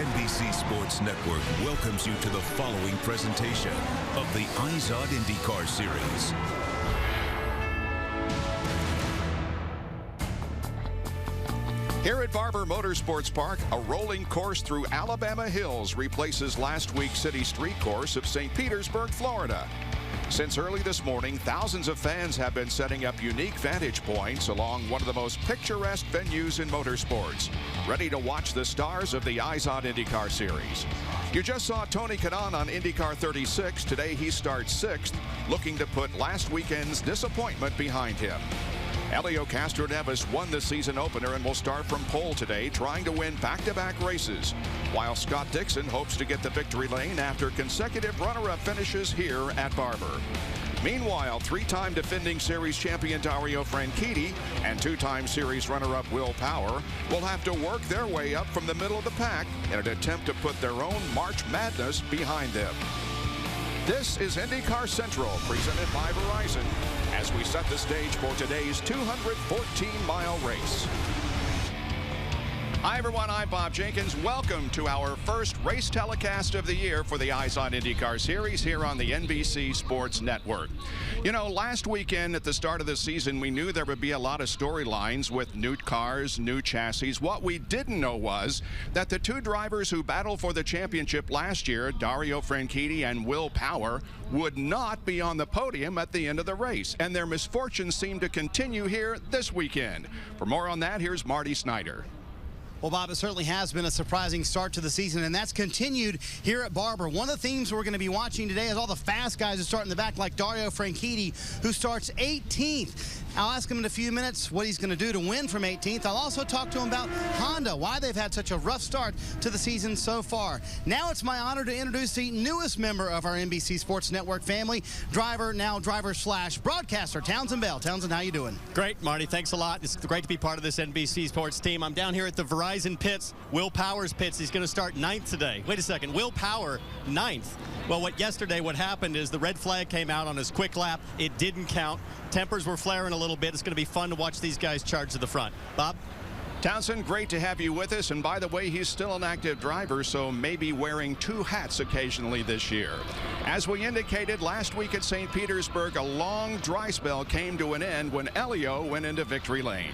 NBC Sports Network welcomes you to the following presentation of the IZOD IndyCar Series. Here at Barber Motorsports Park, a rolling course through Alabama hills replaces last week's city street course of St. Petersburg, Florida. Since early this morning, thousands of fans have been setting up unique vantage points along one of the most picturesque venues in motorsports, ready to watch the stars of the IZOD IndyCar Series. You just saw Tony Kanaan on IndyCar 36. Today he starts 6th, looking to put last weekend's disappointment behind him. Helio Castroneves won the season opener and will start from pole today, trying to win back-to-back races, while Scott Dixon hopes to get the victory lane after consecutive runner-up finishes here at Barber. Meanwhile, three-time defending series champion Dario Franchitti and two-time series runner-up Will Power will have to work their way up from the middle of the pack in an attempt to put their own March Madness behind them. This is IndyCar Central, presented by Verizon, as we set the stage for today's 214-mile race. Hi, everyone. I'm Bob Jenkins. Welcome to our first race telecast of the year for the IZOD IndyCar Series here on the NBC Sports Network. You know, last weekend at the start of the season, we knew there would be a lot of storylines with new cars, new chassis. What we didn't know was that the two drivers who battled for the championship last year, Dario Franchitti and Will Power, would not be on the podium at the end of the race, and their misfortunes seem to continue here this weekend. For more on that, here's Marty Snyder. Well, Bob, it certainly has been a surprising start to the season, and that's continued here at Barber. One of the themes we're going to be watching today is all the fast guys who start in the back, like Dario Franchitti, who starts 18th. I'll ask him in a few minutes what he's going to do to win from 18th. I'll also talk to him about Honda, why they've had such a rough start to the season so far. Now it's my honor to introduce the newest member of our NBC Sports Network family, driver/broadcaster, Townsend Bell. Townsend, how you doing? Great, Marty. Thanks a lot. It's great to be part of this NBC Sports team. I'm down here at the Verizon pits, Will Power's pits. He's going to start 9th today. Wait a second, Will Power 9th. Well, what happened is the red flag came out on his quick lap. It didn't count. Tempers were flaring a little bit. It's going to be fun to watch these guys charge to the front. Bob? Townsend, great to have you with us. And by the way, he's still an active driver, so maybe wearing two hats occasionally this year. As we indicated last week at St. Petersburg, a long dry spell came to an end when Helio went into victory lane.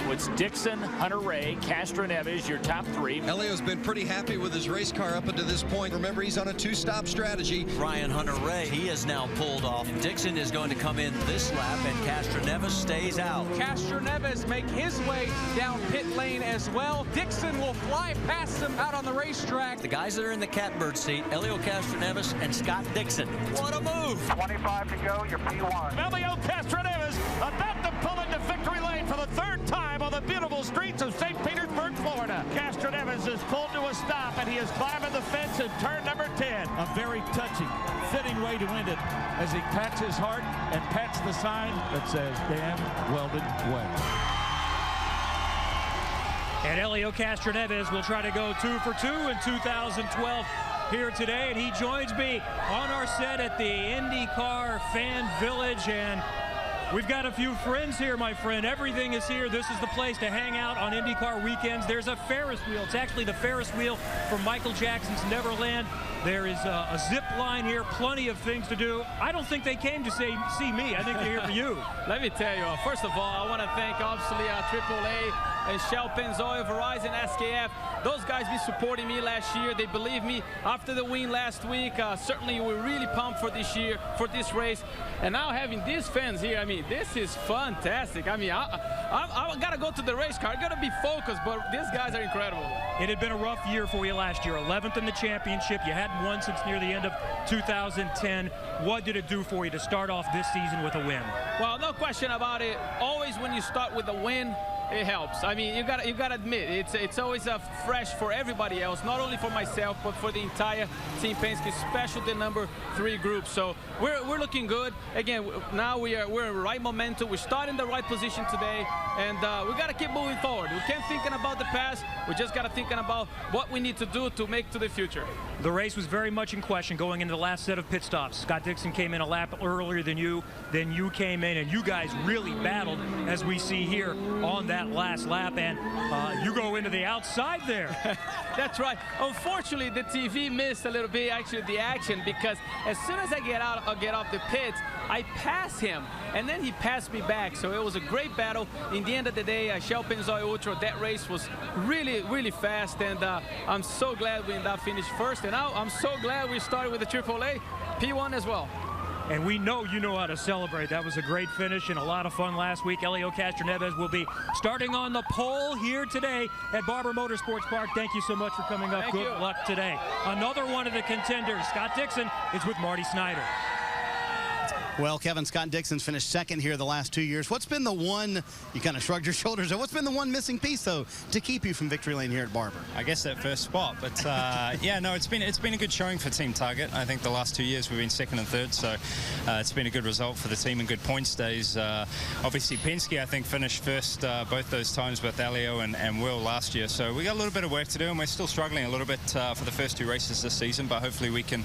It's Dixon, Hunter-Reay, Castroneves, your top three. Helio's been pretty happy with his race car up until this point. Remember, he's on a two-stop strategy. Ryan Hunter-Reay, he is now pulled off. Dixon is going to come in this lap, and Castroneves stays out. Castroneves make his way down pit lane as well. Dixon will fly past him out on the racetrack. The guys that are in the catbird seat, Helio Castroneves and Scott Dixon. What a move! 25 to go, your P1. Helio Castroneves about to pull into victory lane for the third time on the beautiful streets of St. Petersburg, Florida. Castroneves is pulled to a stop, and he is climbing the fence in turn number 10. A very touching, fitting way to end it as he pats his heart and pats the sign that says, "Damn welded well." And Helio Castroneves will try to go 2 for 2 in 2012 here today, and he joins me on our set at the IndyCar Fan Village, and we've got a few friends here, my friend. Everything is here. This is the place to hang out on IndyCar weekends. There's a Ferris wheel. It's actually the Ferris wheel from Michael Jackson's Neverland. There is a zip line here, plenty of things to do. I don't think they came to see me. I think they're here for you. Let me tell you, first of all, I want to thank, obviously, AAA and Shell Pennzoil, Verizon, SKF. Those guys been supporting me last year. They believe me after the win last week. Certainly, we're really pumped for this year, for this race. And now having these fans here, I mean, this is fantastic. I mean, I got to go to the race car. I got to be focused, but these guys are incredible. It had been a rough year for you last year. 11th in the championship. You hadn't won since near the end of 2010. What did it do for you to start off this season with a win? Well, no question about it. Always when you start with a win, it helps. I mean, you gotta admit, it's always fresh for everybody else, not only for myself, but for the entire Team Penske, especially the number 3 group. So we're looking good. Again, now we're in the right momentum. We're starting the right position today, and we gotta keep moving forward. We can't thinking about the past. We just gotta thinking about what we need to do to make to the future. The race was very much in question going into the last set of pit stops. Scott Dixon came in a lap earlier than you. Then you came in, and you guys really battled as we see here on that last lap. And you go into the outside there. That's right. Unfortunately, the TV missed a little bit, actually, the action, because as soon as I get off the pits, I pass him, and then he passed me back. So it was a great battle. In the end of the day, Shell Pennzoil Ultra, that race was really, really fast, and I'm so glad we ended up finished first. And now I'm so glad we started with the AAA P1 as well. And we know you know how to celebrate. That was a great finish and a lot of fun last week. Elio Castroneves will be starting on the pole here today at Barber Motorsports Park. Thank you so much for coming up. Good luck today. Another one of the contenders, Scott Dixon, is with Marty Snyder. Well, Kevin, Scott Dixon's finished second here the last 2 years. What's been the one, you kind of shrugged your shoulders, what's been the one missing piece, though, to keep you from victory lane here at Barber? I guess that first spot, but yeah, no, it's been a good showing for Team Target. I think the last 2 years we've been second and third, so it's been a good result for the team and good points days. Obviously, Penske, I think, finished first both those times with Elio and Will last year, so we got a little bit of work to do, and we're still struggling a little bit for the first 2 races this season, but hopefully we can,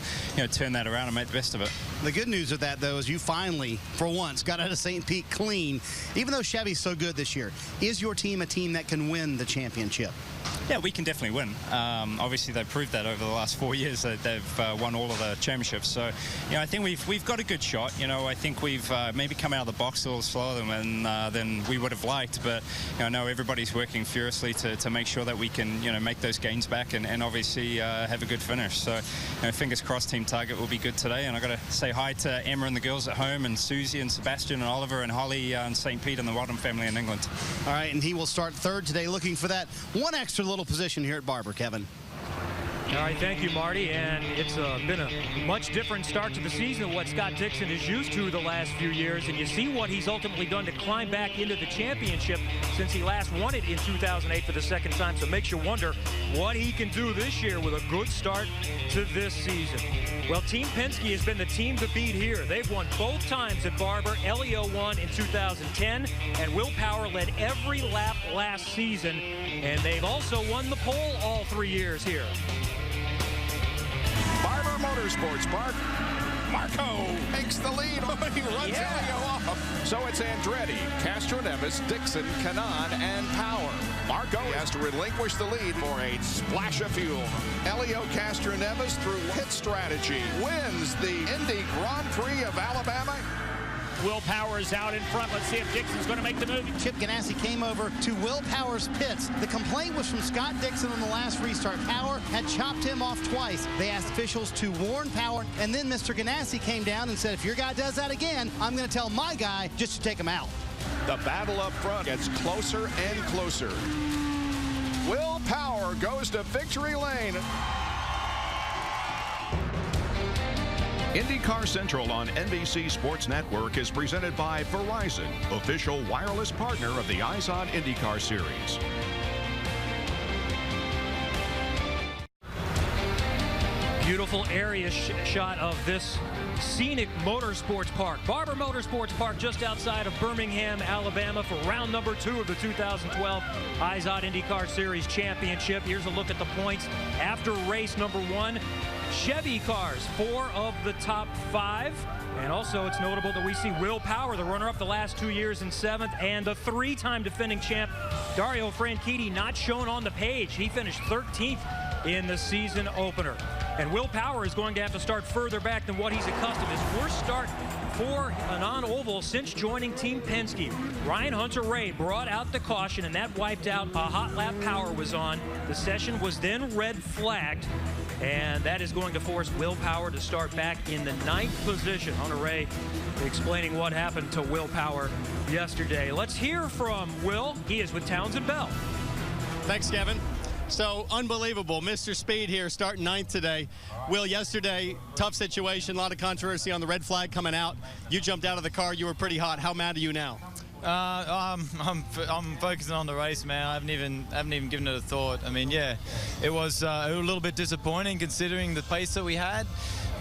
turn that around and make the best of it. The good news of that, though, is you finally, for once, got out of St. Pete clean. Even though Chevy's so good this year, is your team a team that can win the championship? Yeah, we can definitely win. Obviously, they've proved that over the last 4 years that they've won all of the championships. So, I think we've got a good shot. I think we've maybe come out of the box a little slower than we would have liked. But I know everybody's working furiously to make sure that we can make those gains back and obviously have a good finish. So, fingers crossed, Team Target will be good today. And I got to say hi to Emma and the girls at home, and Susie and Sebastian and Oliver and Holly and St. Pete and the Wadham family in England. All right, and he will start third today, looking for that one extra little position here at Barber, Kevin. All right, thank you, Marty. And it's been a much different start to the season than what Scott Dixon is used to the last few years. And you see what he's ultimately done to climb back into the championship since he last won it in 2008 for the second time. So it makes you wonder what he can do this year with a good start to this season. Well, Team Penske has been the team to beat here. They've won both times at Barber. Elio won in 2010, and Will Power led every lap last season. And they've also won the pole all 3 years here. Barber Motorsports Park. Marco takes the lead. He runs Elio off. So it's Andretti, Castroneves, Dixon, Kanaan, and Power. Marco has to relinquish the lead for a splash of fuel. Elio Castroneves, through pit strategy, wins the Indy Grand Prix of Alabama. Will Power is out in front. Let's see if Dixon's going to make the move. Chip Ganassi came over to Will Power's pits. The complaint was from Scott Dixon on the last restart. Power had chopped him off twice. They asked officials to warn Power, and then Mr. Ganassi came down and said, if your guy does that again, I'm going to tell my guy just to take him out. The battle up front gets closer and closer. Will Power goes to victory lane. IndyCar Central on NBC Sports Network is presented by Verizon, official wireless partner of the IZOD IndyCar Series. Beautiful area shot of this scenic motorsports park. Barber Motorsports Park just outside of Birmingham, Alabama for round number 2 of the 2012 IZOD IndyCar Series Championship. Here's a look at the points after race number 1. Chevy cars, 4 of the top 5. And also it's notable that we see Will Power, the runner-up the last 2 years, in 7th, and the 3-time defending champ Dario Franchitti not shown on the page. He finished 13th in the season opener. And Will Power is going to have to start further back than what he's accustomed. His worst start for a non-oval since joining Team Penske. Ryan Hunter-Reay brought out the caution, and that wiped out a hot lap Power was on. The session was then red flagged, and that is going to force Will Power to start back in the 9th position. Hunter-Reay explaining what happened to Will Power yesterday. Let's hear from Will. He is with Townsend Bell. Thanks, Kevin. So unbelievable. Mr. Speed here starting 9th today. Will, yesterday, tough situation, a lot of controversy on the red flag coming out. You jumped out of the car. You were pretty hot. How mad are you now? I'm focusing on the race, man. I haven't even given it a thought. I mean, yeah, it was a little bit disappointing considering the pace that we had.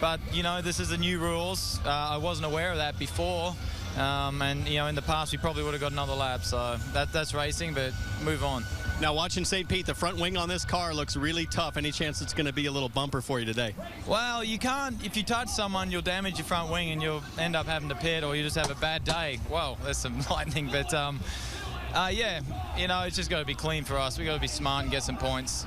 But, this is the new rules. I wasn't aware of that before. And, in the past, we probably would have got another lap. So that's racing, but move on. Now, watching St. Pete, the front wing on this car looks really tough. Any chance it's going to be a little bumper for you today? Well, you can't. If you touch someone, you'll damage your front wing and you'll end up having to pit, or you just have a bad day. Whoa, there's some lightning. But, yeah, you know, it's just got to be clean for us. we got to be smart and get some points.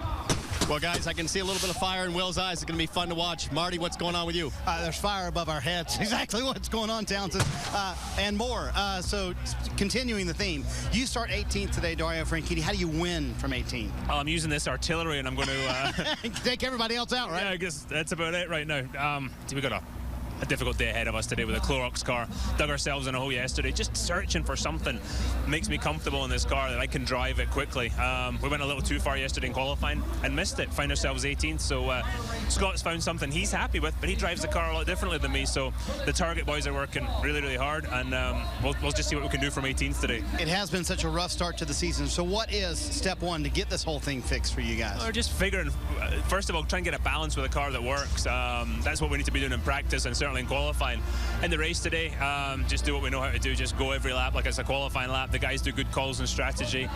Well, guys, I can see a little bit of fire in Will's eyes. It's going to be fun to watch. Marty, what's going on with you? There's fire above our heads. Exactly what's going on, Townsend, and more. So continuing the theme, you start 18th today, Dario Franchitti. How do you win from 18? Oh, I'm using this artillery, and I'm going to take everybody else out, right? Yeah, I guess that's about it right now. We got a difficult day ahead of us today with a Clorox car. Dug ourselves in a hole yesterday, just searching for something makes me comfortable in this car that I can drive it quickly. We went a little too far yesterday in qualifying and missed it. Found ourselves 18th, so Scott's found something he's happy with, but he drives the car a lot differently than me, so the Target boys are working really, really hard, and we'll just see what we can do from 18th today. It has been such a rough start to the season, so what is step one to get this whole thing fixed for you guys? We're just figuring, first of all, try and get a balance with a car that works. That's what we need to be doing in practice and certainly in qualifying. In the race today, just do what we know how to do, just go every lap like it's a qualifying lap. The guys do good calls and strategy,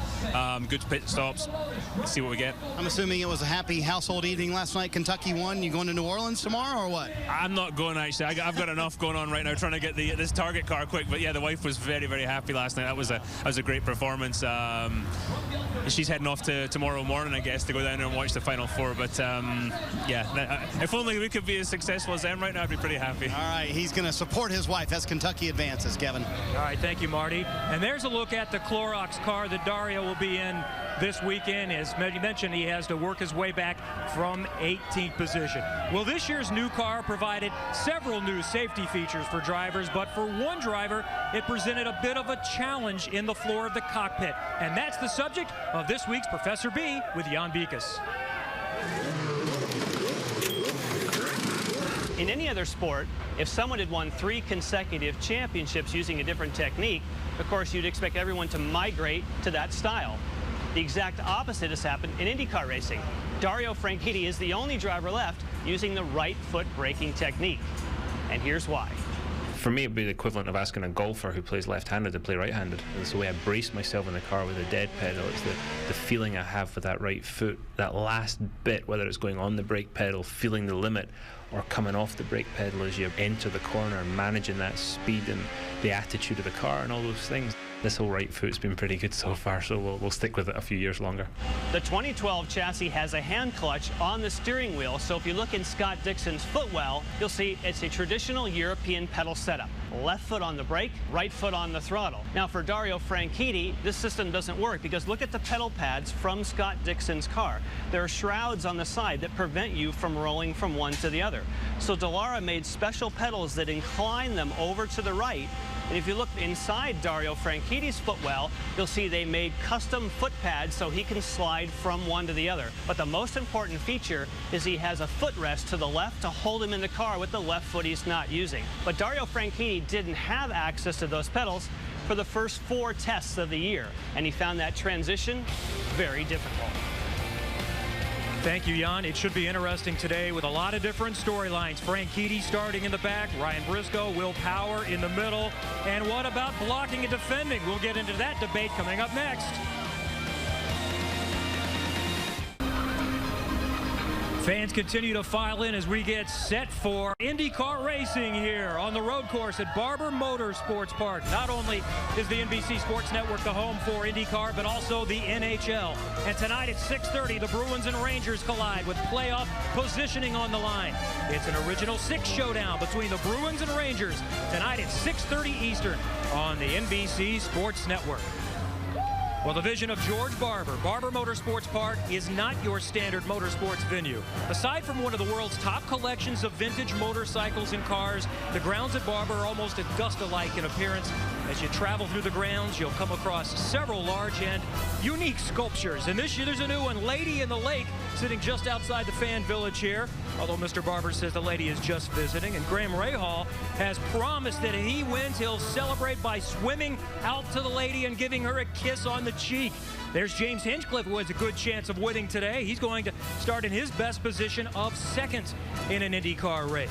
good pit stops, see what we get. I'm assuming it was a happy household evening last night. Kentucky won. You going to New Orleans tomorrow or what? I'm not going, actually. I've got enough going on right now trying to get this Target car quick, but yeah, the wife was very, very happy last night. That was a great performance. She's heading off to tomorrow morning, I guess, to go down there and watch the Final Four, but yeah, if only we could be as successful as them right now, I'd be pretty happy. All right, he's going to support his wife as Kentucky advances, Kevin. All right, thank you, Marty. And there's a look at the Clorox car that Dario will be in this weekend. As you mentioned, he has to work his way back from 18th position. Well, this year's new car provided several new safety features for drivers, but for one driver, it presented a bit of a challenge in the floor of the cockpit. And that's the subject of this week's Professor B with Jan Bikas. In any other sport, if someone had won 3 consecutive championships using a different technique, of course, you'd expect everyone to migrate to that style. The exact opposite has happened in IndyCar racing. Dario Franchitti is the only driver left using the right foot braking technique. And here's why. For me, it would be the equivalent of asking a golfer who plays left-handed to play right-handed. It's the way I brace myself in the car with a dead pedal. It's the feeling I have with that right foot, that last bit, whether it's going on the brake pedal, feeling the limit, or coming off the brake pedal as you enter the corner, managing that speed and the attitude of the car and all those things. This whole right foot's been pretty good so far, so we'll stick with it a few years longer. The 2012 chassis has a hand clutch on the steering wheel, so if you look in Scott Dixon's footwell, you'll see it's a traditional European pedal setup. Left foot on the brake, right foot on the throttle. Now for Dario Franchitti, this system doesn't work because look at the pedal pads from Scott Dixon's car. There are shrouds on the side that prevent you from rolling from one to the other. So Dallara made special pedals that incline them over to the right. And if you look inside Dario Franchitti's footwell, you'll see they made custom foot pads so he can slide from one to the other. But the most important feature is he has a footrest to the left to hold him in the car with the left foot he's not using. But Dario Franchitti didn't have access to those pedals for the first 4 tests of the year, and he found that transition very difficult. Thank you, Jan. It should be interesting today with a lot of different storylines. Franchitti starting in the back, Ryan Briscoe, Will Power in the middle. And what about blocking and defending? We'll get into that debate coming up next. Fans continue to file in as we get set for IndyCar racing here on the road course at Barber Motorsports Park. Not only is the NBC Sports Network the home for IndyCar, but also the NHL. And tonight at 6:30, the Bruins and Rangers collide with playoff positioning on the line. It's an original 6 showdown between the Bruins and Rangers tonight at 6:30 Eastern on the NBC Sports Network. Well, the vision of George Barber, Barber Motorsports Park, is not your standard motorsports venue. Aside from one of the world's top collections of vintage motorcycles and cars, the grounds at Barber are almost Augusta-like in appearance. As you travel through the grounds, you'll come across several large and unique sculptures. And this year, there's a new one, Lady in the Lake, sitting just outside the fan village here. Although Mr. Barber says the lady is just visiting. And Graham Rahal has promised that if he wins, he'll celebrate by swimming out to the lady and giving her a kiss on the cheek. There's James Hinchcliffe, who has a good chance of winning today. He's going to start in his best position of 2nd in an IndyCar race.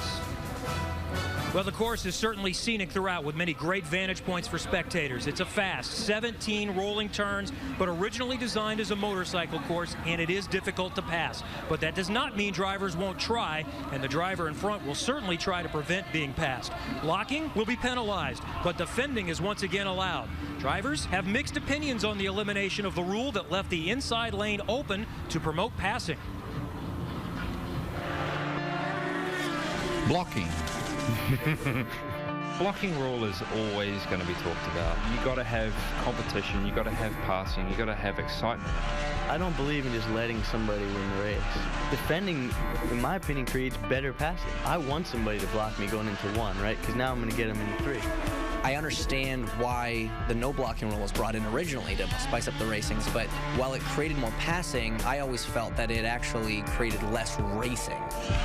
Well, the course is certainly scenic throughout with many great vantage points for spectators. It's a fast 17 rolling turns, but originally designed as a motorcycle course, and it is difficult to pass. But that does not mean drivers won't try, and the driver in front will certainly try to prevent being passed. Blocking will be penalized, but defending is once again allowed. Drivers have mixed opinions on the elimination of the rule that left the inside lane open to promote passing. Blocking. Blocking rule is always going to be talked about. You got to have competition, you got to have passing, you got to have excitement. I don't believe in just letting somebody win the race. Defending, in my opinion, creates better passing. I want somebody to block me going into one, right? Because now I'm going to get them into three. I understand why the no blocking rule was brought in originally to spice up the racings, but while it created more passing, I always felt that it actually created less racing.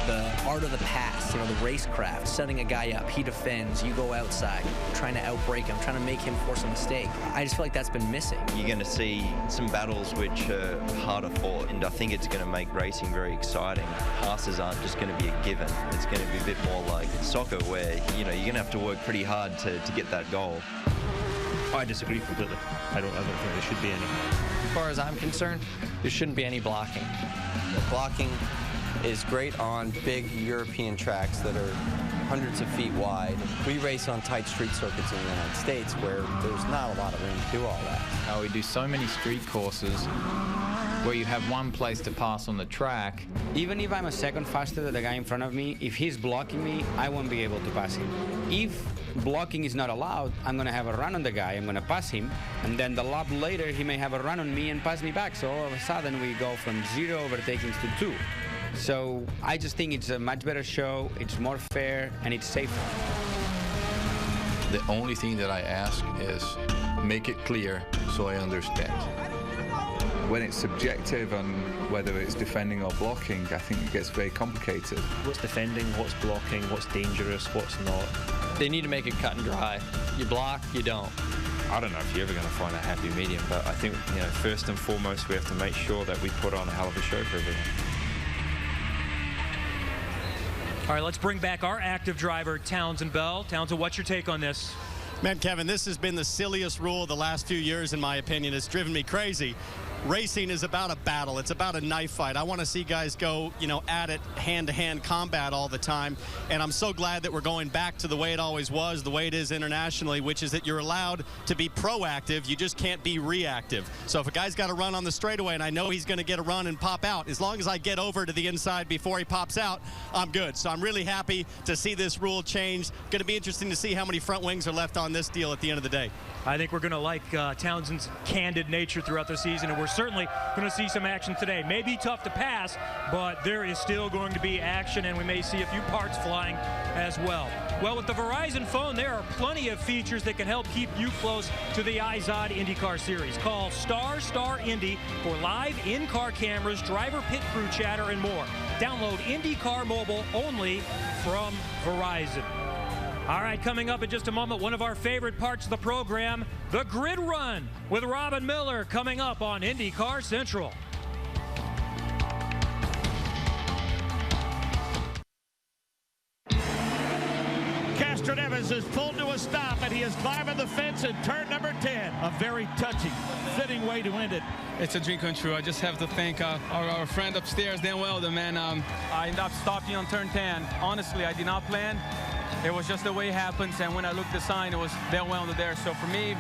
The art of the pass, you know, the racecraft, setting a guy up, he defends, you go outside, trying to outbreak him, trying to make him force a mistake. I just feel like that's been missing. You're going to see some battles which are harder fought, and I think it's going to make racing very exciting. Passes aren't just going to be a given. It's going to be a bit more like soccer where, you know, you're going to have to work pretty hard to get that goal. I disagree completely. I don't think there should be any. As far as I'm concerned, there shouldn't be any blocking. The blocking is great on big European tracks that are hundreds of feet wide. We race on tight street circuits in the United States where there's not a lot of room to do all that. We do so many street courses where you have one place to pass on the track. Even if I'm a second faster than the guy in front of me, if he's blocking me, I won't be able to pass him. If blocking is not allowed, I'm going to have a run on the guy, I'm going to pass him, and then the lap later he may have a run on me and pass me back. So all of a sudden we go from 0 overtakings to 2. So I just think it's a much better show, it's more fair, and it's safer. The only thing that I ask is make it clear so I understand. When it's subjective on whether it's defending or blocking, I think it gets very complicated. What's defending, what's blocking, what's dangerous, what's not? They need to make it cut and dry. You block, you don't. I don't know if you're ever going to find a happy medium, but I think, you know, first and foremost, we have to make sure that we put on a hell of a show for everyone. All right, let's bring back our active driver, Townsend Bell. Townsend, what's your take on this? Man, Kevin, this has been the silliest rule of the last few years, in my opinion. It's driven me crazy. Racing is about a battle. It's about a knife fight. I want to see guys go, you know, at it, hand-to-hand combat all the time. And I'm so glad that we're going back to the way it always was, the way it is internationally, which is that you're allowed to be proactive. You just can't be reactive. So if a guy's got to run on the straightaway and I know he's going to get a run and pop out, as long as I get over to the inside before he pops out, I'm good. So I'm really happy to see this rule change. Going to be interesting to see how many front wings are left on this deal at the end of the day. I think we're going to like Townsend's candid nature throughout the season, and we're certainly going to see some action today. May be tough to pass, but there is still going to be action, and we may see a few parts flying as well. Well, with the Verizon phone, there are plenty of features that can help keep you close to the IZOD IndyCar Series. Call ** Indy for live in-car cameras, driver pit crew chatter, and more. Download IndyCar Mobile only from Verizon. All right, coming up in just a moment, one of our favorite parts of the program, the Grid Run with Robin Miller, coming up on IndyCar Central. Castroneves is pulled to a stop, and he is climbing the fence in turn number 10. A very touching, fitting way to end it. It's a dream come true. I just have to thank our friend upstairs, Dan Weldon, man. I ended up stopping on turn 10. Honestly, I did not plan. It was just the way it happens, and when I looked at the sign, it was Dan Weldon there. So for me,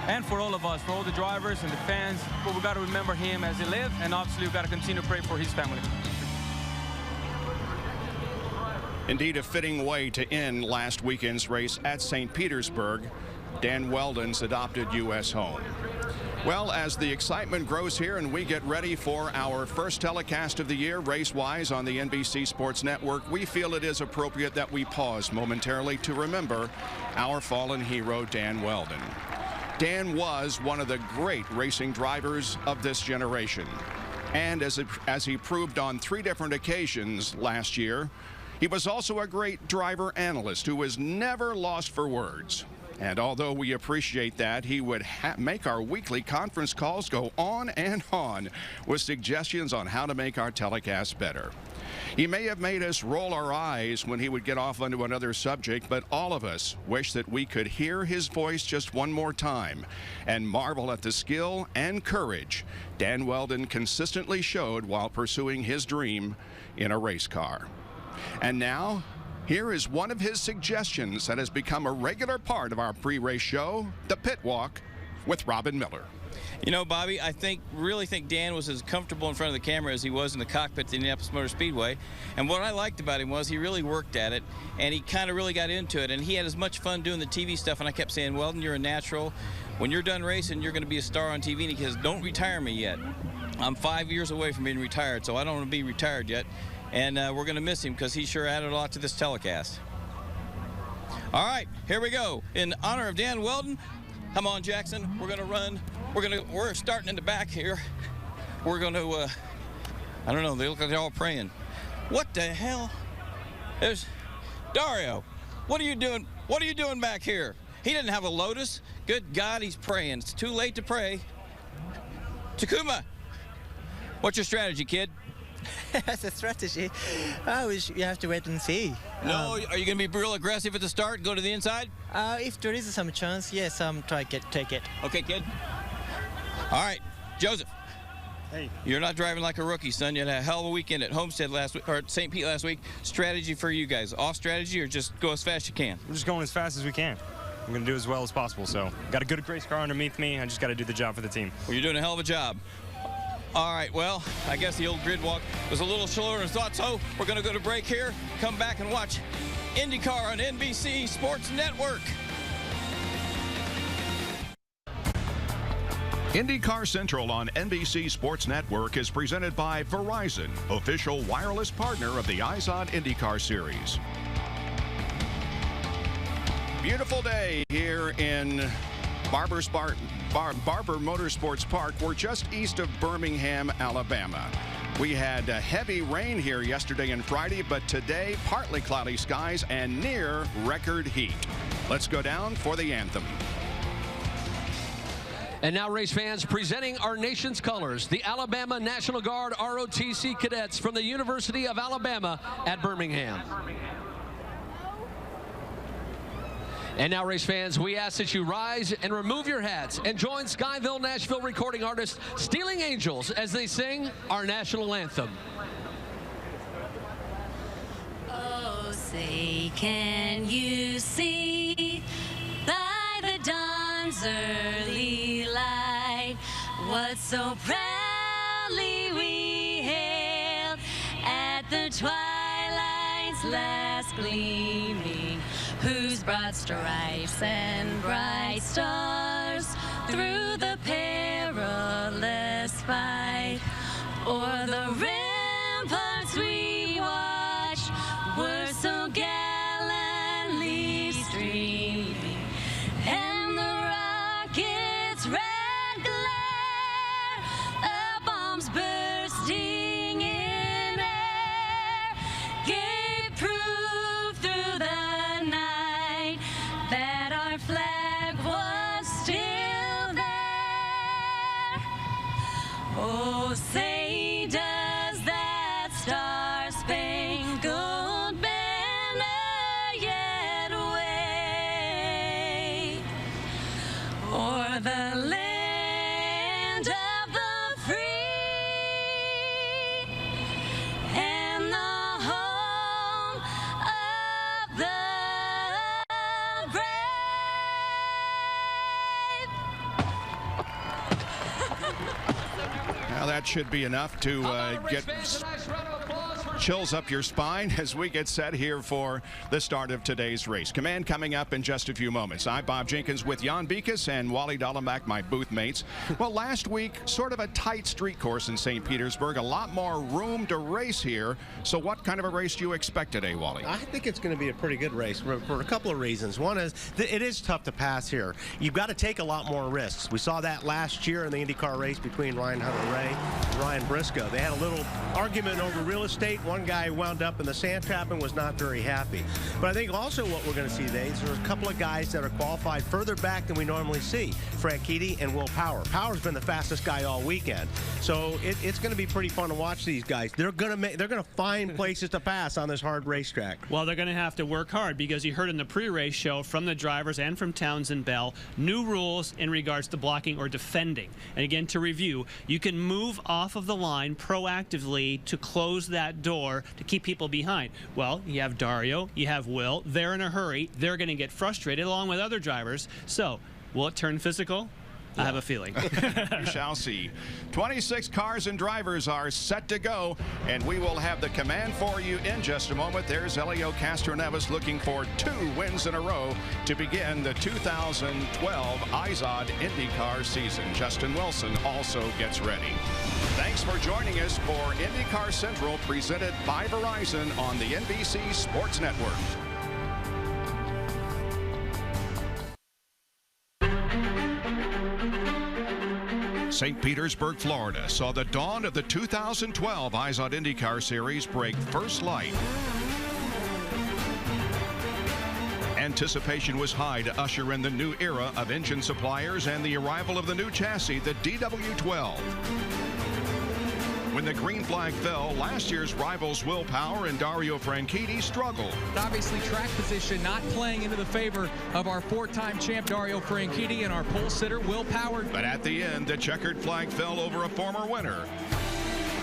and for all of us, for all the drivers and the fans, well, we got to remember him as he lived, and obviously we got to continue to pray for his family. Indeed, a fitting way to end last weekend's race at St. Petersburg, Dan Weldon's adopted U.S. home. Well, as the excitement grows here and we get ready for our first telecast of the year, race-wise, on the NBC Sports Network, we feel it is appropriate that we pause momentarily to remember our fallen hero, Dan Weldon. Dan was one of the great racing drivers of this generation. And as he proved on 3 different occasions last year, he was also a great driver analyst who was never lost for words. And although we appreciate that, he would make our weekly conference calls go on and on with suggestions on how to make our telecast better. He may have made us roll our eyes when he would get off onto another subject, but all of us wish that we could hear his voice just one more time and marvel at the skill and courage Dan Wheldon consistently showed while pursuing his dream in a race car. And now, here is one of his suggestions that has become a regular part of our pre-race show, the Pit Walk with Robin Miller. You know, Bobby, I really think Dan was as comfortable in front of the camera as he was in the cockpit at the Indianapolis Motor Speedway. And what I liked about him was he really worked at it, and he kind of really got into it. And he had as much fun doing the TV stuff, and I kept saying, Weldon, you're a natural. When you're done racing, you're going to be a star on TV. And he says, don't retire me yet. I'm 5 years away from being retired, so I don't want to be retired yet. And we're going to miss him because he sure added a lot to this telecast. All right, here we go. In honor of Dan Wheldon, come on, Jackson. We're going to run. We're starting in the back here. We're going to, I don't know, they look like they're all praying. What the hell? There's Dario. What are you doing? What are you doing back here? He didn't have a Lotus. Good God, he's praying. It's too late to pray. Takuma, what's your strategy, kid? That's a strategy. You have to wait and see. No, are you going to be real aggressive at the start, go to the inside? If there is some chance, yes, take it. Okay, kid. All right, Joseph. Hey. You're not driving like a rookie, son. You had a hell of a weekend at Homestead last week, or at St. Pete last week. Strategy for you guys, off strategy or just go as fast as you can? We're just going as fast as we can. I'm going to do as well as possible, so got a good race car underneath me. I just got to do the job for the team. Well, you're doing a hell of a job. All right, well, I guess the old grid walk was a little slower than I thought, so we're going to go to break here, come back and watch IndyCar on NBC Sports Network. IndyCar Central on NBC Sports Network is presented by Verizon, official wireless partner of the IZOD IndyCar Series. Beautiful day here in Barber Motorsports Park. We're just east of Birmingham, Alabama. We had heavy rain here yesterday and Friday, but today partly cloudy skies and near record heat. Let's go down for the anthem. And now, race fans, presenting our nation's colors, the Alabama National Guard ROTC cadets from the University of Alabama at Birmingham. And now, race fans, we ask that you rise and remove your hats and join Skyville, Nashville recording artist Stealing Angels as they sing our national anthem. Oh, say, can you see by the dawn's early light what so proudly we hailed at the twilight's last gleaming, whose broad stripes and bright stars through the perilous fight o'er the ramparts we watched were so gallantly streaming, and the rocket's red glare, the bombs bursting in air, gave proof through the night that our flag was still there. Oh, say does that star-spangled banner yet wave o'er the land of the free and the home of the brave? Now that should be enough to get chills up your spine as we get set here for the start of today's race. Command coming up in just a few moments. I'm Bob Jenkins with Jan Beekes and Wally Dollenbach, my booth mates. Well, last week, sort of a tight street course in St. Petersburg. A lot more room to race here. So what kind of a race do you expect today, Wally? I think it's going to be a pretty good race for a couple of reasons. One is it is tough to pass here. You've got to take a lot more risks. We saw that last year in the IndyCar race between Ryan Hunter-Ray and Ryan Briscoe. They had a little argument over real estate one guy wound up in the sand trap and was not very happy. But I think also what we're going to see today is there's a couple of guys that are qualified further back than we normally see. Franchitti and Will Power. Power's been the fastest guy all weekend. So it's going to be pretty fun to watch these guys. They're going to find places to pass on this hard racetrack. Well, they're going to have to work hard because you heard in the pre-race show from the drivers and from Townsend Bell new rules in regards to blocking or defending. And again, to review, you can move off of the line proactively to close that door to keep people behind. Well, you have Dario, you have Will. They're in a hurry. They're going to get frustrated along with other drivers. So, will it turn physical? I have a feeling. We shall see. 26 cars and drivers are set to go, and we will have the command for you in just a moment. There's Helio Castroneves looking for 2 wins in a row to begin the 2012 IZOD IndyCar season. Justin Wilson also gets ready. Thanks for joining us for IndyCar Central, presented by Verizon on the NBC Sports Network. St. Petersburg, Florida saw the dawn of the 2012 IZOD IndyCar Series break first light. Anticipation was high to usher in the new era of engine suppliers and the arrival of the new chassis, the DW12. When the green flag fell, last year's rivals Will Power and Dario Franchitti struggled. Obviously, track position not playing into the favor of our 4-time champ Dario Franchitti and our pole sitter Will Power. But at the end, the checkered flag fell over a former winner,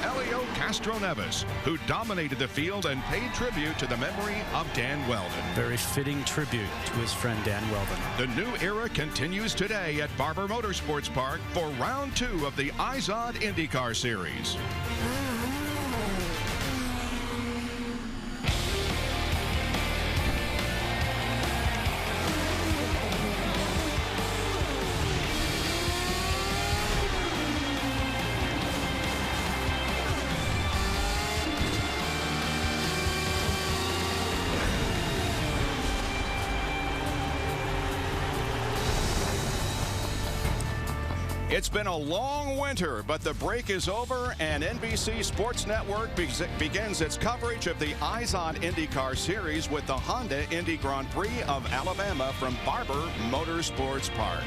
Helio Castroneves, who dominated the field and paid tribute to the memory of Dan Weldon. Very fitting tribute to his friend Dan Weldon. The new era continues today at Barber Motorsports Park for round 2 of the IZOD IndyCar Series. It's been a long winter, but the break is over, and NBC Sports Network begins its coverage of the IZOD IndyCar Series with the Honda Indy Grand Prix of Alabama from Barber Motorsports Park.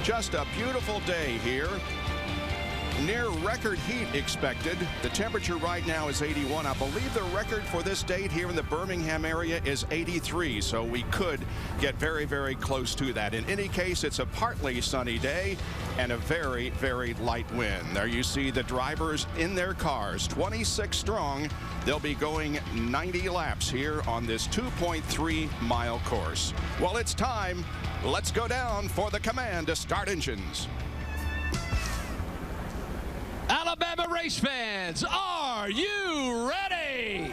Just a beautiful day here. Near record heat expected. The temperature right now is 81. I believe the record for this date here in the Birmingham area is 83, so we could get very, very close to that. In any case, it's a partly sunny day and a very, very light wind. There you see the drivers in their cars, 26 strong. They'll be going 90 laps here on this 2.3-mile course. Well, it's time. Let's go down for the command to start engines. Alabama race fans, are you ready?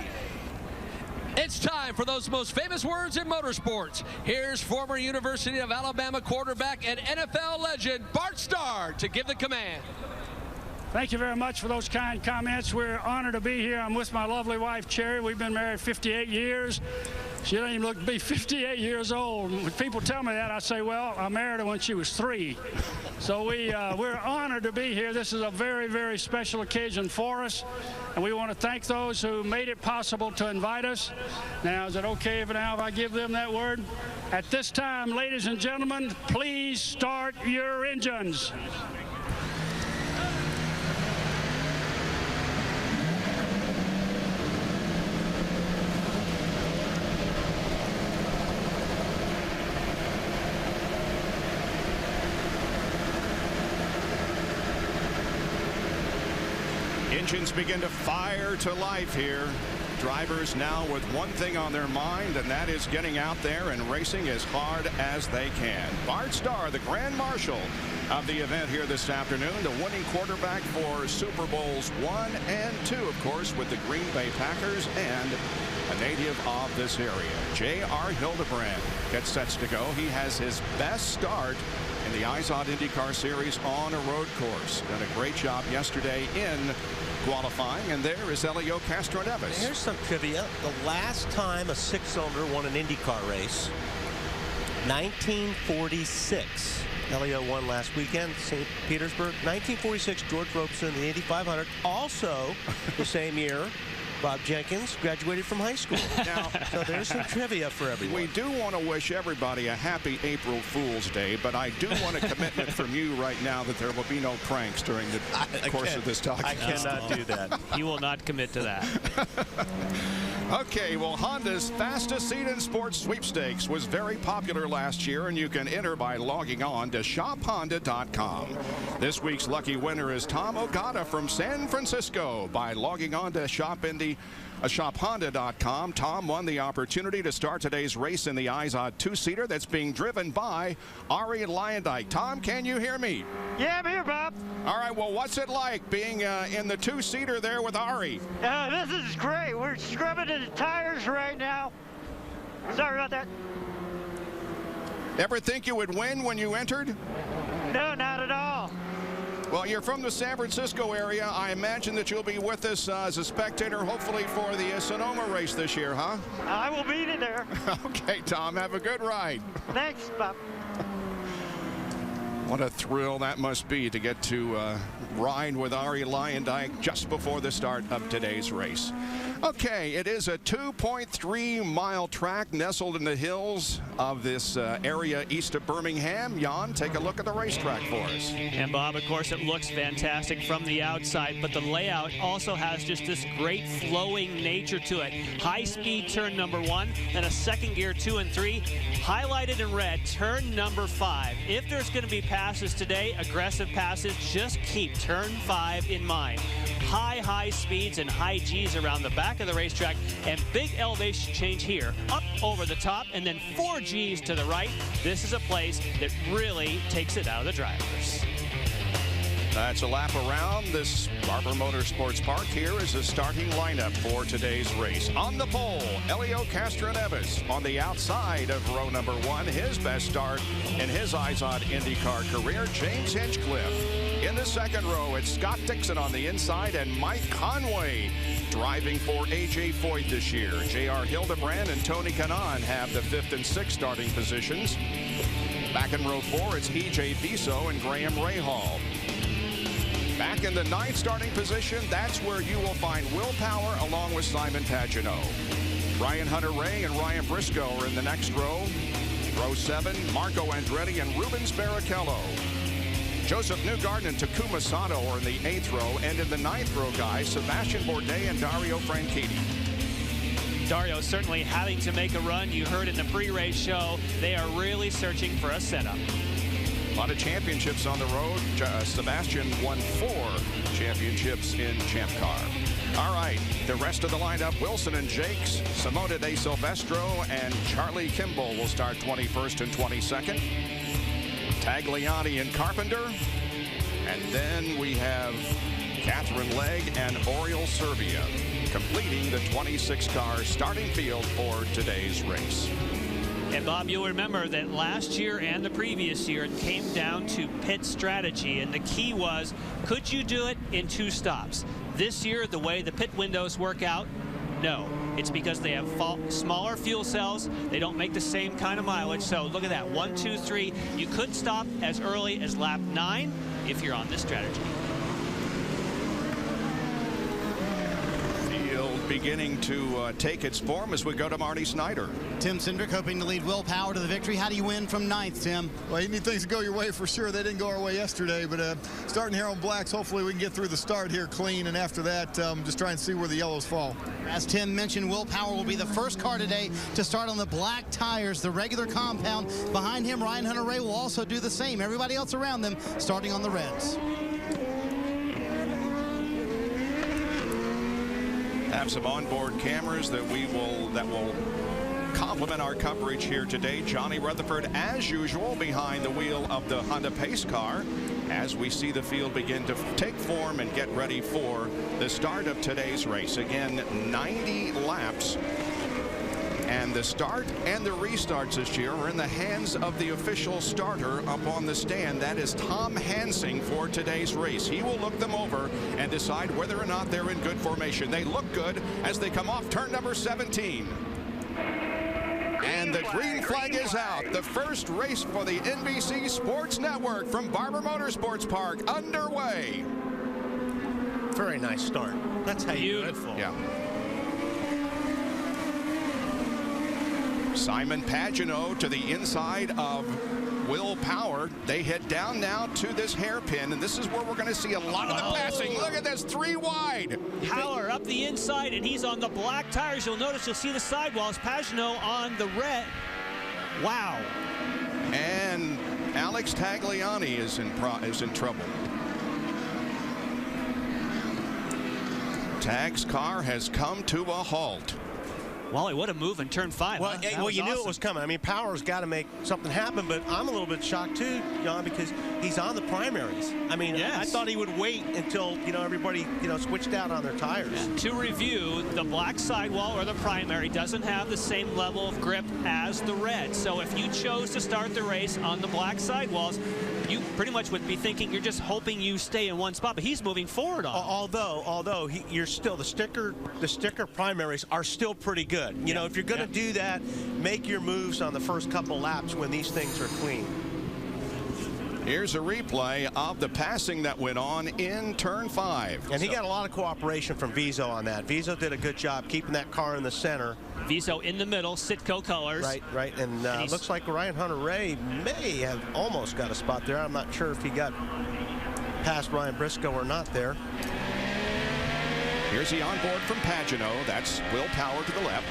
It's time for those most famous words in motorsports. Here's former University of Alabama quarterback and NFL legend Bart Starr to give the command. Thank you very much for those kind comments. We're honored to be here. I'm with my lovely wife, Cherry. We've been married 58 years. She doesn't even look to be 58 years old. When people tell me that, I say, well, I married her when she was 3. So we're honored to be here. This is a very, very special occasion for us. And we want to thank those who made it possible to invite us. Now, is it okay if I give them that word? At this time, ladies and gentlemen, please start your engines. Engines begin to fire to life here. Drivers now with one thing on their mind, and that is getting out there and racing as hard as they can. Bart Starr, the Grand Marshal of the event here this afternoon, the winning quarterback for Super Bowls 1 and 2, of course, with the Green Bay Packers, and a native of this area. J.R. Hildebrand gets set to go. He has his best start in the IZOD IndyCar Series on a road course. Done a great job yesterday in qualifying, and there is Helio Castroneves. Here's some trivia. The last time a 6-cylinder won an IndyCar race, 1946. Helio won last weekend, St. Petersburg. 1946, George Robeson, the Indy 500. Also, the same year, Bob Jenkins graduated from high school. Now, so there's some trivia for everyone. We do want to wish everybody a happy April Fool's Day, but I do want a commitment from you right now that there will be no pranks during the course of this talk. I cannot do that. He will not commit to that. Okay, well, Honda's fastest seat in sports sweepstakes was very popular last year, and you can enter by logging on to shophonda.com. This week's lucky winner is Tom Ogata from San Francisco. By logging on to shophonda.com, Tom won the opportunity to start today's race in the IZOD two-seater that's being driven by Ari Lyondike. Tom, can you hear me? Yeah, I'm here, Bob. All right, well, what's it like being in the two-seater there with Ari? This is great. We're scrubbing the tires right now. Sorry about that. Ever think you would win when you entered? No, not at all. Well, you're from the San Francisco area. I imagine that you'll be with us as a spectator, hopefully for the Sonoma race this year, huh? I will be there. Okay, Tom, have a good ride. Thanks, Bob. What a thrill that must be to get to ride with Ari Lyondike just before the start of today's race. Okay, it is a 2.3-mile track nestled in the hills of this area east of Birmingham. Jan, take a look at the racetrack for us. And Bob, of course, it looks fantastic from the outside, but the layout also has just this great flowing nature to it. High-speed turn number 1, then a second gear 2 and 3. Highlighted in red, turn number 5. If there's going to be passes today, aggressive passes, just keep turn 5 in mind. High speeds and high G's around the back of the racetrack, and big elevation change here, up over the top, and then 4 G's to the right. This is a place that really takes it out of the drivers. That's a lap around this Barber Motorsports Park. Here is the starting lineup for today's race. On the pole, Elio Castroneves. On the outside of row number 1, his best start in his IZOD IndyCar career, James Hinchcliffe. In the second row, it's Scott Dixon on the inside and Mike Conway driving for A.J. Foyt this year. J.R. Hildebrand and Tony Kanaan have the 5th and 6th starting positions. Back in row 4, it's E.J. Viso and Graham Rahal. Back in the 9th starting position, that's where you will find Will Power along with Simon Pagenaud. Ryan Hunter-Reay and Ryan Briscoe are in the next row. Row 7, Marco Andretti and Rubens Barrichello. Joseph Newgarden and Takuma Sato are in the 8th row, and in the 9th row, guys, Sebastian Bourdais and Dario Franchitti. Dario certainly having to make a run. You heard in the pre-race show, they are really searching for a setup. A lot of championships on the road. Sebastian won 4 championships in Champ Car. All right, the rest of the lineup, Wilson and Jakes, Simona de Silvestro, and Charlie Kimball will start 21st and 22nd. Tagliani and Carpenter. And then we have Catherine Legg and Oriol Servia completing the 26-car starting field for today's race. And Bob, you'll remember that last year and the previous year it came down to pit strategy, and the key was, could you do it in 2 stops? This year, the way the pit windows work out, no. It's because they have smaller fuel cells. They don't make the same kind of mileage. So look at that, 1, 2, 3. You could stop as early as lap 9 if you're on this strategy. Beginning to take its form as we go to Marty Snyder. Tim Cindric hoping to lead Will Power to the victory. How do you win from 9th, Tim? Well, you need things to go your way for sure. They didn't go our way yesterday, but starting here on blacks, hopefully we can get through the start here clean, and after that, just try and see where the yellows fall. As Tim mentioned, Will Power will be the first car today to start on the black tires, the regular compound. Behind him, Ryan Hunter-Reay will also do the same. Everybody else around them starting on the reds. Have some onboard cameras that will complement our coverage here today. Johnny Rutherford, as usual, behind the wheel of the Honda Pace car as we see the field begin to take form and get ready for the start of today's race. Again, 90 laps. And the start and the restarts this year are in the hands of the official starter up on the stand. That is Tom Hansing for today's race. He will look them over and decide whether or not they're in good formation. They look good as they come off turn number 17. And the green flag is out. The first race for the NBC Sports Network from Barber Motorsports Park underway. Very nice start. That's how you do it. Yeah. Simon Pagenaud to the inside of Will Power. They head down now to this hairpin, and this is where we're going to see a lot of the passing. Look at this, 3 wide. Power up the inside, and he's on the black tires. You'll notice, you'll see the sidewalls. Pagenaud on the red. Wow. And Alex Tagliani is in trouble. Tag's car has come to a halt. Wally, what a move in turn 5. Well, huh? You knew it was coming. I mean, Power's got to make something happen, but I'm a little bit shocked too, John, because he's on the primaries. I mean, yes. I thought he would wait until, everybody, switched out on their tires. Yeah. To review, the black sidewall or the primary doesn't have the same level of grip as the red. So if you chose to start the race on the black sidewalls, you pretty much would be thinking you're just hoping you stay in one spot, but he's moving forward on. Although you're still the sticker primaries are still pretty good. You know, if you're going to do that, make your moves on the first couple laps when these things are clean. Here's a replay of the passing that went on in turn 5. And he got a lot of cooperation from Viso on that. Viso did a good job keeping that car in the center. Viso in the middle, Sitco colors. Right. And looks like Ryan Hunter-Reay may have almost got a spot there. I'm not sure if he got past Ryan Briscoe or not there. Here's the onboard from Pagenaud. That's Will Power to the left.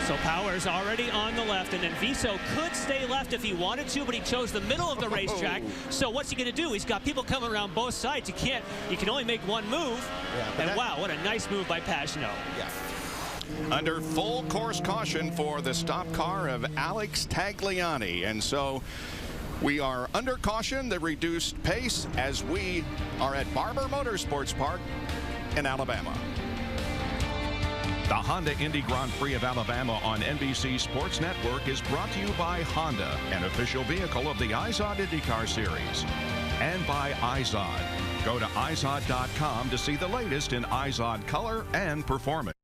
So Power's already on the left, and then Viso could stay left if he wanted to, but he chose the middle of the racetrack. So what's he going to do? He's got people coming around both sides. You can only make one move. Yeah, and wow, what a nice move by Pagenaud. Yeah. Under full course caution for the stop car of Alex Tagliani, and so we are under caution, the reduced pace, as we are at Barber Motorsports Park in Alabama. The Honda Indy Grand Prix of Alabama on NBC Sports Network is brought to you by Honda, an official vehicle of the IZOD IndyCar Series, and by IZOD. Go to IZOD.com to see the latest in IZOD color and performance.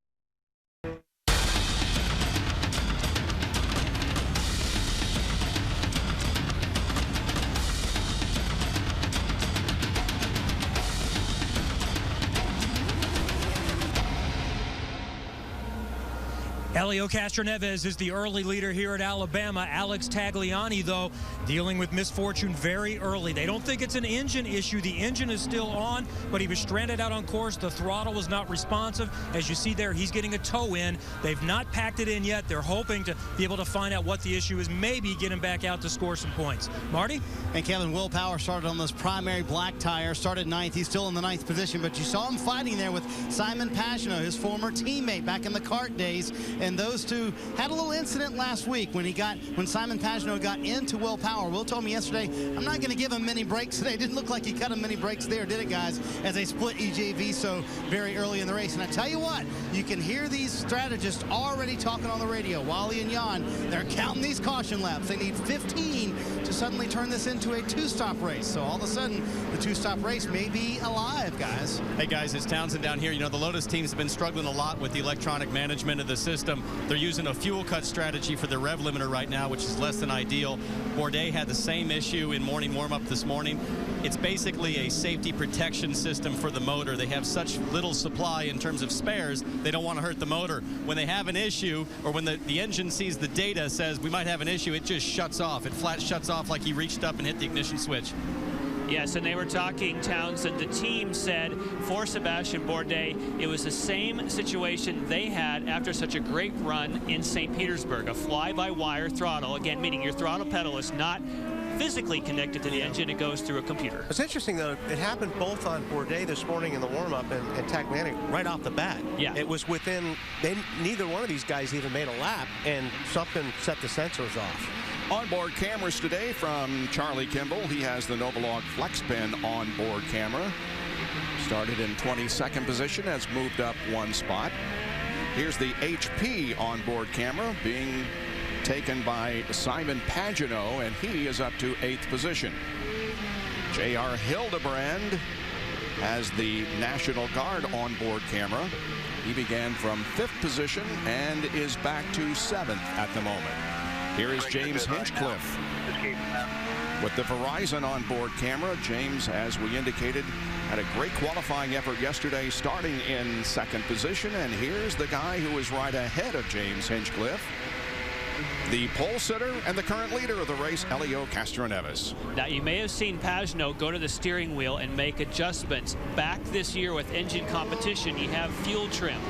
Helio Castroneves is the early leader here at Alabama. Alex Tagliani, though, dealing with misfortune very early. They don't think it's an engine issue. The engine is still on, but he was stranded out on course. The throttle was not responsive. As you see there, he's getting a toe in. They've not packed it in yet. They're hoping to be able to find out what the issue is, maybe get him back out to score some points. Marty? And Kevin, Will Power started on this primary black tire, started 9th. He's still in the 9th position, but you saw him fighting there with Simon Pagenaud, his former teammate back in the kart days. And those two had a little incident last week when Simon Pagenaud got into Will Power. Will told me yesterday, I'm not going to give him many breaks today. It didn't look like he cut him many breaks there, did it, guys? As they split EJ Viso very early in the race. And I tell you what, you can hear these strategists already talking on the radio. Wally and Jan, they're counting these caution laps. They need 15 to suddenly turn this into a 2-stop race. So all of a sudden, the 2-stop race may be alive, guys. Hey, guys, it's Townsend down here. You know, the Lotus teams have been struggling a lot with the electronic management of the system. They're using a fuel cut strategy for their rev limiter right now, which is less than ideal. Bourdais had the same issue in morning warm-up this morning. It's basically a safety protection system for the motor. They have such little supply in terms of spares, they don't want to hurt the motor. When they have an issue, or when the engine sees the data says we might have an issue, it just shuts off. It flat shuts off like he reached up and hit the ignition switch. Yes, and they were talking, Townsend, the team said for Sebastian Bourdais, it was the same situation they had after such a great run in St. Petersburg, a fly-by-wire throttle, again, meaning your throttle pedal is not physically connected to the engine, it goes through a computer. It's interesting, though, it happened both on Bourdais this morning in the warm-up and Tagliani right off the bat. Yeah. It was within, neither one of these guys even made a lap, and something set the sensors off. Onboard cameras today from Charlie Kimball. He has the Novolog FlexPen onboard camera. Started in 22nd position, has moved up one spot. Here's the HP onboard camera being taken by Simon Pagenaud, and he is up to 8th position. J.R. Hildebrand has the National Guard onboard camera. He began from 5th position and is back to 7th at the moment. Here is James Hinchcliffe with the Verizon onboard camera. James, as we indicated, had a great qualifying effort yesterday, starting in 2nd position. And here's the guy who is right ahead of James Hinchcliffe. The pole sitter and the current leader of the race, Helio Castroneves. Now, you may have seen Pagenaud go to the steering wheel and make adjustments. Back this year with engine competition, you have fuel trim.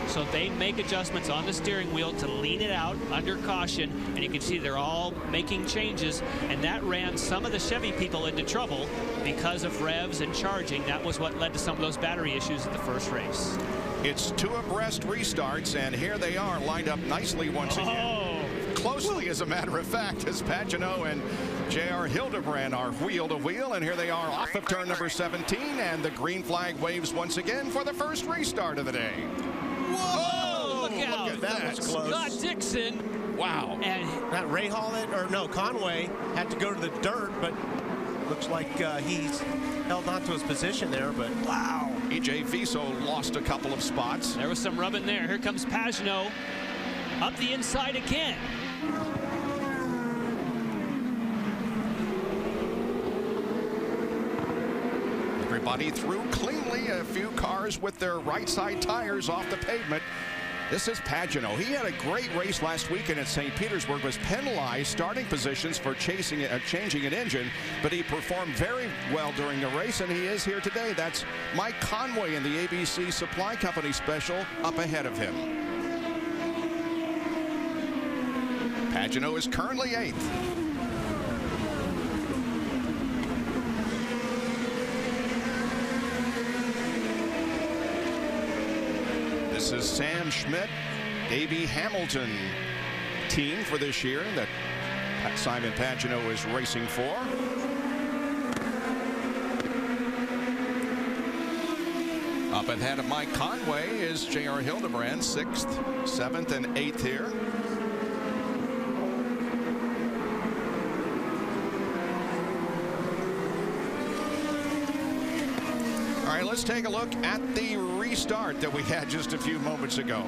So they make adjustments on the steering wheel to lean it out under caution, and you can see they're all making changes, and that ran some of the Chevy people into trouble because of revs and charging. That was what led to some of those battery issues at the first race. It's 2 abreast restarts, and here they are lined up nicely once again. Closely, as a matter of fact, as Pagenaud and J.R. Hildebrand are wheel to wheel, and here they are off of turn number 17, and the green flag waves once again for the first restart of the day. Whoa! Look out! That was close. Scott Dixon. Wow. And that Conway had to go to the dirt, but looks like he's held on to his position there, but wow. E.J. Viso lost a couple of spots. There was some rubbing there. Here comes Pagenaud up the inside again. Everybody through cleanly. A few cars with their right side tires off the pavement. This is Pagenaud. He had a great race last weekend at St. Petersburg, was penalized starting positions for changing an engine, but he performed very well during the race, and he is here today. That's Mike Conway in the ABC Supply Company special up ahead of him. Pagenaud is currently 8th. This is Sam Schmidt, Davey Hamilton team for this year that Simon Pagenaud is racing for. Up ahead of Mike Conway is J.R. Hildebrand, 6th, 7th, and 8th here. All right, let's take a look at the restart that we had just a few moments ago.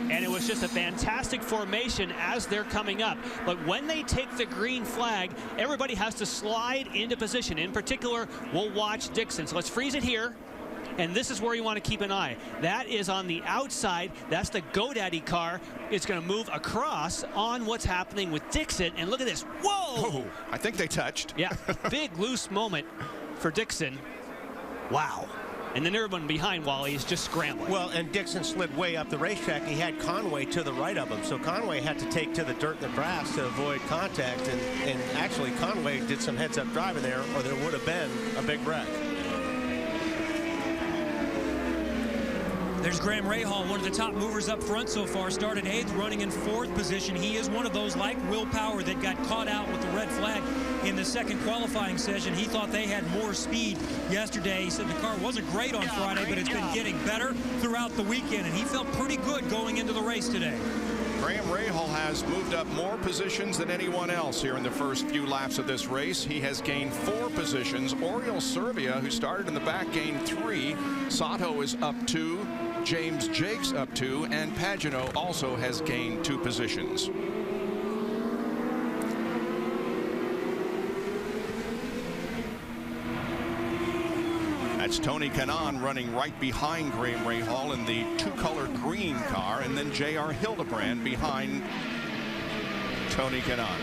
And it was just a fantastic formation as they're coming up. But when they take the green flag, everybody has to slide into position. In particular, we'll watch Dixon. So let's freeze it here. And this is where you want to keep an eye. That is on the outside. That's the GoDaddy car. It's going to move across on what's happening with Dixon. And look at this. Whoa! Oh, I think they touched. Yeah, big loose moment for Dixon. Wow. And then everyone behind Wally is just scrambling. Well, and Dixon slid way up the racetrack. He had Conway to the right of him. So Conway had to take to the dirt and the grass to avoid contact. And actually, Conway did some heads-up driving there, or there would have been a big wreck. There's Graham Rahal, one of the top movers up front so far, started 8th, running in 4th position. He is one of those, like Will Power, that got caught out with the red flag in the second qualifying session. He thought they had more speed yesterday. He said the car wasn't great on Friday, but it's been getting better throughout the weekend, and he felt pretty good going into the race today. Graham Rahal has moved up more positions than anyone else here in the first few laps of this race. He has gained 4 positions. Oriol Servia, who started in the back, gained 3. Sato is up 2. James Jakes up 2, and Pagenaud also has gained 2 positions. That's Tony Kanaan running right behind Graham Rahal in the 2-color green car, and then J.R. Hildebrand behind Tony Kanaan.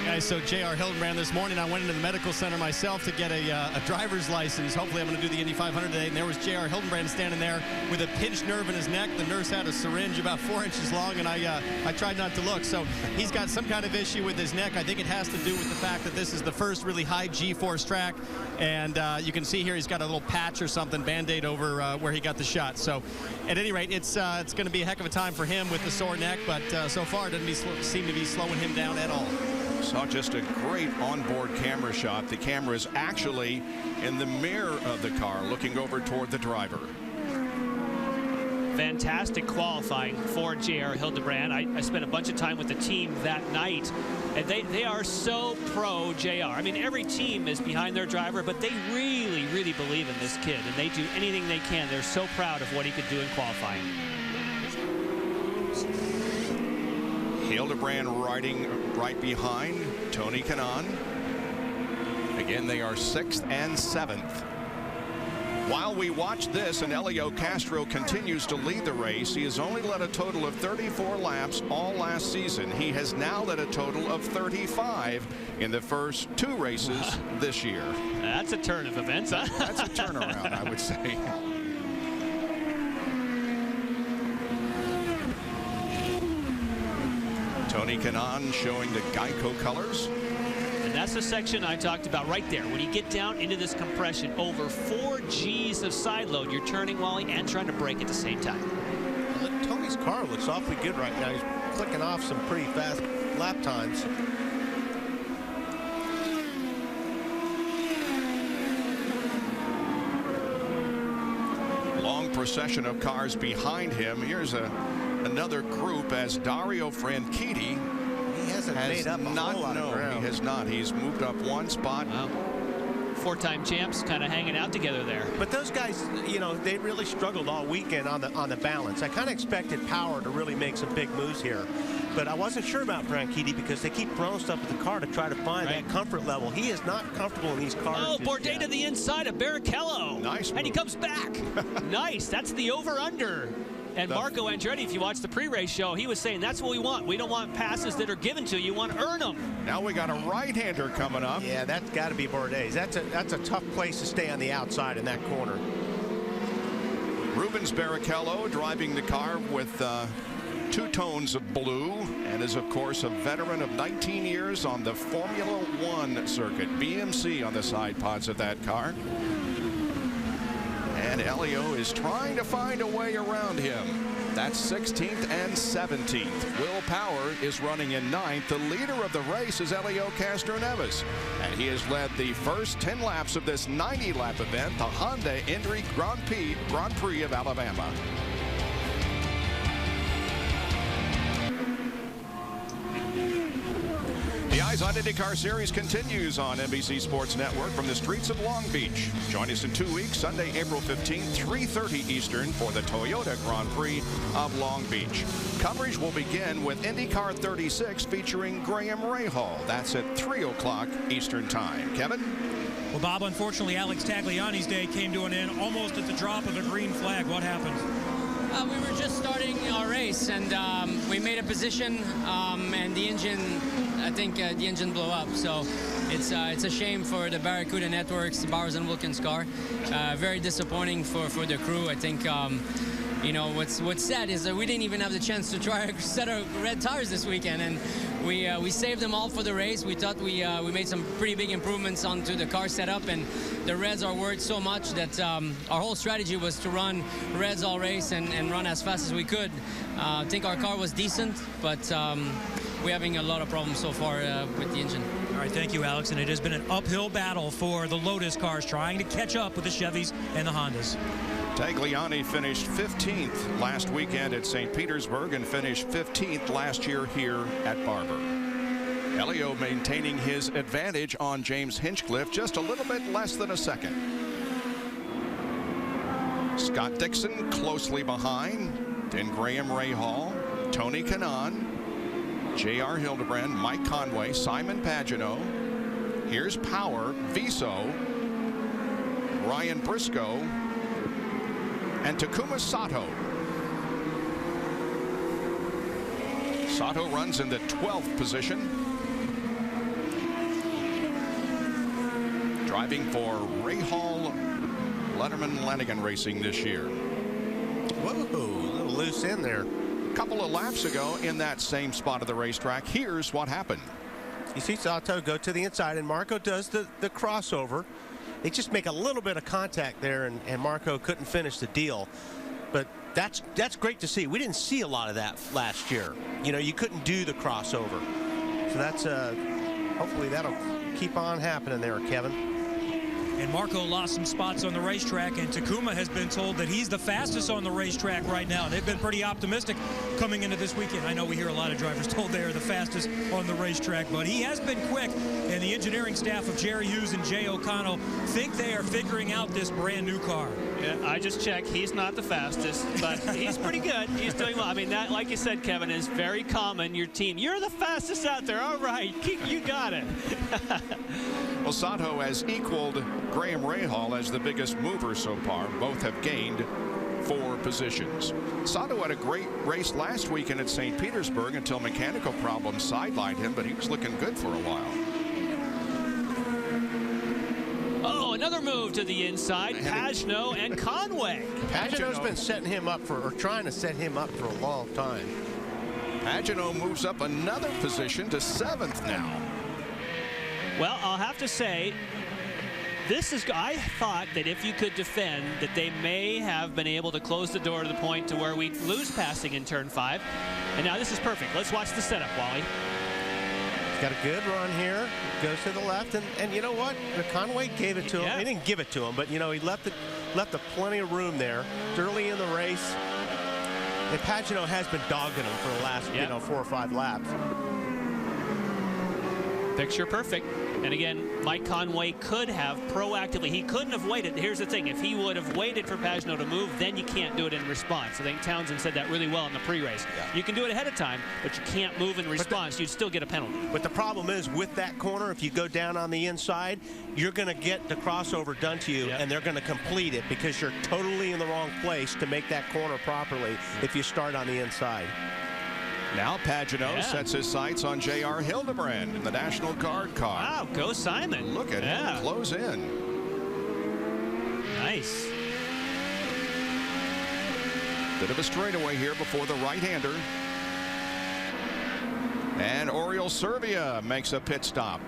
Guys, so J.R. Hildebrand this morning, I went into the medical center myself to get a driver's license. Hopefully I'm going to do the Indy 500 today. And there was J.R. Hildebrand standing there with a pinched nerve in his neck. The nurse had a syringe about 4 inches long, and I tried not to look. So he's got some kind of issue with his neck. I think it has to do with the fact that this is the first really high G-force track. And you can see here he's got a little patch or something, Band-Aid over where he got the shot. So at any rate, it's going to be a heck of a time for him with the sore neck. But so far it doesn't seem to be slowing him down at all. Saw just a great onboard camera shot. The camera is actually in the mirror of the car looking over toward the driver. Fantastic qualifying for J.R. Hildebrand. I spent a bunch of time with the team that night, and they are so pro J.R. I mean, every team is behind their driver, but they really, really believe in this kid, and they do anything they can. They're so proud of what he could do in qualifying. Hildebrand riding right behind Tony Kanaan. Again, they are 6th and 7th. While we watch this and Helio Castro continues to lead the race, he has only led a total of 34 laps all last season. He has now led a total of 35 in the first 2 races this year. That's a turn of events, huh? That's a turnaround, I would say. Tony Kanaan showing the Geico colors. And that's the section I talked about right there. When you get down into this compression, over 4 G's of side load, you're turning, Wally, and trying to brake at the same time. Look, Tony's car looks awfully good right now. He's clicking off some pretty fast lap times. Long procession of cars behind him. Here's another group as Dario Franchitti hasn't made up a whole lot of ground. He has not. He's moved up 1 spot. Wow. 4-time champs kind of hanging out together there. But those guys, you know, they really struggled all weekend on the balance. I kind of expected Power to really make some big moves here. But I wasn't sure about Franchitti because they keep throwing stuff at the car to try to find that comfort level. He is not comfortable in these cars. Oh, Bourdais to the inside of Barrichello. Nice move. And he comes back. Nice. That's the over-under. And Marco Andretti, if you watch the pre-race show, he was saying that's what we want. We don't want passes that are given to you. You want to earn them. Now we got a right-hander coming up. Yeah, that's got to be Bourdais. That's a tough place to stay on the outside in that corner. Rubens Barrichello driving the car with 2 tones of blue and is, of course, a veteran of 19 years on the Formula One circuit. BMC on the side pods of that car. And Helio is trying to find a way around him. That's 16th and 17th. Will Power is running in 9th. The leader of the race is Helio Castroneves. And he has led the first 10 laps of this 90-lap event, the Honda Indy Grand Prix of Alabama. The IZOD IndyCar Series continues on NBC Sports Network from the streets of Long Beach. Join us in 2 weeks, Sunday, April 15th, 3:30 Eastern for the Toyota Grand Prix of Long Beach. Coverage will begin with IndyCar 36 featuring Graham Rahal. That's at 3 o'clock Eastern Time. Kevin? Well, Bob, unfortunately, Alex Tagliani's day came to an end almost at the drop of a green flag. What happened? We were just starting our race, and we made a position, and the engine, I think the engine blew up. So it's a shame for the Barracuda Networks, the Bowers and Wilkins car. Very disappointing for the crew. I think, you know, what's sad is that we didn't even have the chance to try a set of red tires this weekend, and we saved them all for the race. We thought we made some pretty big improvements onto the car setup, and the reds are worth so much that our whole strategy was to run reds all race and run as fast as we could. I think our car was decent, but we're having a lot of problems so far with the engine. All right, thank you, Alex. And it has been an uphill battle for the Lotus cars trying to catch up with the Chevys and the Hondas. Tagliani finished 15th last weekend at St. Petersburg and finished 15th last year here at Barber. Helio maintaining his advantage on James Hinchcliffe, just a little bit less than a second. Scott Dixon closely behind, then Graham Rahal, Tony Kanaan, J.R. Hildebrand, Mike Conway, Simon Pagenaud. Here's Power, Viso, Ryan Briscoe, and Takuma Sato. Sato runs in the 12th position. Driving for Rahal Letterman Lanigan Racing this year. Whoa, a little loose in there. A couple of laps ago in that same spot of the racetrack, here's what happened. You see Sato go to the inside, and Marco does the crossover. They just make a little bit of contact there, and Marco couldn't finish the deal. But that's great to see. We didn't see a lot of that last year. You know, you couldn't do the crossover. So that's hopefully that'll keep on happening there, Kevin. And Marco lost some spots on the racetrack, and Takuma has been told that he's the fastest on the racetrack right now. They've been pretty optimistic coming into this weekend. I know we hear a lot of drivers told they are the fastest on the racetrack, but he has been quick, and the engineering staff of Jerry Hughes and Jay O'Connell think they are figuring out this brand new car. Yeah, I just checked. He's not the fastest, but he's pretty good. He's doing well. I mean, that, like you said, Kevin, is very common. Your team, you're the fastest out there. All right, you got it. Well, Sato has equaled Graham Rahal as the biggest mover so far. Both have gained 4 positions. Sato had a great race last weekend at St. Petersburg until mechanical problems sidelined him, but he was looking good for a while. Oh, another move to the inside. Pagano and Conway. Pagano's been setting him up or trying to set him up for a long time. Pagano moves up another position to 7th now. Well, I'll have to say, I thought that if you could defend, that they may have been able to close the door to the point to where we lose passing in turn 5. And now this is perfect. Let's watch the setup, Wally. He's got a good run here. Goes to the left, and you know what? Conway gave it to him. He didn't give it to him, but you know, he left plenty of room there. It's early in the race. And Pagano has been dogging him for the last 4 or 5 laps. Picture perfect. And again, Mike Conway could have proactively, he couldn't have waited. Here's the thing, if he would have waited for Pagano to move, then you can't do it in response. I think Townsend said that really well in the pre-race. You can do it ahead of time, but you can't move in response. You'd still get a penalty. But the problem is, with that corner, if you go down on the inside, you're going to get the crossover done to you, and they're going to complete it because you're totally in the wrong place to make that corner properly if you start on the inside. Now Pagano sets his sights on J.R. Hildebrand in the National Guard car. Wow, go Simon. Look at him close in. Nice. Bit of a straightaway here before the right-hander. And Oriol Servia makes a pit stop.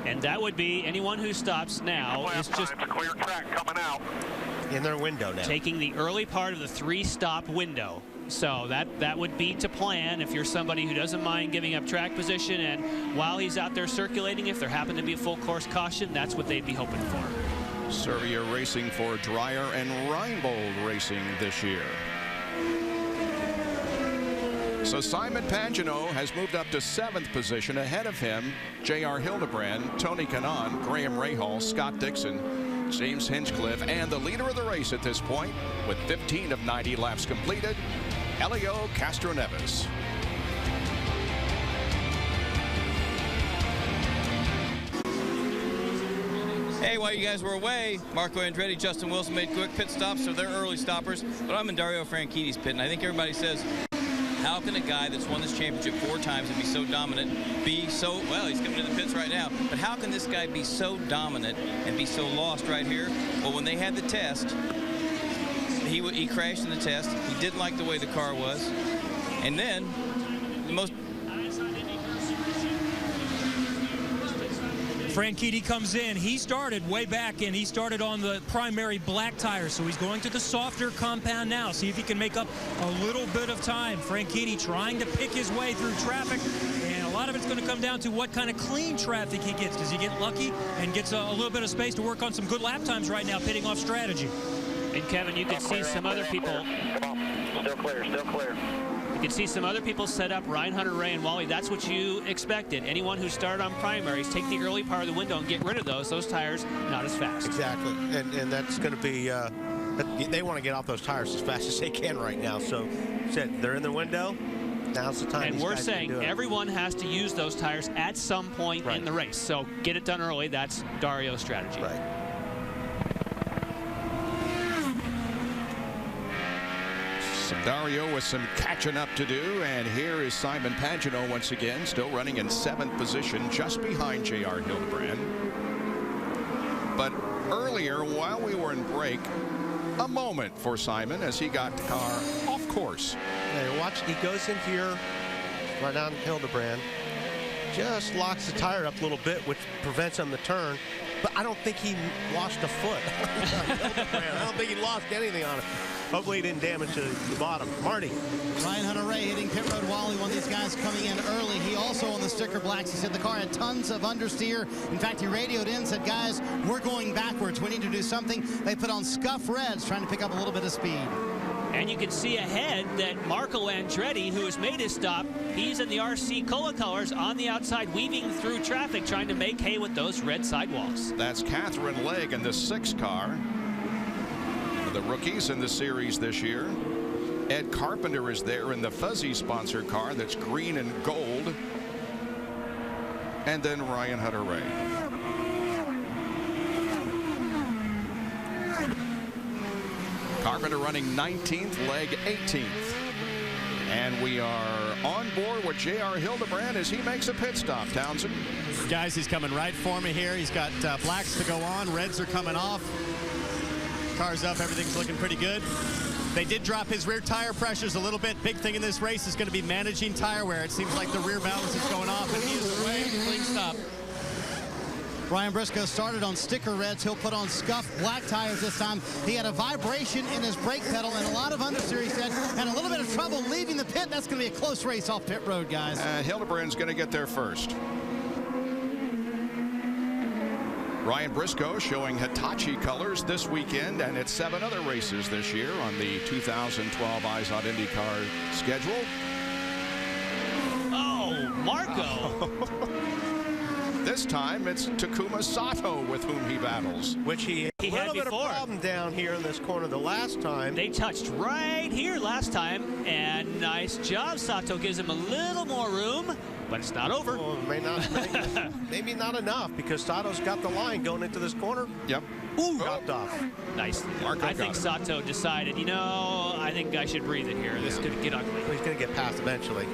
And that would be anyone who stops now is just a clear track coming out. In their window now. Taking the early part of the 3-stop window. So that would be to plan if you're somebody who doesn't mind giving up track position, and while he's out there circulating, if there happened to be a full course caution, that's what they'd be hoping for. Servia racing for Dreyer and Reinbold Racing this year. So Simon Pagano has moved up to 7th position. Ahead of him, J.R. Hildebrand, Tony Kanaan, Graham Rahal, Scott Dixon, James Hinchcliffe, and the leader of the race at this point, with 15 of 90 laps completed, Helio Castroneves. Hey, while you guys were away, Marco Andretti, Justin Wilson made quick pit stops, so they're early stoppers. But I'm in Dario Franchitti's pit, and I think everybody says, how can a guy that's won this championship 4 times and be so dominant, well, he's coming to the pits right now, but how can this guy be so dominant and be so lost right here? Well, when they had the test, he crashed in the test. He didn't like the way the car was. And then, the most... Franchitti comes in. He started way back in. He started on the primary black tires, so he's going to the softer compound now. See if he can make up a little bit of time. Franchitti trying to pick his way through traffic, and a lot of it's going to come down to what kind of clean traffic he gets. Does he get lucky and gets a little bit of space to work on some good lap times right now, pitting off strategy? And Kevin, you can see some other people. Still clear, still clear. You can see some other people set up. Ryan Hunter-Reay and Wally, that's what you expected. Anyone who started on primaries, take the early part of the window and get rid of those. Those tires, not as fast. Exactly, and that's going to be, they want to get off those tires as fast as they can right now. So, said they're in the window. Now's the time. And we're saying everyone has to use those tires at some point in the race. So get it done early. That's Dario's strategy. Right. Dario with some catching up to do, and here is Simon Pagano once again, still running in 7th position, just behind J.R. Hildebrand. But earlier, while we were in break, a moment for Simon as he got the car off course. Yeah, watch, he goes in here, right down Hildebrand, just locks the tire up a little bit, which prevents him to turn. But I don't think he lost a foot. I don't think he lost anything on it. Hopefully he didn't damage the bottom. Marty. Ryan Hunter-Reay hitting pit road. Wally, one of these guys coming in early. He also on the sticker blacks. He said the car had tons of understeer. In fact, he radioed in, said, guys, we're going backwards. We need to do something. They put on scuff reds, trying to pick up a little bit of speed. And you can see ahead that Marco Andretti, who has made his stop, he's in the RC Cola colors on the outside, weaving through traffic, trying to make hay with those red sidewalks. That's Catherine Legg in the 6 car. The rookies in the series this year. Ed Carpenter is there in the fuzzy sponsor car that's green and gold. And then Ryan Hunter-Reay. Carpenter running 19th, leg 18th. And we are on board with J.R. Hildebrand as he makes a pit stop. Townsend. Guys, he's coming right for me here. He's got blacks to go on. Reds are coming off. Car's up. Everything's looking pretty good. They did drop his rear tire pressures a little bit. Big thing in this race is going to be managing tire wear. It seems like the rear balance is going off, and he is away. Clean stop. Ryan Briscoe started on sticker reds. He'll put on scuffed black tires this time. He had a vibration in his brake pedal, and a lot of understeer, he said, and a little bit of trouble leaving the pit. That's going to be a close race off pit road, guys. Hildebrand's going to get there first. Ryan Briscoe showing Hitachi colors this weekend, and it's 7 other races this year on the 2012 IZOD IndyCar schedule. Oh, Marco. This time it's Takuma Sato with whom he battles. Which he had a little bit of problem down here in this corner the last time. They touched right here last time, and nice job. Sato gives him a little more room, but it's not over. Well, maybe not enough, because Sato's got the line going into this corner. Yep. Ooh, dropped off. Nice. I think Sato decided, you know, I think I should breathe it here. This could get ugly. He's going to get past eventually.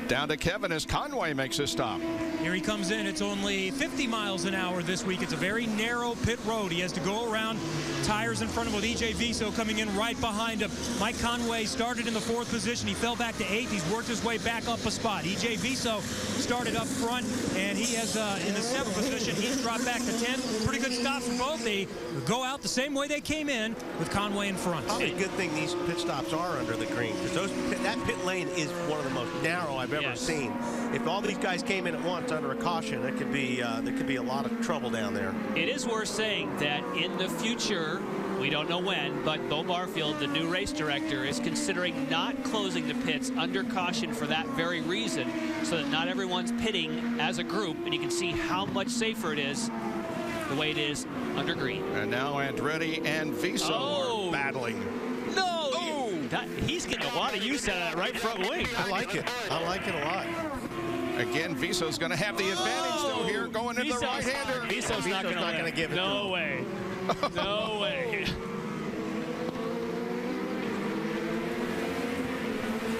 Down to Kevin as Conway makes his stop. Here he comes in. It's only 50 miles an hour this week. It's a very narrow pit road. He has to go around. Tires in front of him with EJ Viso coming in right behind him. Mike Conway started in the 4th position. He fell back to 8th. He's worked his way back up a spot. EJ Viso started up front, and he has in the 7th position. He's dropped back to 10th. Pretty good stops for both. They go out the same way they came in, with Conway in front. Probably a good thing these pit stops are under the green, because that pit lane is one of the most narrow I've ever seen. If all these guys came in at once under a caution, it could be there could be a lot of trouble down there. It is worth saying that in the future, we don't know when, but Bo Barfield, the new race director, is considering not closing the pits under caution for that very reason, so that not everyone's pitting as a group, and you can see how much safer it is the way it is under green. And now Andretti and Viso are battling. No! He's getting a lot of use out of that right front wing. I like it. I like it a lot. Again, Viso's going to have the advantage, though, here going into the right-hander. Viso's not going to give it to him. No way. No way.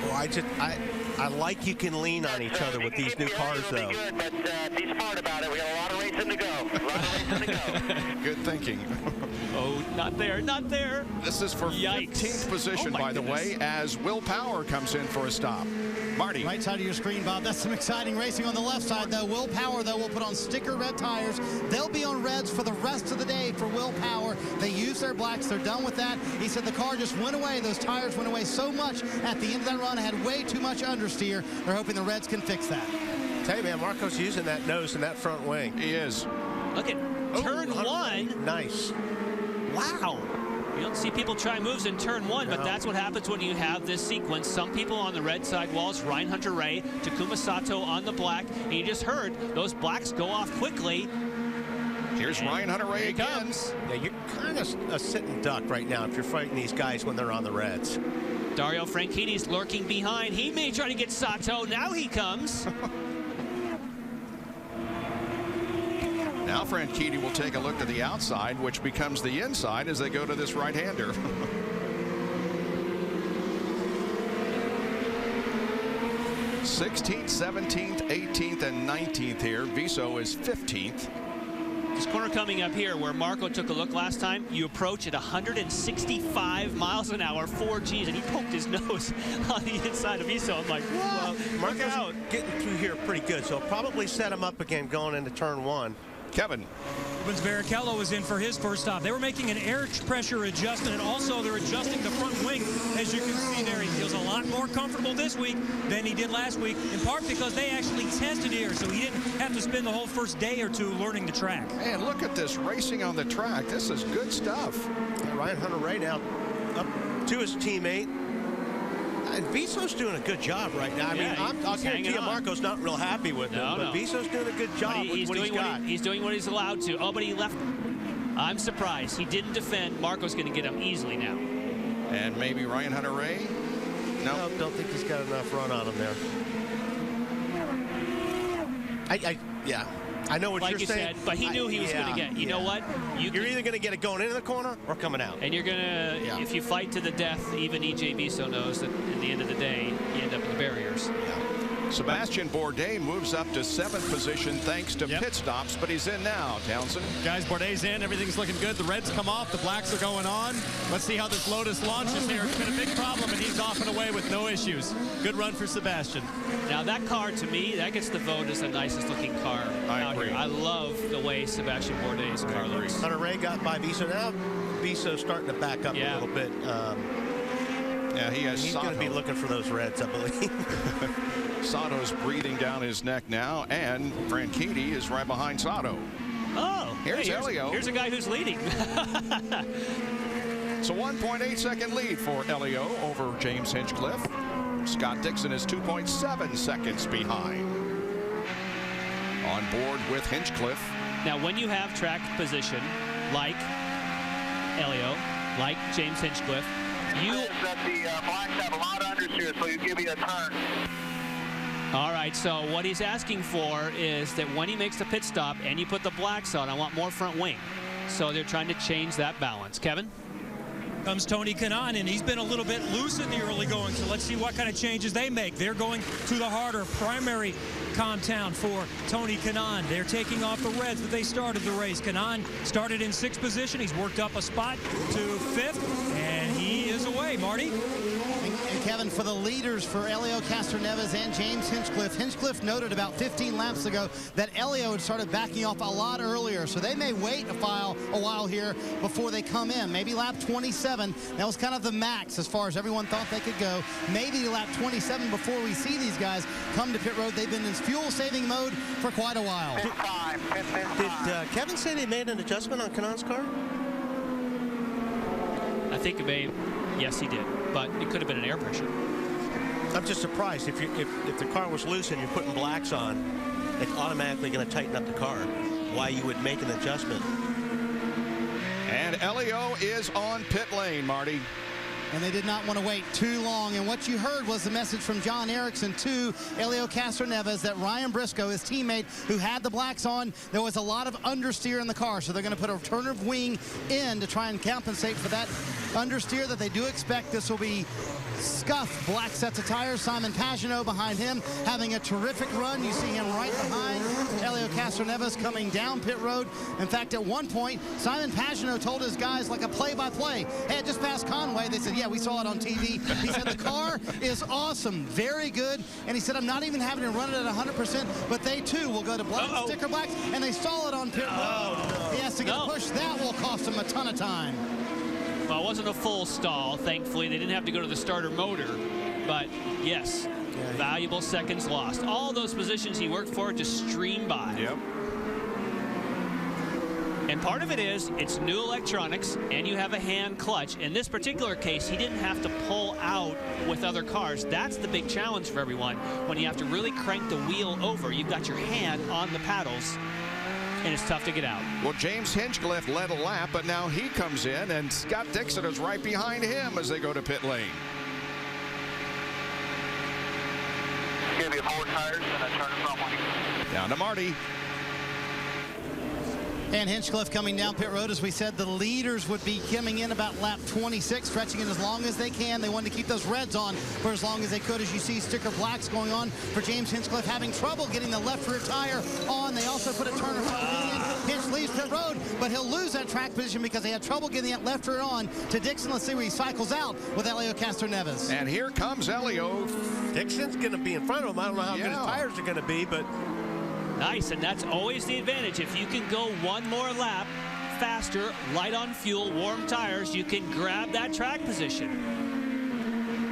Well, I like you can lean on each other with these new cars, though. Good, but be smart about it. We got a lot of racing to go. Good thinking. Oh, not there, not there. This is for 15th position, by the way, as Will Power comes in for a stop. Marty. Right side of your screen, Bob. That's some exciting racing on the left side, though. Will Power, though, will put on sticker red tires. They'll be on reds for the rest of the day for Will Power. They use their blacks. They're done with that. He said the car just went away. Those tires went away so much at the end of that run. Had way too much understeer. They're hoping the reds can fix that. Tell you, man, Marco's using that nose and that front wing. He is. Look at turn 1. Nice. Wow. You don't see people try moves in turn 1, but that's what happens when you have this sequence. Some people on the red side walls, Ryan Hunter-Reay, Takuma Sato on the black, and you just heard those blacks go off quickly. Here's Ryan Hunter-Reay again. Comes. Yeah, you're kind of a sitting duck right now if you're fighting these guys when they're on the reds. Dario Franchini's lurking behind. He may try to get Sato. Now he comes. Now Franchitti will take a look to the outside, which becomes the inside as they go to this right-hander. '16th, 17th, 18th, and 19th here. Viso is 15th. This corner coming up here where Marco took a look last time, you approach at 165 miles an hour, 4Gs, and he poked his nose on the inside of Viso. I'm like, whoa, Marco's out. Getting through here pretty good, so probably set him up again going into turn 1. Kevin. Rubens Barrichello was in for his first stop. They were making an air pressure adjustment, and also they're adjusting the front wing. As you can see there, he feels a lot more comfortable this week than he did last week, in part because they actually tested here, so he didn't have to spend the whole first day or two learning the track. Man, look at this racing on the track. This is good stuff. Ryan Hunter-Reay now up to his teammate. And Viso's doing a good job right now. I mean, I'll guarantee you Marco's not real happy with him, but Viso's doing a good job with what he's got. He's doing what he's allowed to. Oh, but he left. I'm surprised. He didn't defend. Marco's going to get him easily now. And maybe Ryan Hunter-Reay? No, don't think he's got enough run on him there. Yeah. I know what like you're you saying. said, but he knew he was going to get. You know what? You're either going to get it going into the corner or coming out. And you're going to, if you fight to the death, even EJ Biso knows that at the end of the day, you end up in the barriers. Sebastian Bourdais moves up to 7th position thanks to pit stops, but he's in now, Townsend. Guys, Bourdais in. Everything's looking good. The reds come off. The blacks are going on. Let's see how this Lotus launches here. It's been a big problem, and he's off and away with no issues. Good run for Sebastian. Now, that car, to me, that gets the vote as the nicest looking car out here. I love the way Sebastian Bourdais' car looks. Hunter Ray got by Biso. Now Biso's starting to back up a little bit. Yeah, he's going to be looking for those reds, I believe. Sato's breathing down his neck now, and Franchitti is right behind Sato. Oh, here's Elio. Here's a guy who's leading. It's a 1.8-second lead for Elio over James Hinchcliffe. Scott Dixon is 2.7 seconds behind. On board with Hinchcliffe. Now, when you have track position like Elio, like James Hinchcliffe, that the blacks have a lot of understeer, so you give you a turn. All right, so what he's asking for is that when he makes the pit stop and you put the blacks on, I want more front wing. So they're trying to change that balance. Kevin? Comes Tony Kanaan, and he's been a little bit loose in the early going, so let's see what kind of changes they make. They're going to the harder primary compound for Tony Kanaan. They're taking off the reds that they started the race. Kanaan started in 6th position. He's worked up a spot to 5th, and he is away. Marty? And Kevin, for the leaders for Elio Castroneves and James Hinchcliffe, Hinchcliffe noted about 15 laps ago that Elio had started backing off a lot earlier, so they may wait a while here before they come in. Maybe lap 27. That was kind of the max as far as everyone thought they could go. Maybe lap 27 before we see these guys come to pit road. They've been in fuel-saving mode for quite a while. Did Kevin say they made an adjustment on Kanaan's car? I think it may. Yes, he did, but it could have been an air pressure. I'm just surprised if the car was loose and you're putting blacks on, it's automatically going to tighten up the car. Why you would make an adjustment? And Elio is on pit lane, Marty. And they did not want to wait too long. And what you heard was the message from John Erickson to Elio Castroneves that Ryan Briscoe, his teammate, who had the blacks on, there was a lot of understeer in the car. So they're going to put a turn of wing in to try and compensate for that understeer that they do expect. This will be scuffed black sets of tires. Simon Pagenaud behind him having a terrific run. You see him right behind Elio Castroneves coming down pit road. In fact, at one point, Simon Pagenaud told his guys like a play-by-play, hey, I just passed Conway. They said, yeah, we saw it on TV. He said the car is awesome, very good. And he said, I'm not even having to run it at 100%, but they too will go to black, sticker blacks, and they stall it on pit road. He has to get a push. That will cost him a ton of time. Well, it wasn't a full stall, thankfully. They didn't have to go to the starter motor. But, yes, valuable seconds lost. All those positions he worked for just streamed by. Yep. And part of it is, it's new electronics, and you have a hand clutch. In this particular case, he didn't have to pull out with other cars. That's the big challenge for everyone. When you have to really crank the wheel over, you've got your hand on the paddles, and it's tough to get out. Well, James Hinchcliffe led a lap, but now he comes in, and Scott Dixon is right behind him as they go to pit lane. Give you 4 tires and a turn front wing. Down to Marty. And Hinchcliffe coming down pit road. As we said, the leaders would be coming in about lap 26, stretching it as long as they can. They wanted to keep those reds on for as long as they could. As you see, sticker blacks going on for James Hinchcliffe, having trouble getting the left rear tire on. They also put a turn in. Hinch leaves pit road, but he'll lose that track position because they had trouble getting that left rear on to Dixon. Let's see where he cycles out with Elio Castroneves. And here comes Elio. Dixon's going to be in front of him. I don't know how good his tires are going to be, but... Nice, and that's always the advantage. If you can go one more lap faster, light on fuel, warm tires, you can grab that track position.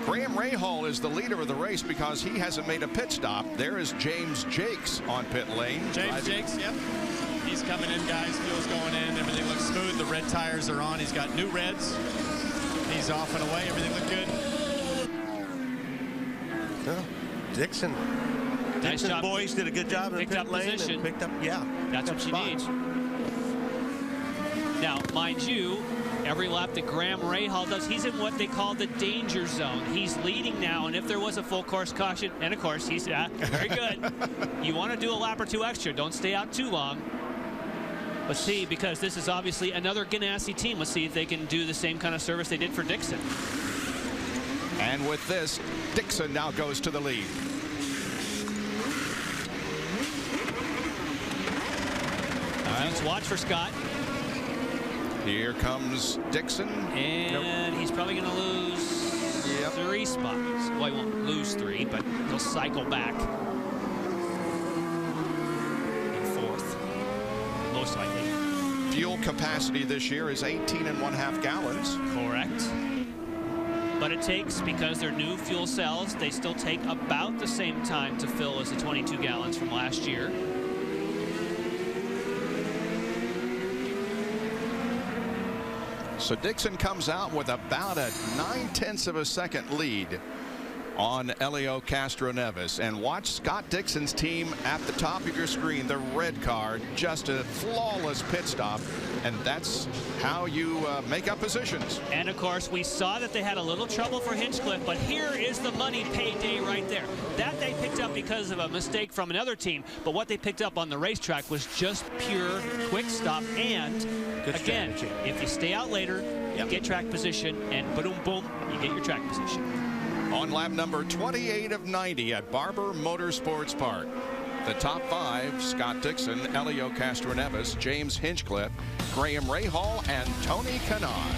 Graham Rahal is the leader of the race because he hasn't made a pit stop. There is James Jakes on pit lane. James Jakes, yep. He's coming in, guys. Fuel's going in. Everything looks smooth. The red tires are on. He's got new reds. He's off and away. Everything looked good. Well, Dixon. Nice job. Boys did a good job in picked pit up lane position. And picked up, That's what she needs. Now, mind you, every lap that Graham Rahal does. He's in what they call the danger zone. He's leading now, and if there was a full course caution, and of course he's very good, you want to do a lap or two extra. Don't stay out too long. Let's see, because this is obviously another Ganassi team. Let's see if they can do the same kind of service they did for Dixon. And with this, Dixon now goes to the lead. All right, let's watch for Scott. Here comes Dixon. And he's probably going to lose 3 spots. Well, he won't lose 3, but he'll cycle back. In 4th, most likely. Fuel capacity this year is 18.5 gallons. Correct. But it takes, because they're new fuel cells, they still take about the same time to fill as the 22 gallons from last year. So Dixon comes out with about a 9/10 of a second lead on Helio Castroneves. And watch Scott Dixon's team at the top of your screen, the red car, just a flawless pit stop. And that's how you make up positions. And of course, we saw that they had a little trouble for Hinchcliffe, but here is the money payday right there. That they picked up because of a mistake from another team, but what they picked up on the racetrack was just pure quick stop. And again, if you stay out later, you get track position, and boom, boom, you get your track position. On lap number 28 of 90 at Barber Motorsports Park. The top 5, Scott Dixon, Helio Castroneves, James Hinchcliffe, Graham Rahal, and Tony Kanaan.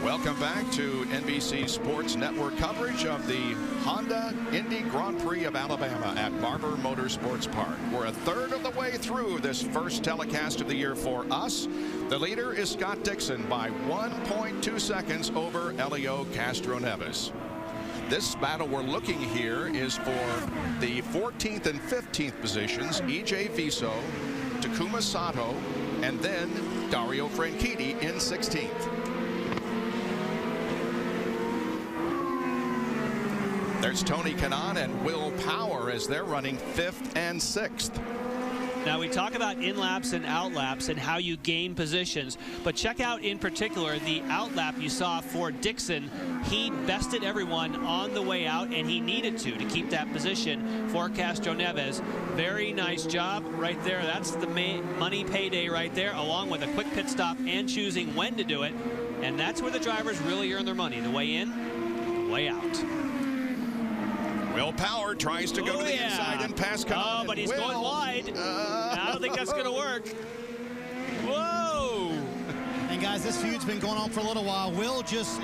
Welcome back to NBC Sports Network coverage of the Honda Indy Grand Prix of Alabama at Barber Motorsports Park. We're a third of the way through this first telecast of the year for us. The leader is Scott Dixon by 1.2 seconds over Helio Castroneves. This battle we're looking here is for the 14th and 15th positions, E.J. Viso, Takuma Sato, and then Dario Franchitti in 16th. There's Tony Kanaan and Will Power as they're running 5th and 6th. Now, we talk about in-laps and out-laps and how you gain positions, but check out in particular the out-lap you saw for Dixon. He bested everyone on the way out, and he needed to keep that position for Castroneves. Very nice job right there. That's the money payday right there, along with a quick pit stop and choosing when to do it. And that's where the drivers really earn their money, the way in, the way out. Will Power tries to go to the inside and pass Kanaan. Oh, but he's going wide. I don't think that's going to work. Whoa! And guys, this feud's been going on for a little while. Will just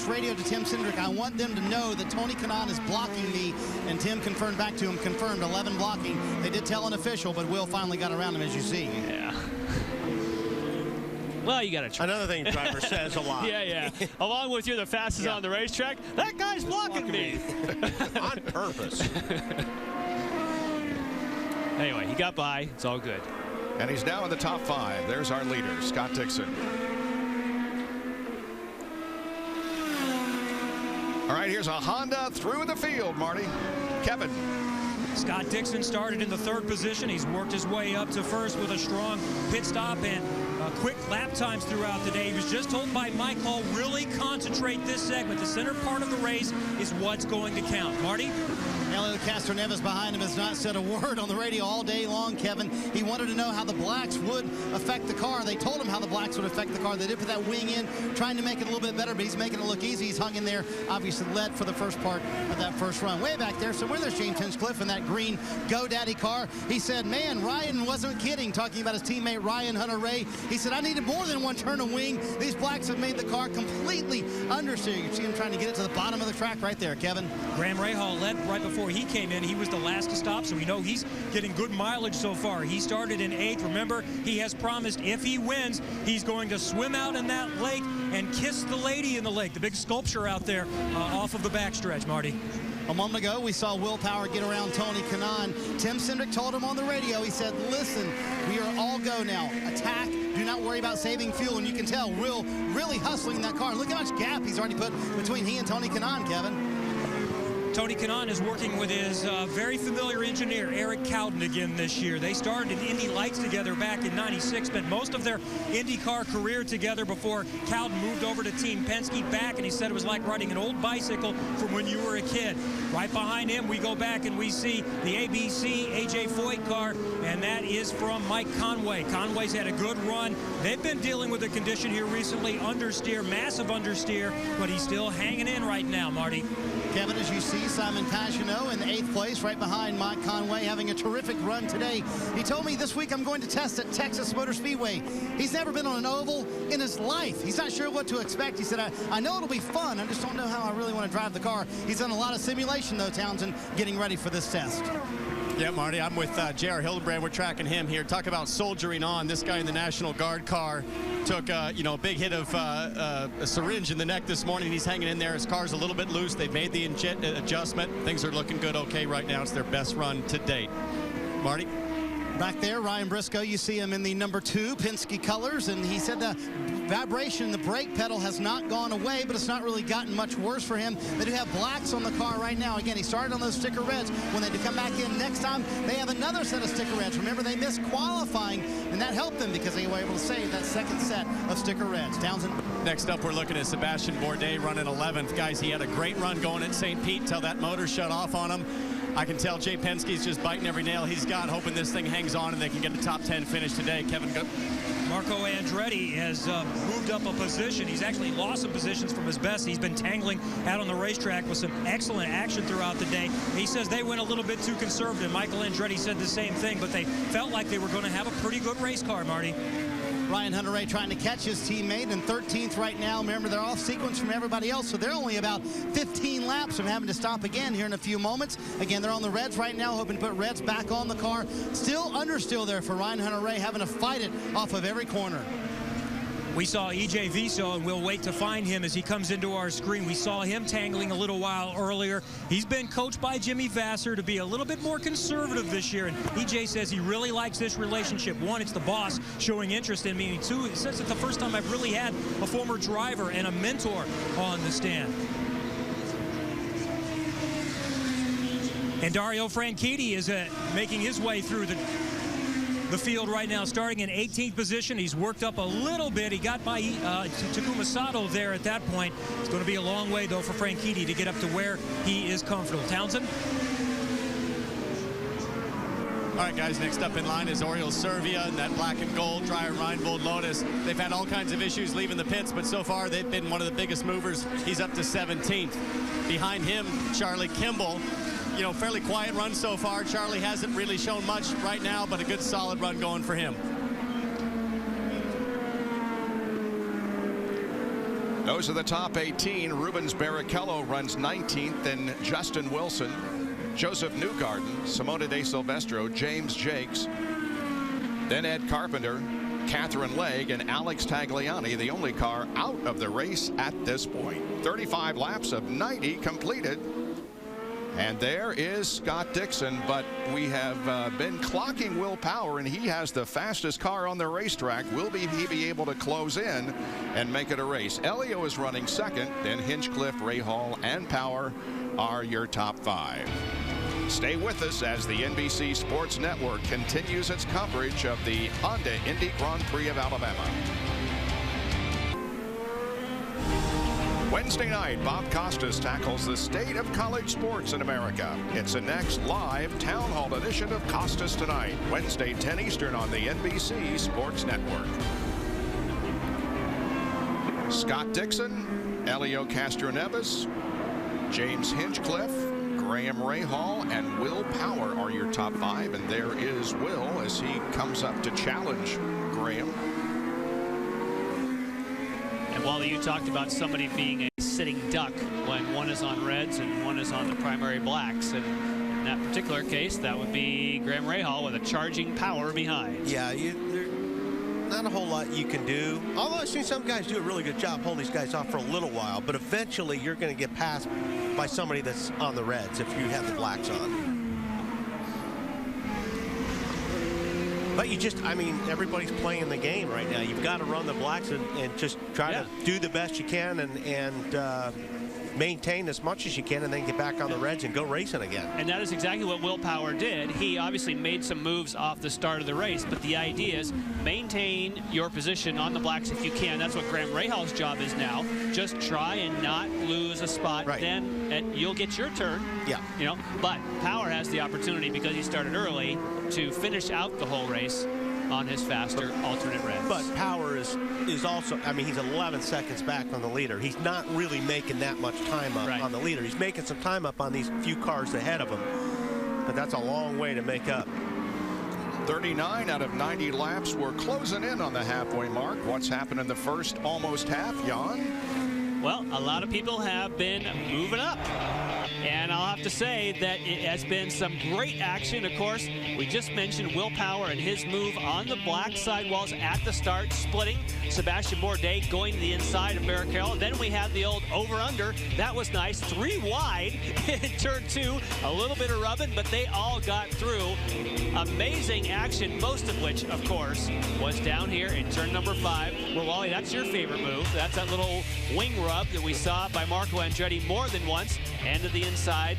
radioed to Tim Cindric. I want them to know that Tony Kanaan is blocking me, and Tim confirmed back to him, confirmed 11 blocking. They did tell an official, but Will finally got around him, as you see. Yeah. Well, you got to try. Another thing driver says a lot. Yeah. Along with you're the fastest on the racetrack, that guy's blocking me. On purpose. Anyway, he got by. It's all good. And he's now in the top 5. There's our leader, Scott Dixon. All right, here's a Honda through the field, Marty. Kevin. Scott Dixon started in the 3rd position. He's worked his way up to 1st with a strong pit stop and quick lap times throughout the day. He was just told by Mike Hall, really concentrate this segment. The center part of the race is what's going to count. Marty? Helio Castroneves behind him has not said a word on the radio all day long, Kevin. He wanted to know how the blacks would affect the car. They told him how the blacks would affect the car. They did put that wing in, trying to make it a little bit better, but he's making it look easy. He's hung in there, obviously led for the first part of that first run. Way back there, somewhere there's James Hinchcliffe in that green GoDaddy car. He said, man, Ryan wasn't kidding, talking about his teammate Ryan Hunter-Reay. He said, I needed more than one turn of wing. These blacks have made the car completely understeer. You can see him trying to get it to the bottom of the track right there, Kevin. Graham Rahal led right before he came in. He was the last to stop, so we know he's getting good mileage so far. He started in 8th. Remember, he has promised if he wins, he's going to swim out in that lake and kiss the lady in the lake, the big sculpture out there off of the backstretch, Marty. A moment ago, we saw Will Power get around Tony Kanaan. Tim Cindric told him on the radio, he said, listen, we are all go now. Attack. Do not worry about saving fuel. And you can tell Will really hustling that car. Look how much gap he's already put between he and Tony Kanaan, Kevin. Tony Kanaan is working with his very familiar engineer, Eric Cowden, again this year. They started in Indy Lights together back in '96, spent most of their IndyCar career together before Cowden moved over to Team Penske back, and he said it was like riding an old bicycle from when you were a kid. Right behind him, we go back and we see the ABC AJ Foyt car, and that is from Mike Conway. Conway's had a good run. They've been dealing with a condition here recently, understeer, massive understeer, but he's still hanging in right now, Marty. Kevin, as you see, Simon Pagenaud in 8th place, right behind Mike Conway, having a terrific run today. He told me this week I'm going to test at Texas Motor Speedway. He's never been on an oval in his life. He's not sure what to expect. He said, I know it'll be fun. I just don't know how I really want to drive the car. He's done a lot of simulation, though, Townsend, getting ready for this test. Yeah, Marty, I'm with J.R. Hildebrand. We're tracking him here. Talk about soldiering on. This guy in the National Guard car took, a big hit of a syringe in the neck this morning. He's hanging in there. His car's a little bit loose. They've made the adjustment. Things are looking good okay right now. It's their best run to date. Marty? Back there, Ryan Briscoe, you see him in the number 2 Penske colors, and he said the vibration in the brake pedal has not gone away, but it's not really gotten much worse for him. They do have blacks on the car right now. Again, he started on those sticker reds. When they come back in next time, they have another set of sticker reds. Remember, they missed qualifying, and that helped them because they were able to save that second set of sticker reds. Townsend. Next up, we're looking at Sebastian Bourdais running 11th. Guys, he had a great run going at St. Pete until that motor shut off on him. I can tell Jay Penske's just biting every nail he's got, hoping this thing hangs on and they can get a top 10 finish today. Kevin, go. Marco Andretti has moved up a position. He's actually lost some positions from his best. He's been tangling out on the racetrack with some excellent action throughout the day. He says they went a little bit too conservative. Michael Andretti said the same thing, but they felt like they were going to have a pretty good race car, Marty. Ryan Hunter-Reay trying to catch his teammate in 13th right now. Remember, they're off sequence from everybody else, so they're only about 15 laps from having to stop again here in a few moments. Again, they're on the reds right now, hoping to put reds back on the car. Still understeer there for Ryan Hunter-Reay, having to fight it off of every corner. We saw EJ Viso, and we'll wait to find him as he comes into our screen. We saw him tangling a little while earlier. He's been coached by Jimmy Vasser to be a little bit more conservative this year, and EJ says he really likes this relationship. One, it's the boss showing interest in me. Two, he says it's the first time I've really had a former driver and a mentor on the stand. And Dario Franchitti is making his way through the field right now, starting in 18th position. He's worked up a little bit. He got by Takuma Sato there at that point. It's going to be a long way, though, for Franchitti to get up to where he is comfortable. Townsend? All right, guys, next up in line is Oriol Servia in that black and gold Dreyer Reinbold Lotus. They've had all kinds of issues leaving the pits, but so far they've been one of the biggest movers. He's up to 17th. Behind him, Charlie Kimball. You know, fairly quiet run so far. Charlie hasn't really shown much right now, but a good solid run going for him. Those are the top 18. Rubens Barrichello runs 19th, and Justin Wilson, Joseph Newgarden, Simone De Silvestro, James Jakes, then Ed Carpenter, Catherine Legge, and Alex Tagliani, the only car out of the race at this point. 35 laps of 90 completed. And there is Scott Dixon, but we have been clocking Will Power, and he has the fastest car on the racetrack. Will he be able to close in and make it a race? Elio is running second, then Hinchcliffe, Rahal, and Power are your top 5. Stay with us as the NBC Sports Network continues its coverage of the Honda Indy Grand Prix of Alabama. Wednesday night, Bob Costas tackles the state of college sports in America. It's the next live town hall edition of Costas Tonight, Wednesday 10 Eastern on the NBC Sports Network. Scott Dixon, Elio Castroneves, James Hinchcliffe, Graham Rahal, and Will Power are your top 5. And there is Will as he comes up to challenge Graham. And Wally, you talked about somebody being a sitting duck when one is on reds and one is on the primary blacks. And in that particular case, that would be Graham Rahal with a charging Power behind. Yeah, there's not a whole lot you can do. Although I've seen some guys do a really good job holding these guys off for a little while. But eventually, you're going to get passed by somebody that's on the reds if you have the blacks on. But you just, I mean, everybody's playing the game right now. You've got to run the blacks and just try to do the best you can and maintain as much as you can and then get back on the reds and go racing again. And that is exactly what Will Power did. He obviously made some moves off the start of the race, but the idea is maintain your position on the blacks if you can. That's what Graham Rahal's job is now. Just try and not lose a spot, then you'll get your turn. Yeah. You know, but Power has the opportunity, because he started early, to finish out the whole race on his faster alternate reds. But Power is also, I mean, he's 11 seconds back on the leader. He's not really making that much time up on the leader. He's making some time up on these few cars ahead of him, but that's a long way to make up. 39 out of 90 laps. We're closing in on the halfway mark. What's happened in the first almost half, Jan? Well, a lot of people have been moving up. And I'll have to say that it has been some great action. Of course, we just mentioned Will Power and his move on the black sidewalls at the start, splitting Sebastian Bourdais going to the inside of Barrichello. Then we had the old over-under. That was nice. 3 wide in turn 2. A little bit of rubbing, but they all got through. Amazing action, most of which, of course, was down here in turn number 5. Well, Wally, that's your favorite move. That's that little wing rub that we saw by Marco Andretti more than once, and to the inside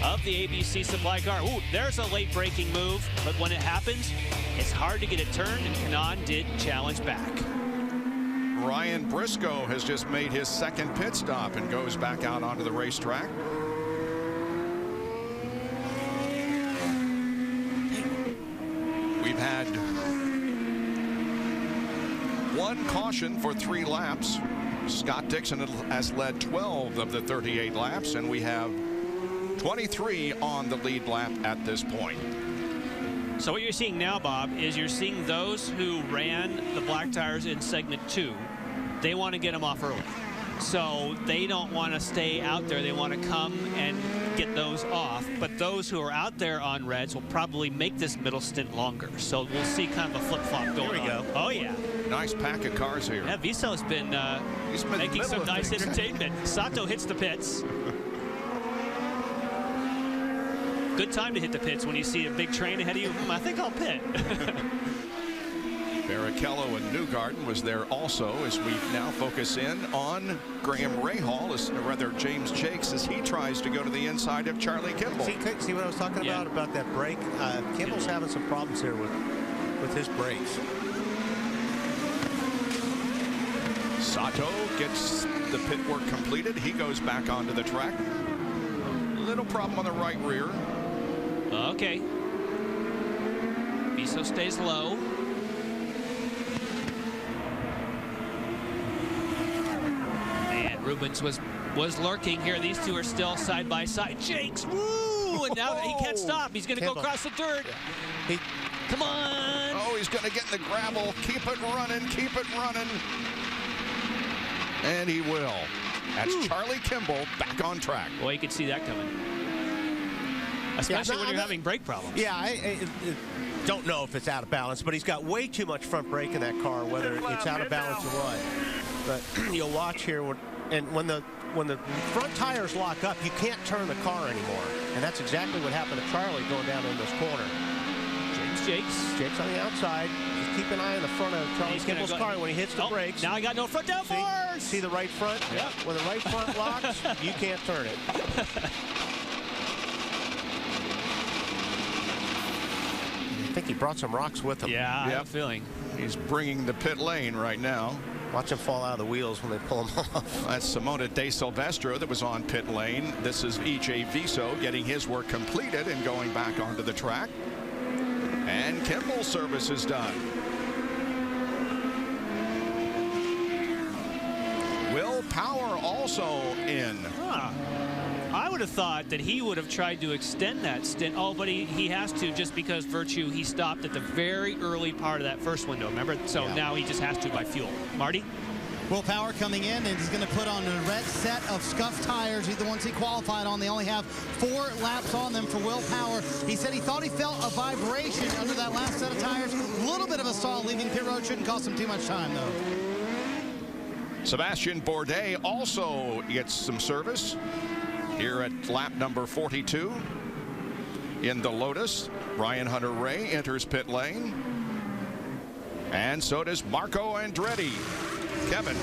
of the ABC supply car. Ooh, there's a late braking move, but when it happens, it's hard to get it turned, and Kanaan did challenge back. Ryan Briscoe has just made his second pit stop and goes back out onto the racetrack. We've had 1 caution for 3 laps. Scott Dixon has led 12 of the 38 laps, and we have 23 on the lead lap at this point. So what you're seeing now, Bob, is you're seeing those who ran the black tires in segment 2. They want to get them off early. So they don't want to stay out there. They want to come and get those off. But those who are out there on reds will probably make this middle stint longer. So we'll see kind of a flip-flop going on. Here we go. Oh, yeah. Nice pack of cars here. Yeah, Vito's been making some nice entertainment. Sato hits the pits. Good time to hit the pits when you see a big train ahead of you. I think I'll pit. Barrichello and Newgarden was there also, as we now focus in on Graham Rahal, or rather James Jakes, as he tries to go to the inside of Charlie Kimball. See what I was talking about that brake? Kimball's having some problems here with his brakes. Sato gets the pit work completed. He goes back onto the track. Little problem on the right rear. Okay. Vito stays low. And Rubens was lurking here. These two are still side by side. Jakes, woo! And now he can't stop. He's going to go across the dirt. Come on! Oh, he's going to get in the gravel. Keep it running. Keep it running. And he will. That's Charlie Kimball back on track. Boy, you could see that coming. Especially when you're having brake problems. Yeah, I don't know if it's out of balance, but he's got way too much front brake in that car, whether it's out of balance or what. But you'll watch here, when the front tires lock up, you can't turn the car anymore. And that's exactly what happened to Charlie going down in this corner. Jakes on the outside. Just keep an eye on the front of Charlie Kimball's car when he hits the brakes. Now I got no front downforce. See the right front? Yep. When the right front locks, you can't turn it. I think he brought some rocks with him. Yeah, I have a feeling. He's bringing the pit lane right now. Watch him fall out of the wheels when they pull him off. That's Simona De Silvestro that was on pit lane. This is E.J. Viso getting his work completed and going back onto the track. And Kimball's service is done. Will Power also in. I would have thought that he would have tried to extend that stint. Oh, but he has to, just because Virtue, he stopped at the very early part of that first window, remember? So now he just has to by fuel. Marty? Will Power coming in, and he's going to put on a red set of scuffed tires. He's the ones he qualified on. They only have 4 laps on them for Will Power. He said he thought he felt a vibration under that last set of tires. A little bit of a stall leaving pit road. Shouldn't cost him too much time, though. Sebastian Bourdais also gets some service here at lap number 42 in the Lotus. Ryan Hunter-Ray enters pit lane, and so does Marco Andretti. Kevin.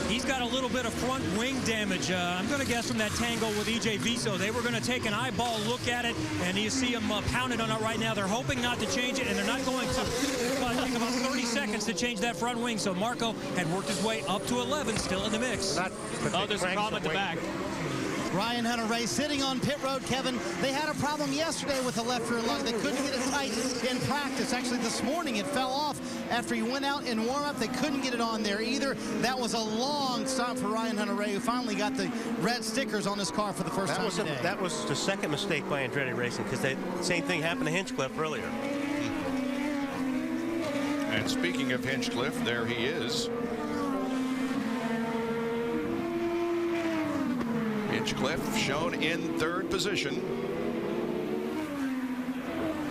he's got a little bit of front wing damage. I'm going to guess from that tangle with EJ Viso, they were going to take an eyeball look at it, and you see him pounded on it right now. They're hoping not to change it, and they're not going to. It's going to take about 30 seconds to change that front wing. So Marco had worked his way up to 11, still in the mix. There's a problem at the back. Ryan Hunter-Reay sitting on pit road, Kevin. They had a problem yesterday with the left rear lug. They couldn't get it tight in practice. Actually, this morning it fell off after he went out in warm-up. They couldn't get it on there either. That was a long stop for Ryan Hunter-Reay, who finally got the red stickers on his car for the first time today. That was the second mistake by Andretti Racing, because the same thing happened to Hinchcliffe earlier. And speaking of Hinchcliffe, there he is. Hinchcliffe shown in third position.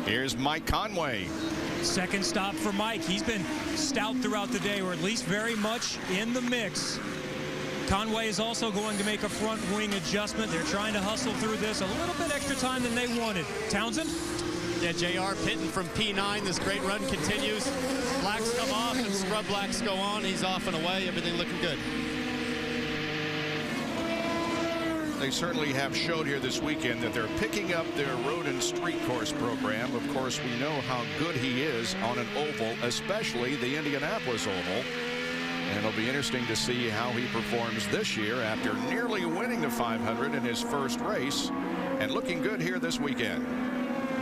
Here's Mike Conway. Second stop for Mike. He's been stout throughout the day, or at least very much in the mix. Conway is also going to make a front wing adjustment. They're trying to hustle through this. A little bit extra time than they wanted. Townsend? Yeah, JR pitting from P9. This great run continues. Blacks come off and scrub blacks go on. He's off and away. Everything looking good. They certainly have showed here this weekend that they're picking up their road and street course program. Of course, we know how good he is on an oval, especially the Indianapolis oval. And it'll be interesting to see how he performs this year after nearly winning the 500 in his first race and looking good here this weekend.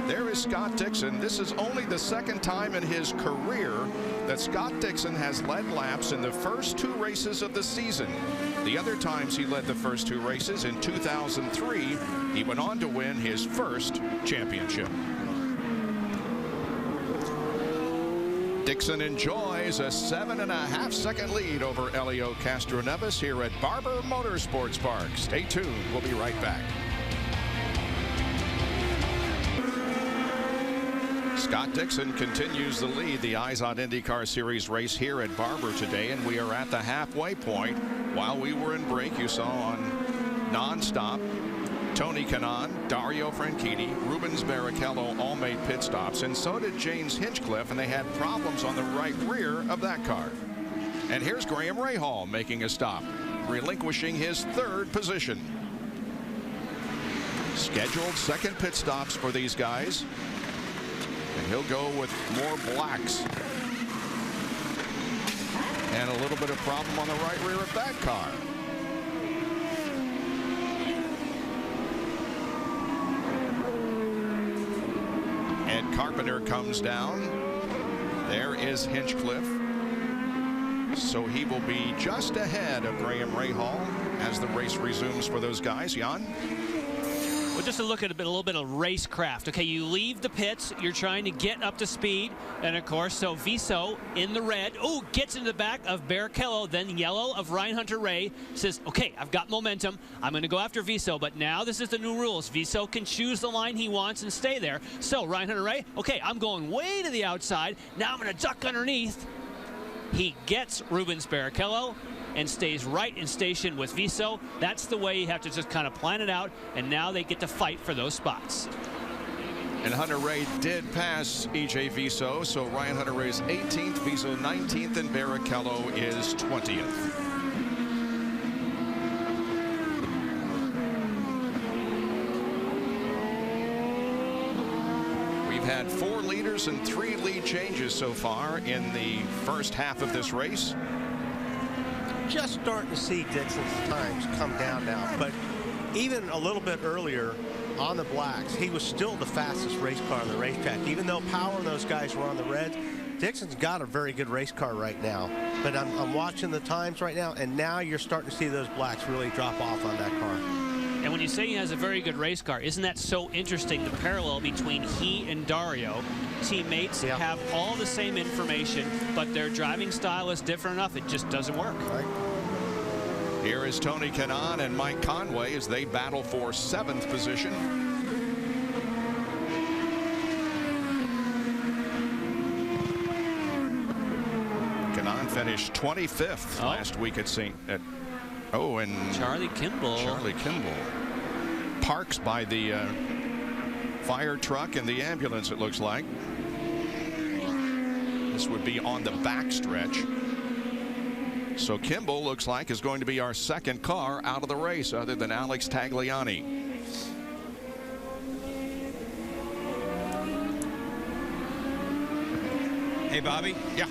There is Scott Dixon. This is only the second time in his career that Scott Dixon has led laps in the first two races of the season. The other times he led the first two races, in 2003, he went on to win his first championship. Dixon enjoys a 7.5-second lead over Helio Castroneves here at Barber Motorsports Park. Stay tuned. We'll be right back. Scott Dixon continues the lead, the IZOD IndyCar Series race here at Barber today, and we are at the halfway point. While we were in break, you saw on nonstop, Tony Kanaan, Dario Franchitti, Rubens Barrichello all made pit stops, and so did James Hinchcliffe, and they had problems on the right rear of that car. And here's Graham Rahal making a stop, relinquishing his third position. Scheduled second pit stops for these guys. And he'll go with more blacks. And a little bit of problem on the right rear of that car. Ed Carpenter comes down. There is Hinchcliffe. So he will be just ahead of Graham Rahal as the race resumes for those guys. Jan? Well, just to look at a little bit of racecraft. Okay, you leave the pits, you're trying to get up to speed, and of course, so Viso in the red, gets into the back of Barrichello, then yellow of Ryan Hunter-Reay, says, okay, I've got momentum, I'm going to go after Viso, but now this is the new rules. Viso can choose the line he wants and stay there. So Ryan Hunter-Reay, okay, I'm going way to the outside, now I'm going to duck underneath. He gets Rubens Barrichello and stays right in station with Viso. That's the way you have to just kind of plan it out, and now they get to fight for those spots. And Hunter-Reay did pass EJ Viso, so Ryan Hunter-Reay's 18th, Viso 19th, and Barrichello is 20th. We've had 4 leaders and 3 lead changes so far in the first half of this race. Just starting to see Dixon's times come down now, but even a little bit earlier on the blacks, he was still the fastest race car on the racetrack. Even though Power and those guys were on the reds, Dixon's got a very good race car right now. But I'm watching the times right now, and now you're starting to see those blacks really drop off on that car. And when you say he has a very good race car, isn't that so interesting, the parallel between he and Dario? Teammates have all the same information, but their driving style is different enough. It just doesn't work. Right. Here is Tony Kanaan and Mike Conway as they battle for 7th position. Kanaan finished 25th last week at and Charlie Kimball. Parks by the fire truck and the ambulance, it looks like. This would be on the back stretch. So Kimball looks like is going to be our second car out of the race other than Alex Tagliani. Hey, Bobby. Yeah.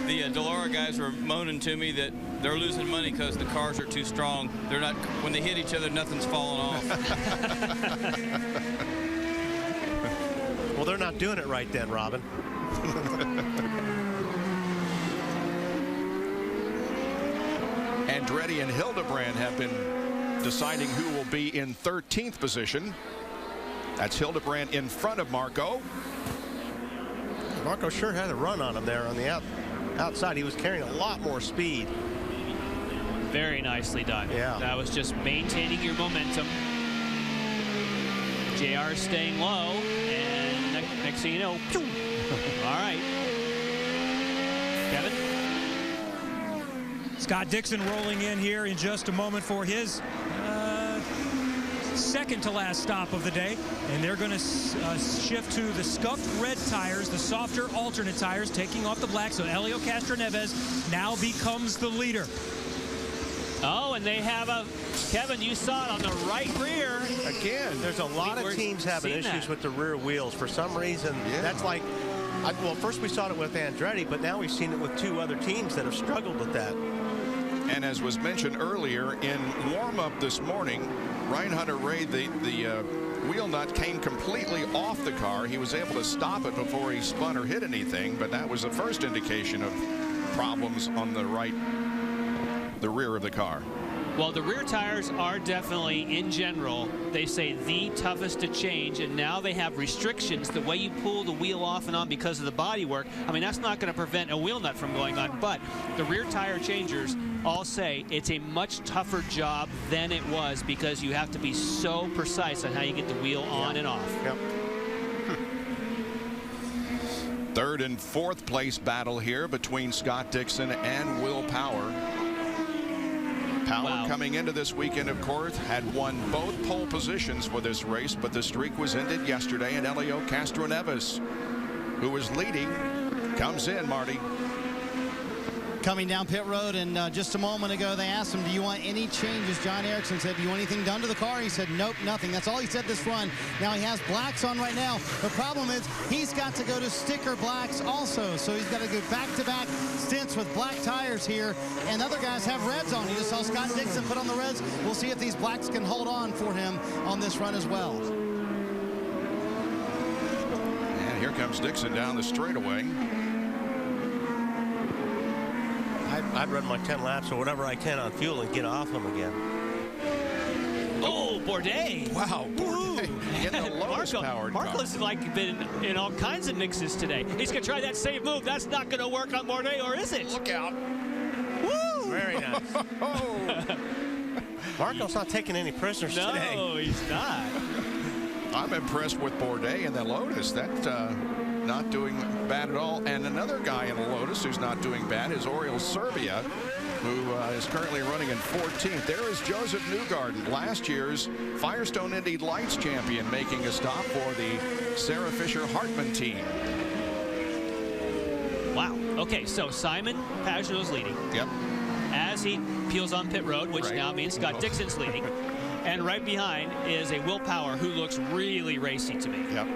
The Delora guys were moaning to me that they're losing money because the cars are too strong. They're not, when they hit each other, nothing's falling off. Well, they're not doing it right then, Robin. Andretti and Hildebrand have been deciding who will be in 13th position. That's Hildebrand in front of Marco. Marco sure had a run on him there on the outside. He was carrying a lot more speed. Very nicely done. Yeah. That was just maintaining your momentum. JR staying low, and next thing you know, all right. Kevin? Scott Dixon rolling in here in just a moment for his second to last stop of the day, and they're going to shift to the scuffed red tires, the softer alternate tires, taking off the black. So Helio Castroneves now becomes the leader. Oh, and they have a, Kevin, you saw it on the right rear. Again, there's a lot of teams having issues with the rear wheels for some reason. Yeah. That's like, well, first we saw it with Andretti, but now we've seen it with two other teams that have struggled with that. And as was mentioned earlier, in warm-up this morning, Ryan Hunter-Reay, the wheel nut came completely off the car. He was able to stop it before he spun or hit anything, but that was the first indication of problems on the rear of the car. Well, the rear tires are definitely, in general, they say the toughest to change, and now they have restrictions. The way you pull the wheel off and on because of the bodywork, I mean, that's not going to prevent a wheel nut from going on, but the rear tire changers all say it's a much tougher job than it was because you have to be so precise on how you get the wheel on and off. Yep. Third and fourth place battle here between Scott Dixon and Will Power. Power coming into this weekend, of course, had won both pole positions for this race, but the streak was ended yesterday, and Helio Castroneves, who was leading, comes in, Marty. Coming down pit road, and just a moment ago they asked him, do you want any changes? John Erickson said, do you want anything done to the car? He said, nope, nothing. That's all he said this run. Now he has blacks on right now. The problem is he's got to go to sticker blacks also, so he's got to go back-to-back stints with black tires here, and other guys have reds on. You just saw Scott Dixon put on the reds. We'll see if these blacks can hold on for him on this run as well. And here comes Dixon down the straightaway. I'd run my 10 laps or whatever I can on fuel and get off him again. Oh, Bourdais. Wow, Bourdais in the Lotus-powered car. Marco's like been in all kinds of mixes today. He's going to try that same move. That's not going to work on Bourdais, or is it? Look out. Woo! Very nice. Marco's not taking any prisoners today. No, he's not. I'm impressed with Bourdais in the Lotus. That not doing bad at all. And another guy in the Lotus who's not doing bad is Oriol Serbia, who is currently running in 14th. There is Joseph Newgarden, last year's Firestone Indy Lights champion, making a stop for the Sarah Fisher Hartman team. Wow. Okay, so Simon Pagenaud's leading. Yep. As he peels on pit road, which now means Scott Dixon's leading. And right behind is a Will Power who looks really racy to me. Yep.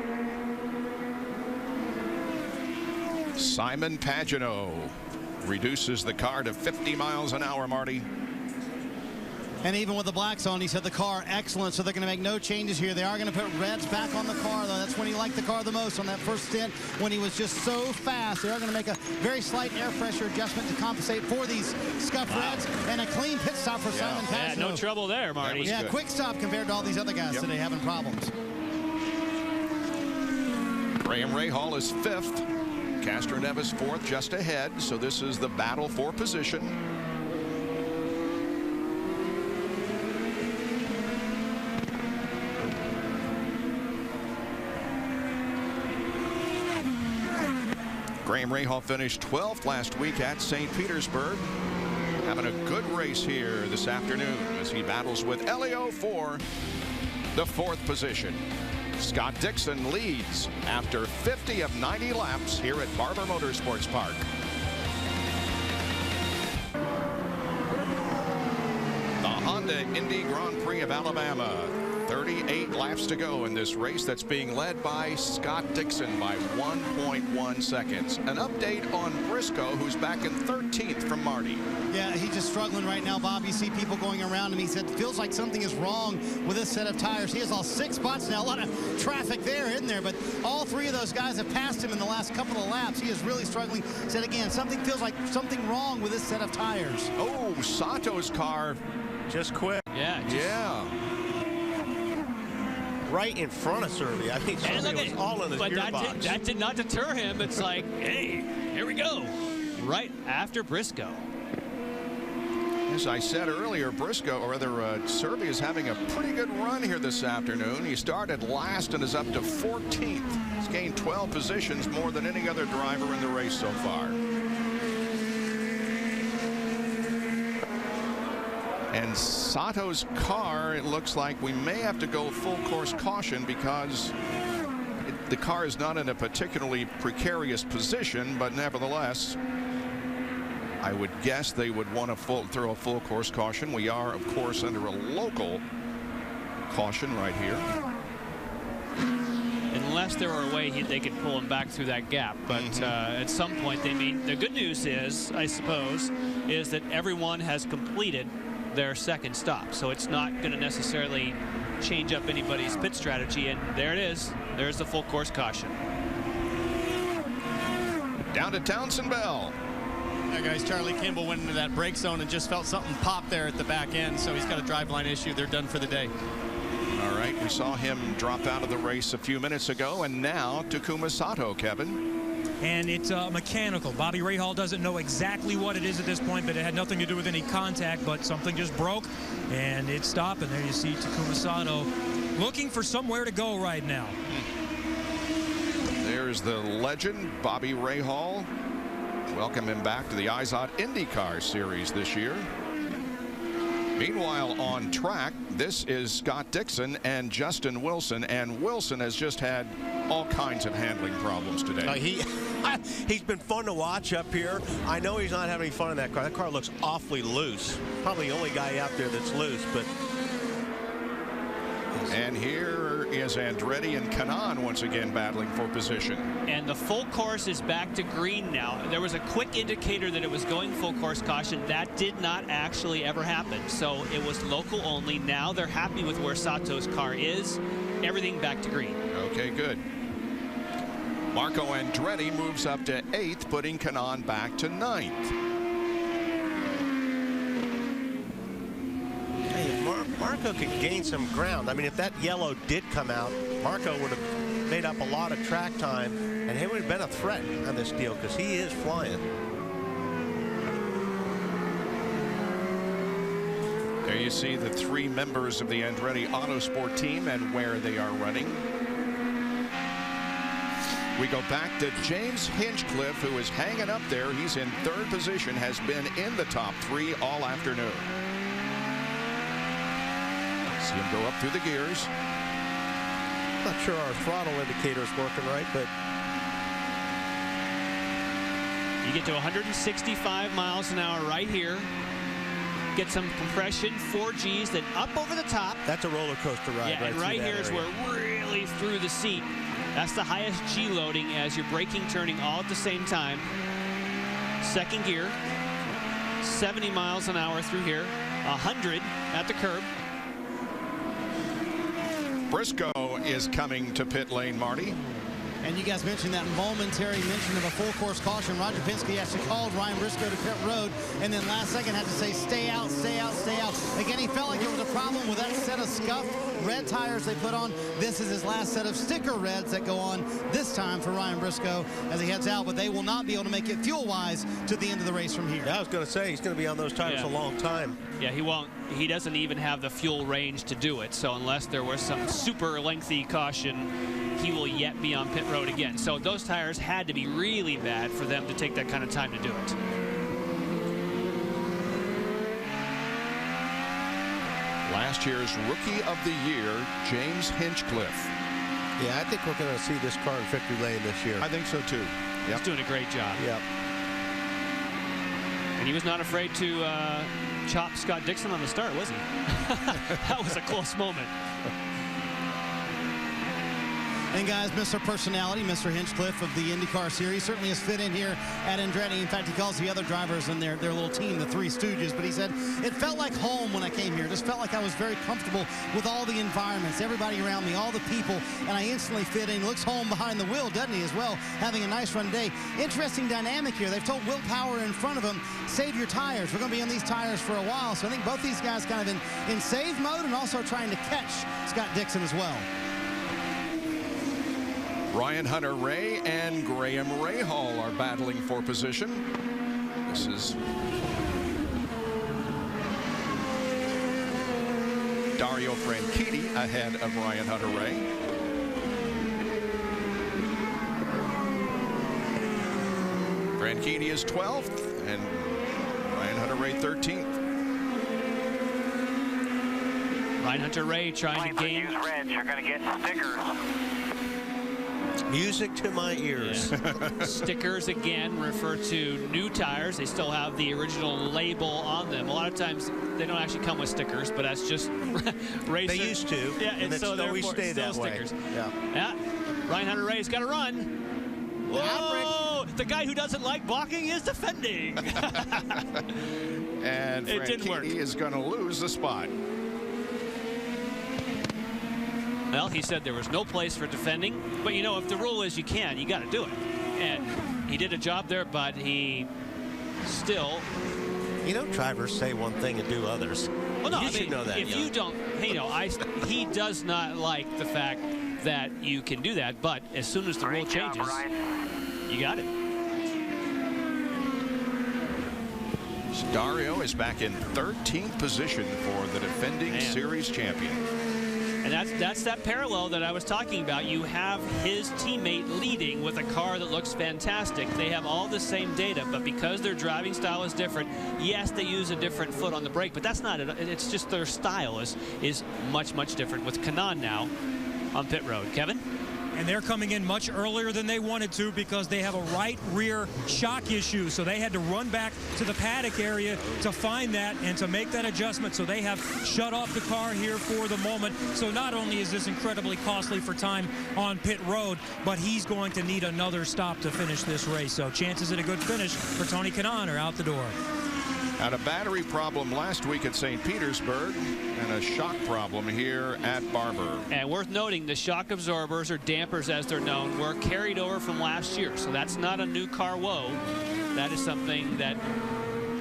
Simon Pagenaud reduces the car to 50 miles an hour, Marty. And even with the blacks on, he said the car excellent, so they're going to make no changes here. They are going to put reds back on the car, though. That's when he liked the car the most on that first stint when he was just so fast. They are going to make a very slight air pressure adjustment to compensate for these scuffed reds, and a clean pit stop for Simon Pagenaud. Yeah, no trouble there, Marty. Yeah, good. Quick stop compared to all these other guys today having problems. Graham Rahal is 5th. Castroneves 4th, just ahead. So this is the battle for position. Graham Rahal finished 12th last week at St. Petersburg. Having a good race here this afternoon as he battles with Helio for the 4th position. Scott Dixon leads after 50 of 90 laps here at Barber Motorsports Park. on to Indy Grand Prix of Alabama. 38 laps to go in this race that's being led by Scott Dixon by 1.1 seconds. An update on Briscoe, who's back in 13th from Marty. Yeah, he's just struggling right now, Bob. You see people going around him. He said, feels like something is wrong with this set of tires. He has all 6 spots now. A lot of traffic there, isn't there? But all 3 of those guys have passed him in the last couple of laps. He is really struggling. Said again, something feels like something wrong with this set of tires. Oh, Sato's car just quit. Yeah. Right in front of Serby. I mean, Serby was all in his gearbox. That did not deter him. It's like, hey, here we go. Right after Briscoe. As I said earlier, Briscoe, or rather Serby, is having a pretty good run here this afternoon. He started last and is up to 14th. He's gained 12 positions, more than any other driver in the race so far. And Sato's car, it looks like we may have to go full course caution because the car is not in a particularly precarious position, but nevertheless, I would guess they would want to throw a full course caution. We are, of course, under a local caution right here. Unless there were a way they could pull him back through that gap. But at some point, the good news is, I suppose, is that everyone has completed their second stop. So it's not going to necessarily change up anybody's pit strategy. And there it is. There's the full course caution. Down to Townsend Bell. Yeah, guys, Charlie Kimball went into that brake zone and just felt something pop there at the back end. So he's got a driveline issue. They're done for the day. All right, we saw him drop out of the race a few minutes ago, and now Takuma Sato, Kevin. And it's mechanical. Bobby Rahal doesn't know exactly what it is at this point, but it had nothing to do with any contact, but something just broke, and it stopped. And there you see Takuma Sato looking for somewhere to go right now. There's the legend, Bobby Rahal. Welcome him back to the IZOD IndyCar Series this year. Meanwhile, on track, this is Scott Dixon and Justin Wilson, and Wilson has just had all kinds of handling problems today. He's been fun to watch up here. I know he's not having fun in that car. That car looks awfully loose. Probably the only guy out there that's loose, but... And here is Andretti and Kanaan once again battling for position. And the full course is back to green now. There was a quick indicator that it was going full course caution. That did not actually ever happen. So it was local only. Now they're happy with where Sato's car is. Everything back to green. Okay, good. Marco Andretti moves up to 8th, putting Kanaan back to 9th. Marco could gain some ground. I mean, if that yellow did come out, Marco would have made up a lot of track time, and he would have been a threat on this deal because he is flying. There you see the 3 members of the Andretti Autosport team and where they are running. We go back to James Hinchcliffe, who is hanging up there. He's in 3rd position, has been in the top 3 all afternoon. See him go up through the gears. Not sure our throttle indicator is working right, but you get to 165 miles an hour right here. Get some compression, 4 Gs, then up over the top. That's a roller coaster ride. Yeah, and right here is where really through the seat. That's the highest G loading as you're braking, turning all at the same time. 2nd gear, 70 miles an hour through here, 100 at the curb. Briscoe is coming to pit lane, Marty. And you guys mentioned that momentary mention of a full course caution. Roger Penske actually called Ryan Briscoe to pit road, and then last second had to say, stay out, stay out, stay out. Again, he felt like there was a problem with that set of scuffed red tires they put on. This is his last set of sticker reds that go on this time for Ryan Briscoe as he heads out, but they will not be able to make it fuel-wise to the end of the race from here. Yeah, I was going to say, he's going to be on those tires a long time. Yeah, he won't. He doesn't even have the fuel range to do it, so unless there was some super lengthy caution, he will yet be on pit road again. So those tires had to be really bad for them to take that kind of time to do it. Last year's Rookie of the Year, James Hinchcliffe. Yeah, I think we're going to see this car in victory lane this year. I think so too. He's doing a great job. Yep. And he was not afraid to chop Scott Dixon on the start, was he? That was a close moment. And guys, Mr. Personality, Mr. Hinchcliffe of the IndyCar Series, certainly has fit in here at Andretti. In fact, he calls the other drivers in their little team the Three Stooges. But he said, it felt like home when I came here. It just felt like I was very comfortable with all the environments, everybody around me, all the people, and I instantly fit in. He looks home behind the wheel, doesn't he, as well, having a nice run day. Interesting dynamic here. They've told Will Power in front of him, save your tires. We're going to be on these tires for a while. So I think both these guys kind of in save mode and also trying to catch Scott Dixon as well. Ryan Hunter-Reay and Graham Rahal are battling for position. This is Dario Franchitti ahead of Ryan Hunter-Reay. Franchitti is 12th and Ryan Hunter-Reay 13th. Ryan Hunter-Reay trying to gain. Use red, you're going to get stickers. Music to my ears. Yeah. Stickers, again, refer to new tires. They still have the original label on them. A lot of times they don't actually come with stickers, but that's just racing. They used to. Yeah, and so we stay that way. Stickers. Yeah. Ryan Hunter-Reay's got to run. Whoa! The guy who doesn't like blocking is defending. And Franchitti is going to lose the spot. Well, he said there was no place for defending, but you know, if the rule is you can, you got to do it. And he did a job there, but he still. You know, drivers say one thing and do others. Well, no, you should know that. If you don't, you know, he does not like the fact that you can do that, but as soon as the rule changes, you got it. Dario is back in 13th position for the defending series champion. And that's that parallel that I was talking about. You have his teammate leading with a car that looks fantastic. They have all the same data, but because their driving style is different, yes, they use a different foot on the brake, but that's not it. It's just their style is much, much different with Kanaan now on pit road. Kevin? And they're coming in much earlier than they wanted to because they have a right rear shock issue. So they had to run back to the paddock area to find that and to make that adjustment. So they have shut off the car here for the moment. So not only is this incredibly costly for time on pit road, but he's going to need another stop to finish this race. So chances at a good finish for Tony Kanaan are out the door. Had a battery problem last week at St. Petersburg and a shock problem here at Barber. And worth noting, the shock absorbers, or dampers as they're known, were carried over from last year. So that's not a new car woe. That is something that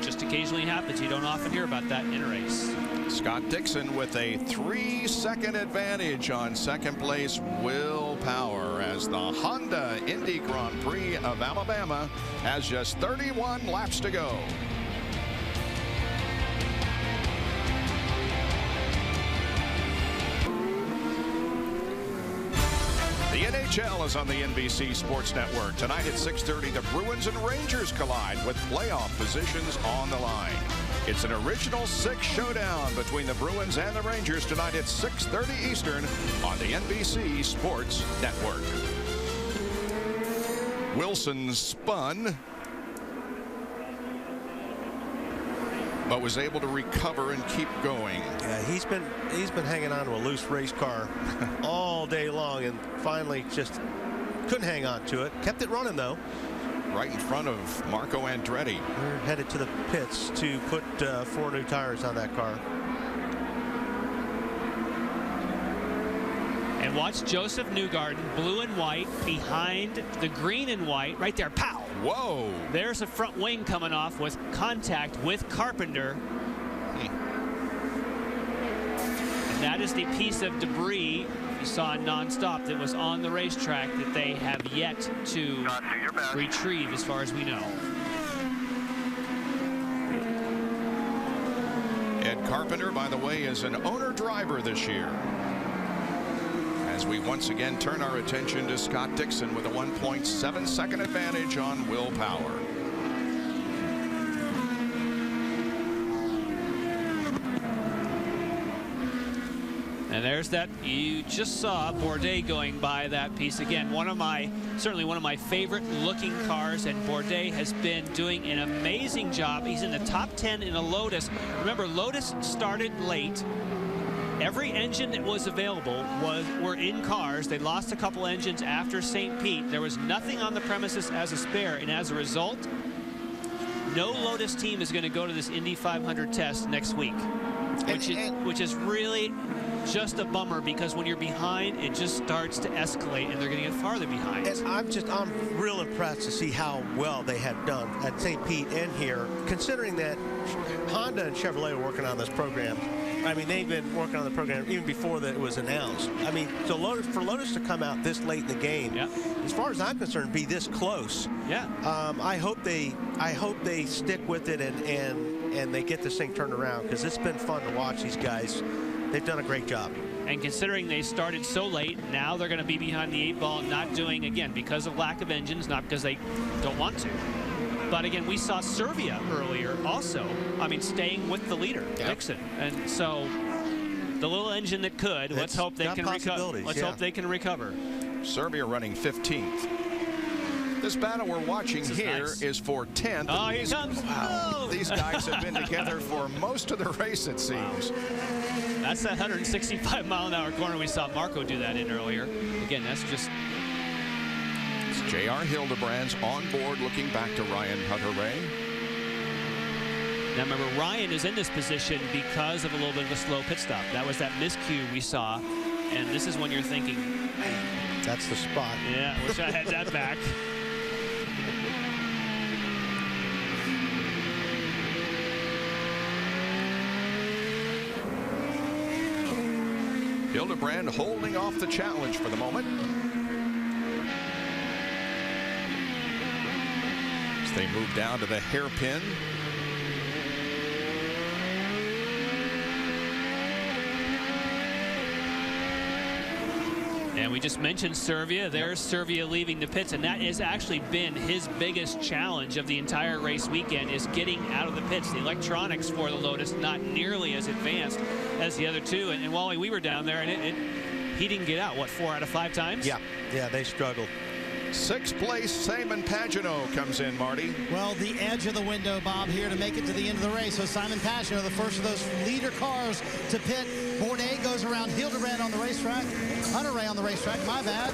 just occasionally happens. You don't often hear about that in a race. Scott Dixon with a 3-second advantage on second place. Will Power as the Honda Indy Grand Prix of Alabama has just 31 laps to go. The NHL is on the NBC Sports Network. Tonight at 6:30, the Bruins and Rangers collide with playoff positions on the line. It's an original six showdown between the Bruins and the Rangers tonight at 6:30 Eastern on the NBC Sports Network. Wilson spun, but was able to recover and keep going. Yeah, he's been hanging on to a loose race car all day long and finally just couldn't hang on to it. Kept it running though. Right in front of Marco Andretti. We're headed to the pits to put 4 new tires on that car. And watch Joseph Newgarden, blue and white, behind the green and white, right there, pow! Whoa! There's a front wing coming off with contact with Carpenter. And that is the piece of debris you saw nonstop that was on the racetrack that they have yet to retrieve as far as we know. Ed Carpenter, by the way, is an owner driver this year. As we once again turn our attention to Scott Dixon with a 1.7-second advantage on Will Power. And there's that, you just saw Bourdais going by that piece again. Certainly one of my favorite looking cars, and Bourdais has been doing an amazing job. He's in the top 10 in a Lotus. Remember, Lotus started late. Every engine that was available were in cars. They lost a couple engines after St. Pete. There was nothing on the premises as a spare, and as a result, no Lotus team is going to go to this Indy 500 test next week, which is really just a bummer, because when you're behind, it just starts to escalate, and they're going to get farther behind. And I'm real impressed to see how well they have done at St. Pete and here, considering that Honda and Chevrolet are working on this program. I mean, they've been working on the program even before that it was announced. I mean, so for Lotus to come out this late in the game, as far as I'm concerned, be this close. Yeah. I hope they stick with it and they get this thing turned around, because it's been fun to watch these guys. They've done a great job. And considering they started so late, now they're going to be behind the 8 ball, not doing, again, because of lack of engines, not because they don't want to. But again, we saw Servia earlier also. I mean, staying with the leader, Dixon. And so the little engine that could, let's hope they can recover. Let's hope they can recover. Servia running 15th. This battle we're watching here is for 10th. Oh, here comes. Wow. These guys have been together for most of the race, it seems. That's that 165-mile-an-hour corner we saw Marco do that in earlier. Again, that's just... J.R. Hildebrand's on board, looking back to Ryan Hunter-Reay. Now remember, Ryan is in this position because of a little bit of a slow pit stop. That was that miscue we saw, and this is when you're thinking, that's the spot. Yeah, wish I had that back. Hildebrand holding off the challenge for the moment. They move down to the hairpin. And we just mentioned Servia. There's Servia leaving the pits, and that has actually been his biggest challenge of the entire race weekend, is getting out of the pits. The electronics for the Lotus not nearly as advanced as the other two. And Wally, we were down there, and he didn't get out, what, 4 out of 5 times? Yeah, they struggled. 6th place, Simon Pagenaud comes in, Marty. Well, the edge of the window, Bob, here to make it to the end of the race. So Simon Pagenaud, the first of those leader cars to pit. Bourdais goes around Hildebrand on the racetrack. Hunter-Reay on the racetrack, my bad.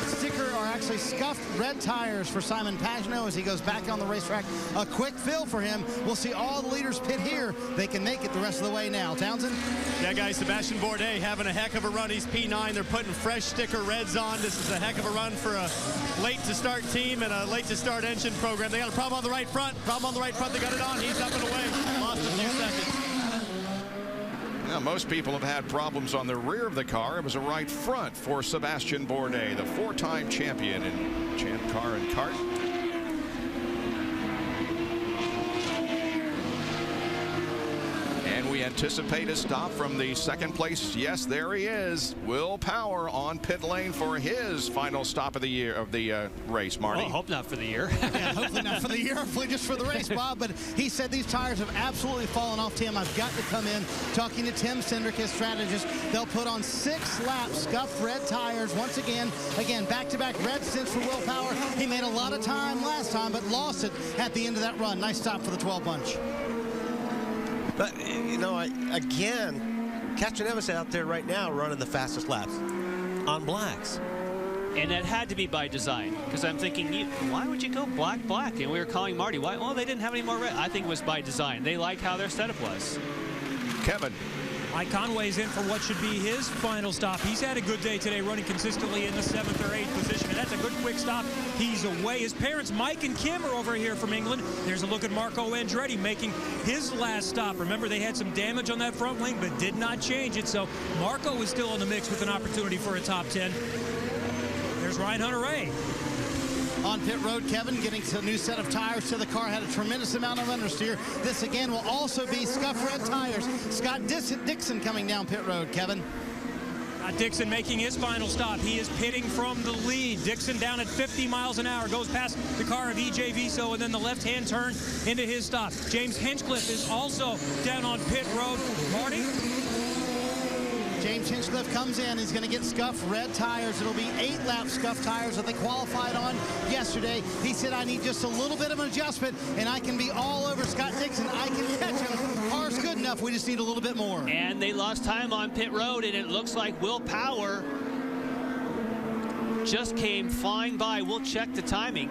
Sticker, or actually scuffed red tires for Simon Pagenaud as he goes back on the racetrack. A quick fill for him. We'll see all the leaders pit here. They can make it the rest of the way now. Townsend? Yeah, guys, Sebastian Bourdais having a heck of a run. He's P9. They're putting fresh sticker reds on. This is a heck of a run for a late-to-start team and a late-to-start engine program. They got a problem on the right front. They got it on. He's up and away. Lost a few seconds. Now, most people have had problems on the rear of the car. It was a right front for Sebastian Bourdais, the 4-time champion in Champ Car and Kart. And we anticipate a stop from the 2nd place. Yes, there he is. Will Power on pit lane for his final stop of the year, of the race, Marty. Well, hope not for the year. Yeah, hopefully not for the year, hopefully just for the race, Bob. But he said these tires have absolutely fallen off, Tim. I've got to come in. Talking to Tim Cindric, his strategist, they'll put on 6 laps, scuffed red tires once again. Again, back-to-back red stints for Will Power. He made a lot of time last time, but lost it at the end of that run. Nice stop for the 12 bunch. But, you know, again, Castroneves out there right now running the fastest laps on blacks. And that had to be by design, because I'm thinking, why would you go black? And we were calling Marty, why? Well, they didn't have any more red. I think it was by design. They like how their setup was. Kevin. Mike Conway's in for what should be his final stop. He's had a good day today, running consistently in the 7th or 8th position, and that's a good quick stop. He's away. His parents, Mike and Kim, are over here from England. There's a look at Marco Andretti making his last stop. Remember, they had some damage on that front wing, but did not change it, so Marco is still in the mix with an opportunity for a top 10. There's Ryan Hunter-Reay. On pit road, Kevin getting a new set of tires to the car, had a tremendous amount of understeer. This again will also be scuff red tires. Scott Dixon coming down pit road, Kevin. Dixon making his final stop. He is pitting from the lead. Dixon down at 50 miles an hour, goes past the car of EJ Viso, and then the left-hand turn into his stop. James Hinchcliffe is also down on pit road. Marty? James Hinchcliffe comes in. He's going to get scuffed red tires. It'll be 8-lap scuffed tires that they qualified on yesterday. He said, I need just a little bit of an adjustment, and I can be all over Scott Dixon. I can catch him. Car's good enough. We just need a little bit more. And they lost time on pit road, and it looks like Will Power just came flying by. We'll check the timing.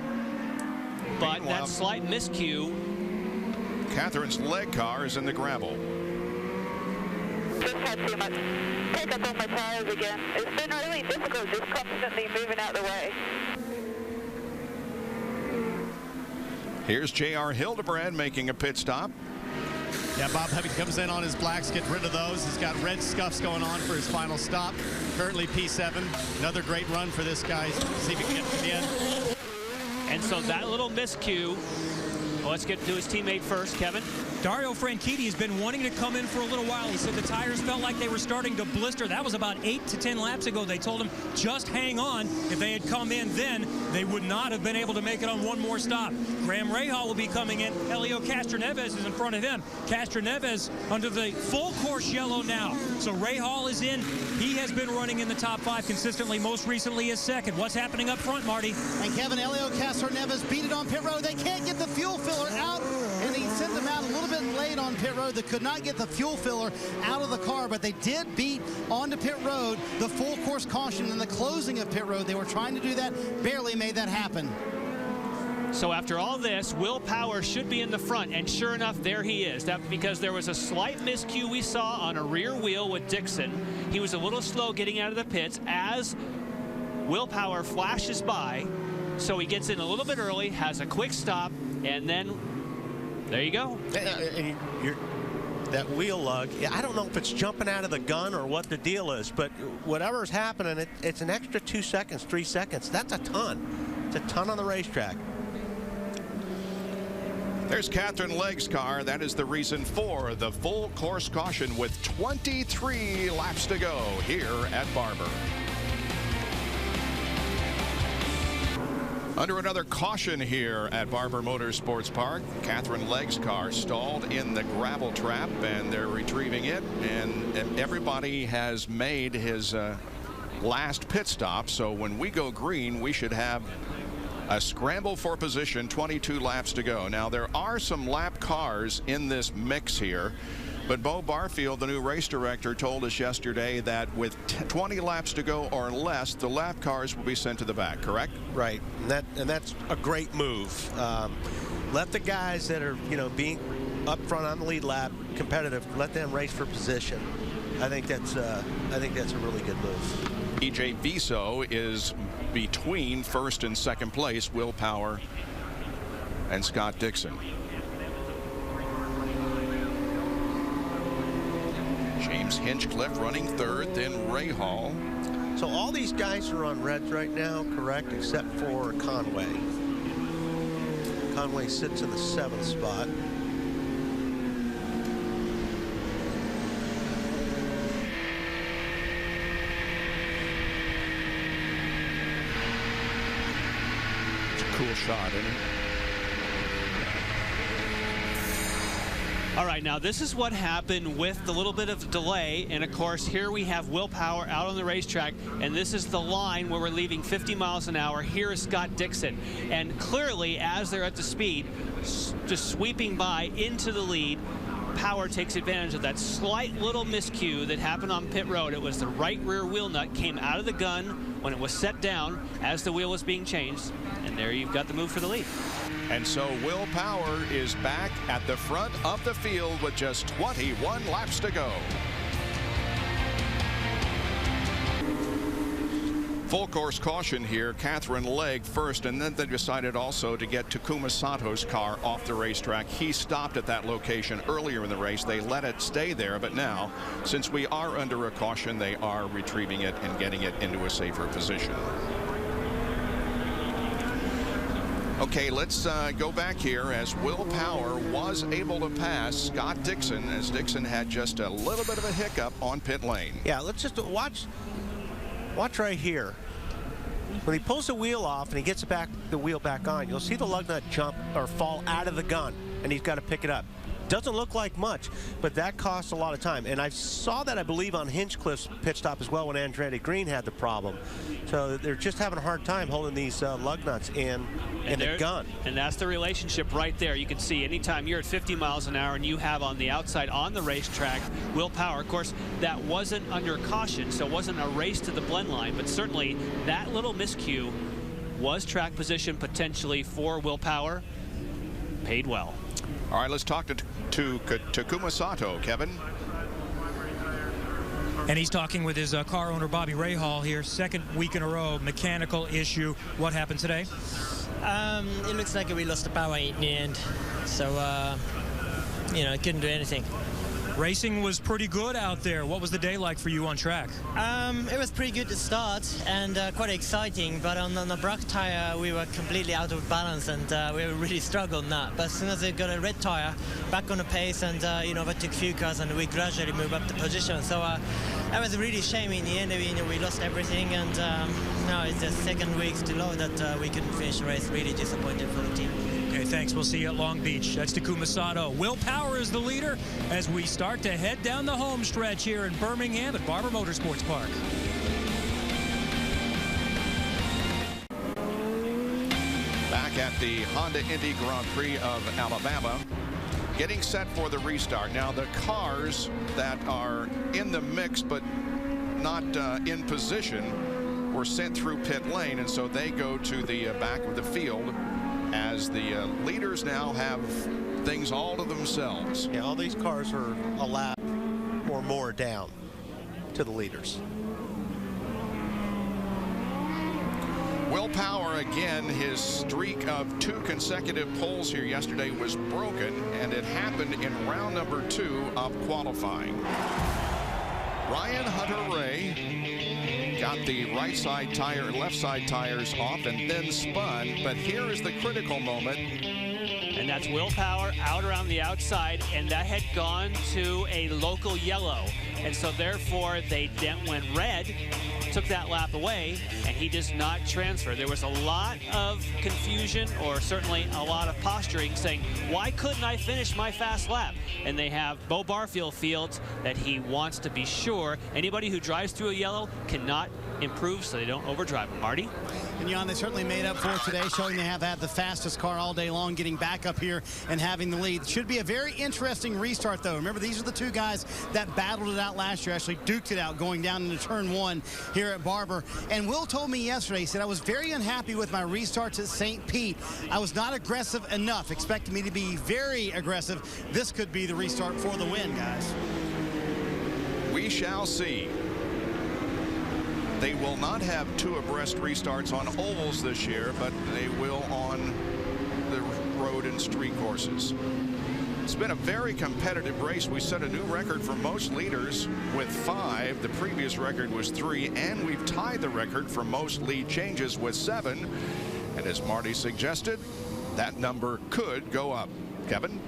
But Meanwhile, that slight miscue. Catherine's leg car is in the gravel. Just had too much pickup on my tires again. It's been really difficult just constantly moving out of the way. Here's J.R. Hildebrand making a pit stop. Yeah, Bob Hubby comes in on his blacks, get rid of those. He's got red scuffs going on for his final stop. Currently P7. Another great run for this guy. See if he can get to the end. And so that little miscue. Well, let's get to his teammate first, Kevin. Dario Franchitti has been wanting to come in for a little while. He said the tires felt like they were starting to blister. That was about 8 to 10 laps ago. They told him, just hang on. If they had come in then, they would not have been able to make it on one more stop. Graham Rahal will be coming in. Helio Castroneves is in front of him. Castroneves under the full course yellow now. So Rahal is in. He has been running in the top 5 consistently. Most recently is second. What's happening up front, Marty? And Kevin, Helio Castroneves beat it on pit road. They can't get the fuel filler out, and he sent them out a little bit late on pit road. They could not get the fuel filler out of the car, but they did beat onto pit road the full course caution in the closing of pit road. They were trying to do that, barely made that happen. So after all this, Will Power should be in the front, and sure enough, there he is. That's because there was a slight miscue we saw on a rear wheel with Dixon. He was a little slow getting out of the pits as Will Power flashes by. So he gets in a little bit early, has a quick stop, and then there you go. And that wheel lug, I don't know if it's jumping out of the gun or what the deal is, but whatever's happening, it's an extra 2 seconds, 3 seconds. That's a ton. It's a ton on the racetrack. There's Catherine Legg's car. That is the reason for the full course caution with 23 laps to go here at Barber. Under another caution here at Barber Motorsports Park, Catherine Legg's car stalled in the gravel trap, and they're retrieving it, and everybody has made his last pit stop. So when we go green, we should have a scramble for position, 22 laps to go. Now, there are some lap cars in this mix here, but Bo Barfield, the new race director, told us yesterday that with 20 laps to go or less, the lap cars will be sent to the back, correct? Right, and that's a great move. Let the guys that are, being up front on the lead lap, competitive, let them race for position. I think that's a really good move. EJ Viso is between first and second place, Will Power and Scott Dixon. James Hinchcliffe running third, then Rahal. So all these guys are on reds right now, correct, except for Conway. Conway sits in the 7th spot. Cool shot, isn't it? All right, now this is what happened with the little bit of delay, and of course here we have Will Power out on the racetrack, and this is the line where we're leaving 50 miles an hour. Here is Scott Dixon, and clearly as they're at the speed, just sweeping by into the lead, Power takes advantage of that slight little miscue that happened on pit road. It was the right rear wheel nut came out of the gun when it was set down as the wheel was being changed, and there you've got the move for the lead. And so Will Power is back at the front of the field with just 21 laps to go. Full course caution here. Catherine Legg first, and then they decided also to get Takuma Sato's car off the racetrack. He stopped at that location earlier in the race. They let it stay there, but now, since we are under a caution, they are retrieving it and getting it into a safer position. Okay, let's go back here as Will Power was able to pass Scott Dixon as Dixon had just a little bit of a hiccup on pit lane. Yeah, let's just watch right here. When he pulls the wheel off and he gets the wheel back on, you'll see the lug nut jump or fall out of the gun, and he's got to pick it up. Doesn't look like much, but that costs a lot of time. And I saw that, I believe, on Hinchcliffe's pit stop as well when Andretti Green had the problem. So they're just having a hard time holding these lug nuts in the gun. And that's the relationship right there. You can see anytime you're at 50 miles an hour and you have on the outside on the racetrack Will Power. Of course, that wasn't under caution, so it wasn't a race to the blend line, but certainly that little miscue was track position potentially for Will Power. Paid well. All right, let's talk to Takuma Sato, Kevin. And he's talking with his car owner, Bobby Rahal, here. Second week in a row, mechanical issue. What happened today? It looks like we lost the power in the end. So, you know, couldn't do anything. Racing was pretty good out there. What was the day like for you on track? It was pretty good to start and quite exciting, but on the black tire we were completely out of balance and we really struggled on that. But as soon as they got a red tire, back on the pace, and you know, we took a few cars and we gradually moved up the position. So that was really a shame in the end. We lost everything, and now it's the second week to low that we couldn't finish the race. Really disappointed for the team. Okay, thanks. We'll see you at Long Beach. That's Takuma Sato. Will Power is the leader as we start to head down the home stretch here in Birmingham at Barber Motorsports Park. Back at the Honda Indy Grand Prix of Alabama, getting set for the restart. Now, the cars that are in the mix but not in position were sent through pit lane, and so they go to the back of the field, as the leaders now have things all to themselves. Yeah, all these cars are a lap or more down to the leaders. Will Power, again, his streak of 2 consecutive poles here yesterday was broken, and it happened in round number 2 of qualifying. Ryan Hunter-Reay got the right side tire and left side tires off and then spun, but here is the critical moment. And that's Will Power out around the outside, and that had gone to a local yellow. And so therefore they went red, took that lap away, and he does not transfer. There was a lot of confusion, or certainly a lot of posturing, saying, why couldn't I finish my fast lap? And they have Bo Barfield feels that he wants to be sure anybody who drives through a yellow cannot improve so they don't overdrive them. Marty? And Jan, they certainly made up for it today, showing they have had the fastest car all day long, getting back up here and having the lead. Should be a very interesting restart, though. Remember, these are the two guys that battled it out last year, actually duked it out going down into turn 1 here at Barber. And Will told me yesterday, he said, I was very unhappy with my restarts at St. Pete. I was not aggressive enough, expecting me to be very aggressive. This could be the restart for the win, guys. We shall see. They will not have 2 abreast restarts on ovals this year, but they will on the road and street courses. It's been a very competitive race. We set a new record for most leaders with 5. The previous record was 3, and we've tied the record for most lead changes with 7. And as Marty suggested, that number could go up. Kevin?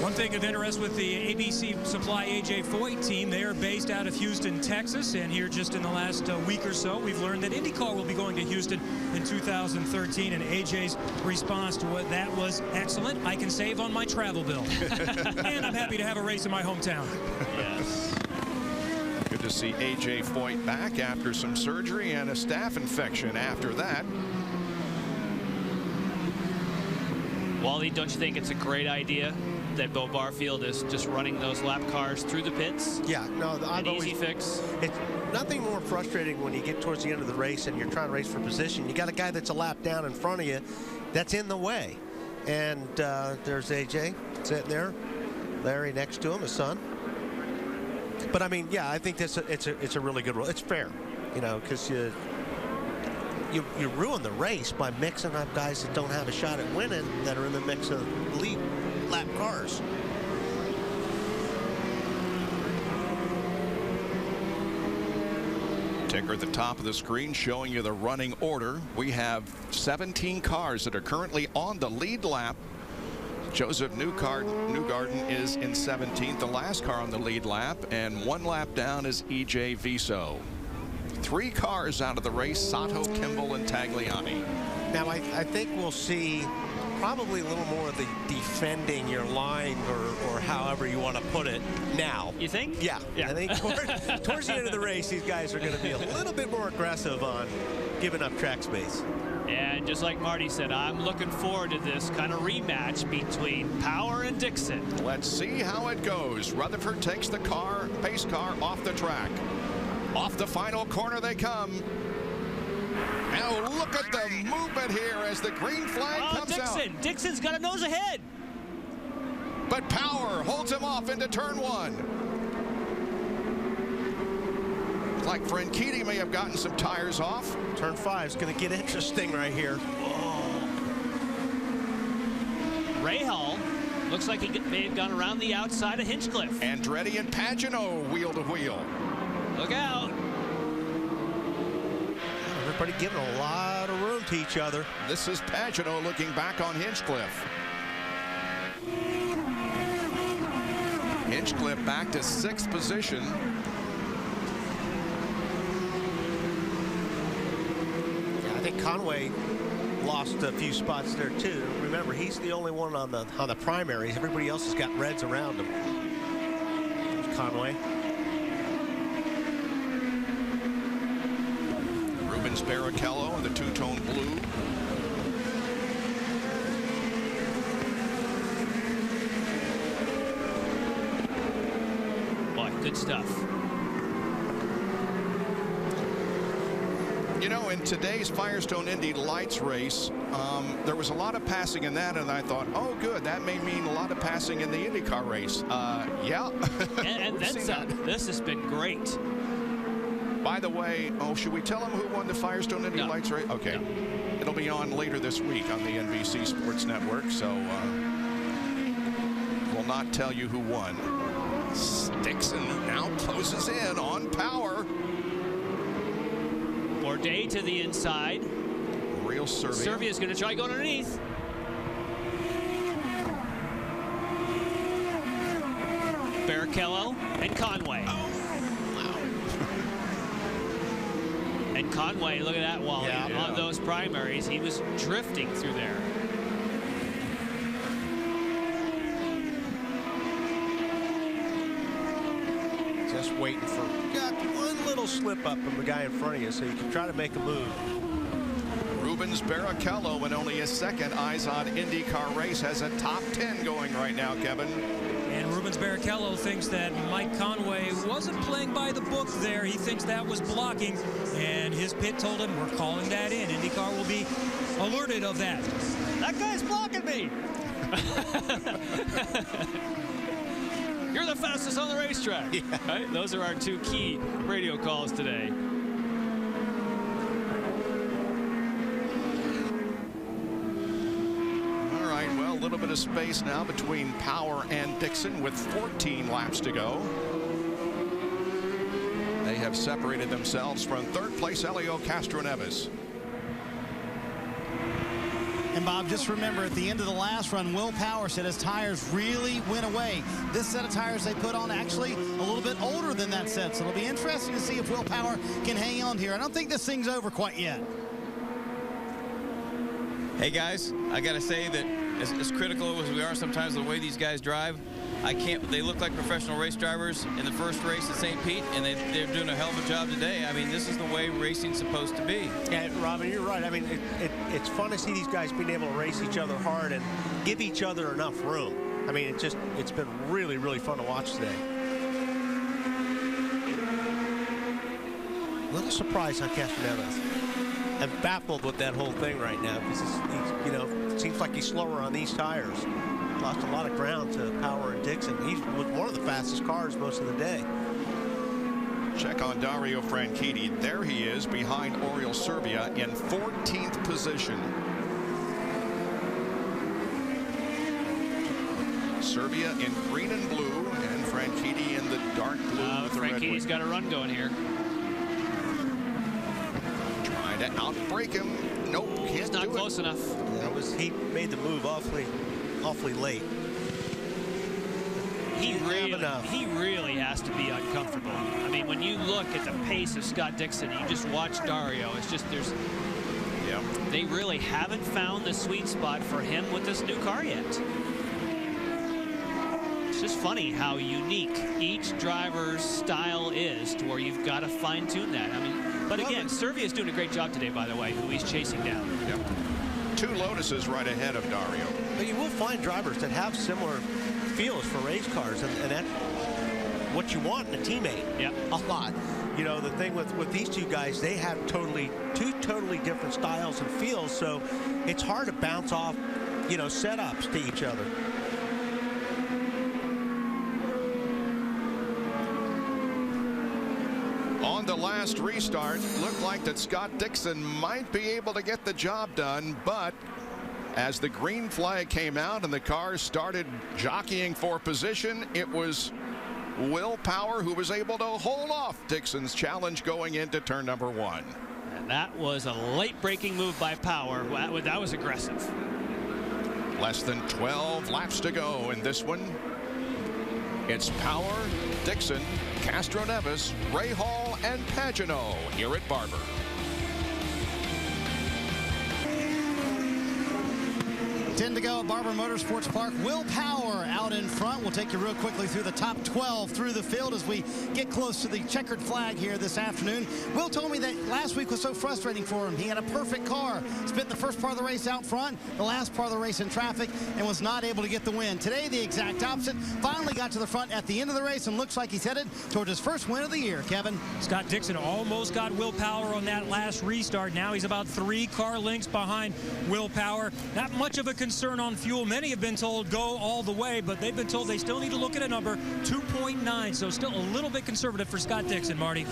One thing of interest with the ABC Supply AJ Foyt team, they are based out of Houston, Texas, and here just in the last week or so, we've learned that IndyCar will be going to Houston in 2013, and AJ's response to that was excellent. I can save on my travel bill. And I'm happy to have a race in my hometown. Yes. Good to see AJ Foyt back after some surgery and a staph infection after that. Wally, don't you think it's a great idea that Bo Barfield is just running those lap cars through the pits? Yeah, no, an easy fix. It's nothing more frustrating when you get towards the end of the race and you're trying to race for position. You got a guy that's a lap down in front of you that's in the way. And there's AJ sitting there, Larry next to him, his son. But I mean, yeah, I think it's a really good rule. It's fair, you know, because you ruin the race by mixing up guys that don't have a shot at winning that are in the mix of lead lap cars. Ticker at the top of the screen showing you the running order. We have 17 cars that are currently on the lead lap. Joseph Newgarden is in 17th, the last car on the lead lap, and 1 lap down is EJ Viso. 3 cars out of the race, Sato, Kimball, and Tagliani. Now, I think we'll see probably a little more of the defending your line or however you want to put it now. You think? Yeah. I think towards the end of the race, these guys are going to be a little bit more aggressive on giving up track space. And just like Marty said, I'm looking forward to this kind of rematch between Power and Dixon. Let's see how it goes. Rutherford takes the pace car off the track. Off the final corner they come. Now look at the movement here as the green flag comes out. Dixon's got a nose ahead. But Power holds him off into turn 1. It's like Franchitti may have gotten some tires off. Turn 5 is going to get interesting right here. Rahal looks like he may have gone around the outside of Hinchcliffe. Andretti and Pagenaud wheel to wheel. Look out. Everybody giving a lot of room to each other. This is Pagenaud looking back on Hinchcliffe. Hinchcliffe back to 6th position. I think Conway lost a few spots there too. Remember, he's the only one on the primaries. Everybody else has got reds around him. There's Conway. Barrichello in the two-tone blue. Boy, good stuff. You know, in today's Firestone Indy Lights race, there was a lot of passing in that, and I thought, oh, good, that may mean a lot of passing in the IndyCar race. Yeah. and then some. This has been great. By the way, should we tell them who won the Firestone Indy Lights race? Okay. No. It'll be on later this week on the NBC Sports Network, so we'll not tell you who won. Dixon now closes in on Power. Bourdais to the inside. Real Serbia. Serbia's going to try going underneath. Barrichello and Conway. And Conway, look at that, Wally. On those primaries, he was drifting through there. Just waiting for one little slip up from the guy in front of you so you can try to make a move. Rubens Barrichello in only his 2nd IZOD IndyCar race has a top 10 going right now, Kevin. And Rubens Barrichello thinks that Mike Conway wasn't playing by the book there. He thinks that was blocking, and his pit told him, we're calling that in. IndyCar will be alerted of that. That guy's blocking me. You're the fastest on the racetrack. Yeah. Right? Those are our 2 key radio calls today. A little bit of space now between Power and Dixon with 14 laps to go. They have separated themselves from 3rd place Helio Castroneves. And Bob, just remember at the end of the last run, Will Power said his tires really went away. This set of tires they put on actually a little bit older than that set, so it'll be interesting to see if Will Power can hang on here. I don't think this thing's over quite yet. Hey guys, I gotta say that as critical as we are sometimes of the way these guys drive, they look like professional race drivers in the first race at St. Pete, and they're doing a hell of a job today. I mean, this is the way racing's supposed to be. Yeah, Robin, you're right. I mean, it's fun to see these guys being able to race each other hard and give each other enough room. I mean, it's been really, really fun to watch today. A little surprised on Castroneves. I'm baffled with that whole thing right now because he's, you know, it seems like he's slower on these tires. Lost a lot of ground to Power and Dixon. He's with one of the fastest cars most of the day. Check on Dario Franchitti. There he is behind Oriol Serbia in 14th position. Serbia in green and blue, and Franchitti in the dark blue with the red. Franchitti's got a run going here. Trying to outbrake him. Nope, he's not close enough. He made the move awfully late. He really has to be uncomfortable. I mean, when you look at the pace of Scott Dixon, you just watch Dario. It's just they really haven't found the sweet spot for him with this new car yet. It's just funny how unique each driver's style is to where you've got to fine-tune that. I mean, but again, Servia's doing a great job today, by the way, who he's chasing down. Yep. 2 Lotuses right ahead of Dario. But you will find drivers that have similar feels for race cars, and that's what you want in a teammate. Yeah, a lot. You know, the thing with these two guys, they have two totally different styles and feels, so it's hard to bounce off, you know, setups to each other. On the last restart, looked like that Scott Dixon might be able to get the job done, but as the green flag came out and the cars started jockeying for position, it was Will Power who was able to hold off Dixon's challenge going into turn number 1. And that was a late braking move by Power. That was aggressive. Less than 12 laps to go in this one. It's Power, Dixon, Castro Neves, Ray Hall, and Pagenaud here at Barber. To go at Barber Motorsports Park. Will Power out in front. We'll take you real quickly through the top 12 through the field as we get close to the checkered flag here this afternoon. Will told me that last week was so frustrating for him. He had a perfect car. Spent the first part of the race out front, the last part of the race in traffic, and was not able to get the win. Today, the exact opposite. Finally got to the front at the end of the race and looks like he's headed towards his first win of the year. Kevin. Scott Dixon almost got Will Power on that last restart. Now he's about 3 car lengths behind Will Power. Not much of a concern on fuel. Many have been told go all the way, but they've been told they still need to look at a number 2.9, so still a little bit conservative for Scott Dixon, Marty.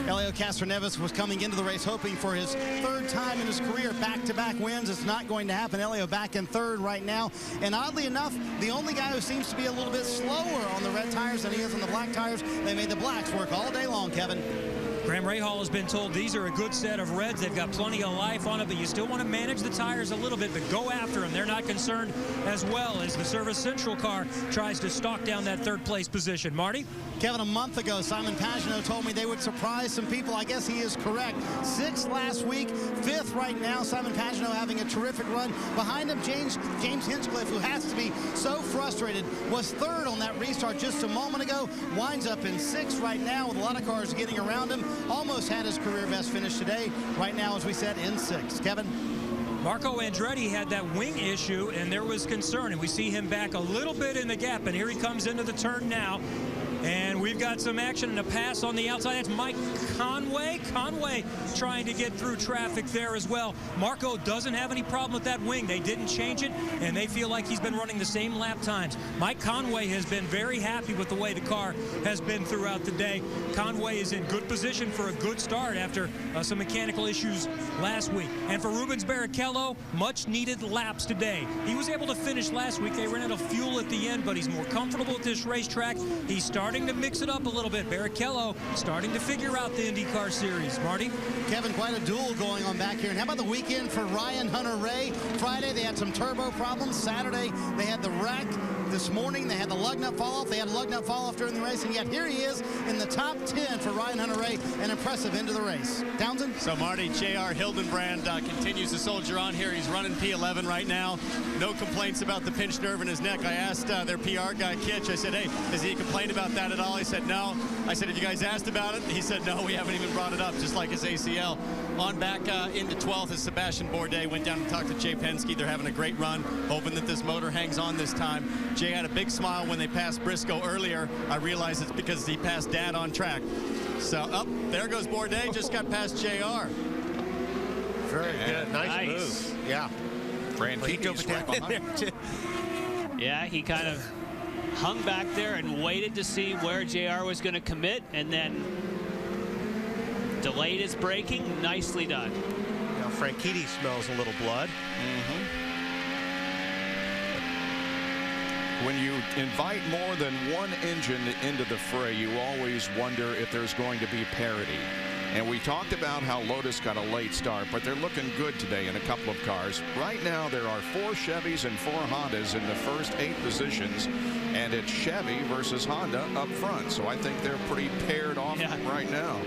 Elio Castroneves was coming into the race hoping for his 3rd time in his career back-to-back wins. It's not going to happen. Elio back in 3rd right now, and oddly enough, the only guy who seems to be a little bit slower on the red tires than he is on the black tires. They made the blacks work all day long, Kevin. Graham Rahal has been told these are a good set of reds. They've got plenty of life on it, but you still want to manage the tires a little bit, but go after them. They're not concerned as well as the Service Central car tries to stalk down that 3rd place position. Marty? Kevin, a month ago, Simon Pagenaud told me they would surprise some people. I guess he is correct. 6th last week, 5th right now. Simon Pagenaud having a terrific run. Behind him, James Hinchcliffe, who has to be so frustrated, was 3rd on that restart just a moment ago. Winds up in 6th right now with a lot of cars getting around him. Almost had his career best finish today. Right now, as we said, in 6th. Kevin? Marco Andretti had that wing issue, and there was concern, and we see him back a little bit in the gap, and here he comes into the turn now. And we've got some action and a pass on the outside. That's Mike Conway. Conway trying to get through traffic there as well. Marco doesn't have any problem with that wing. They didn't change it, and they feel like he's been running the same lap times. Mike Conway has been very happy with the way the car has been throughout the day. Conway is in good position for a good start after some mechanical issues last week. And for Rubens Barrichello, much needed laps today. He was able to finish last week. They ran out of fuel at the end, but he's more comfortable at this racetrack. He's starting to mix it up a little bit. Barrichello starting to figure out the IndyCar Series. Marty? Kevin, quite a duel going on back here. And how about the weekend for Ryan Hunter-Reay? Friday, they had some turbo problems. Saturday, they had the wreck. This morning, they had the lug nut fall off. They had a lug nut fall off during the race, and yet here he is in the top 10 for Ryan Hunter-Reay, an impressive end of the race. Townsend? So, Marty, J.R. Hildenbrand continues to soldier on here. He's running P11 right now. No complaints about the pinched nerve in his neck. I asked their PR guy, Kitch, I said, hey, has he complained about that at all? He said, no. I said, have you guys asked about it? He said, no, we haven't even brought it up, just like his ACL. On back into 12th as Sebastian Bourdais went down and talked to Jay Penske. They're having a great run, hoping that this motor hangs on this time. Jay had a big smile when they passed Briscoe earlier. I realize it's because he passed Dad on track. So, there goes Bourdais, just got past JR. Very good. Nice move. Yeah. Franchi's right behind there. Yeah, he kind of hung back there and waited to see where JR was going to commit, and then delayed his braking. Nicely done. Now, Franchitti smells a little blood. When you invite more than one engine into the fray, you always wonder if there's going to be parity. And we talked about how Lotus got a late start, but they're looking good today in a couple of cars. Right now, there are 4 Chevys and 4 Hondas in the first 8 positions, and it's Chevy versus Honda up front. So I think they're pretty paired off right now.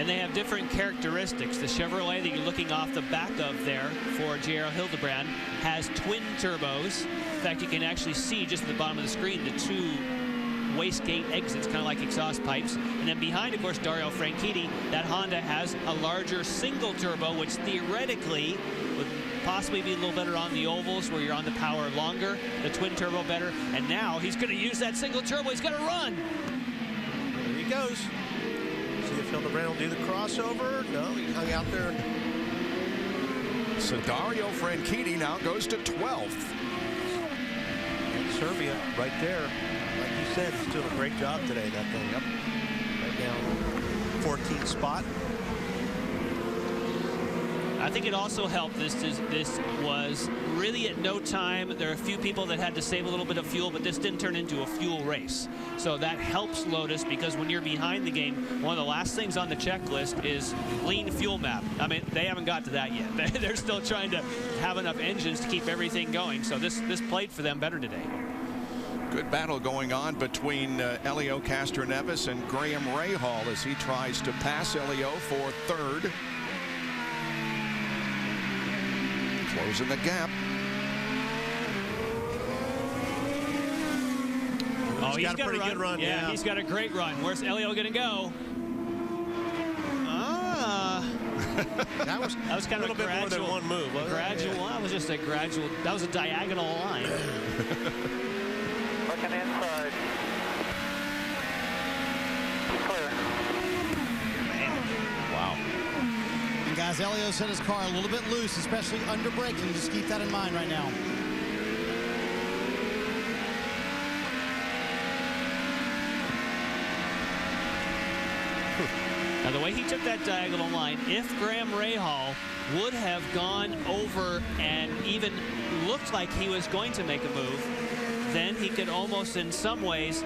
And they have different characteristics. The Chevrolet that you're looking off the back of there for J.R. Hildebrand has twin turbos. In fact, you can actually see just at the bottom of the screen the two wastegate exits, kind of like exhaust pipes. And then behind, of course, Dario Franchitti, that Honda has a larger single turbo, which theoretically would possibly be a little better on the ovals where you're on the power longer, the twin turbo better. And now he's going to use that single turbo. He's going to run. There he goes. See if Hildebrand will do the crossover. No, he hung out there. So Dario Franchitti now goes to 12th. And Serbia right there. Like you said, he's doing a great job today, that thing. Yep. Right now, 14th spot. I think it also helped. This was really at no time. There are a few people that had to save a little bit of fuel, but this didn't turn into a fuel race. So that helps Lotus, because when you're behind the game, one of the last things on the checklist is lean fuel map. I mean, they haven't got to that yet. They're still trying to have enough engines to keep everything going. So this played for them better today. Good battle going on between Elio Castroneves and Graham Rahal as he tries to pass Elio for third. Closing the gap. Oh, he's got a pretty good run. Yeah, he's got a great run. Where's Elio going to go? That was kind of a little bit more than one move. Gradual. Yeah. That was just a gradual. That was a diagonal line. Looking inside. Clear. Wow. And guys, Elio set his car a little bit loose, especially under braking. Just keep that in mind right now. Now, the way he took that diagonal line, if Graham Rahal would have gone over and even looked like he was going to make a move, then he could almost, in some ways,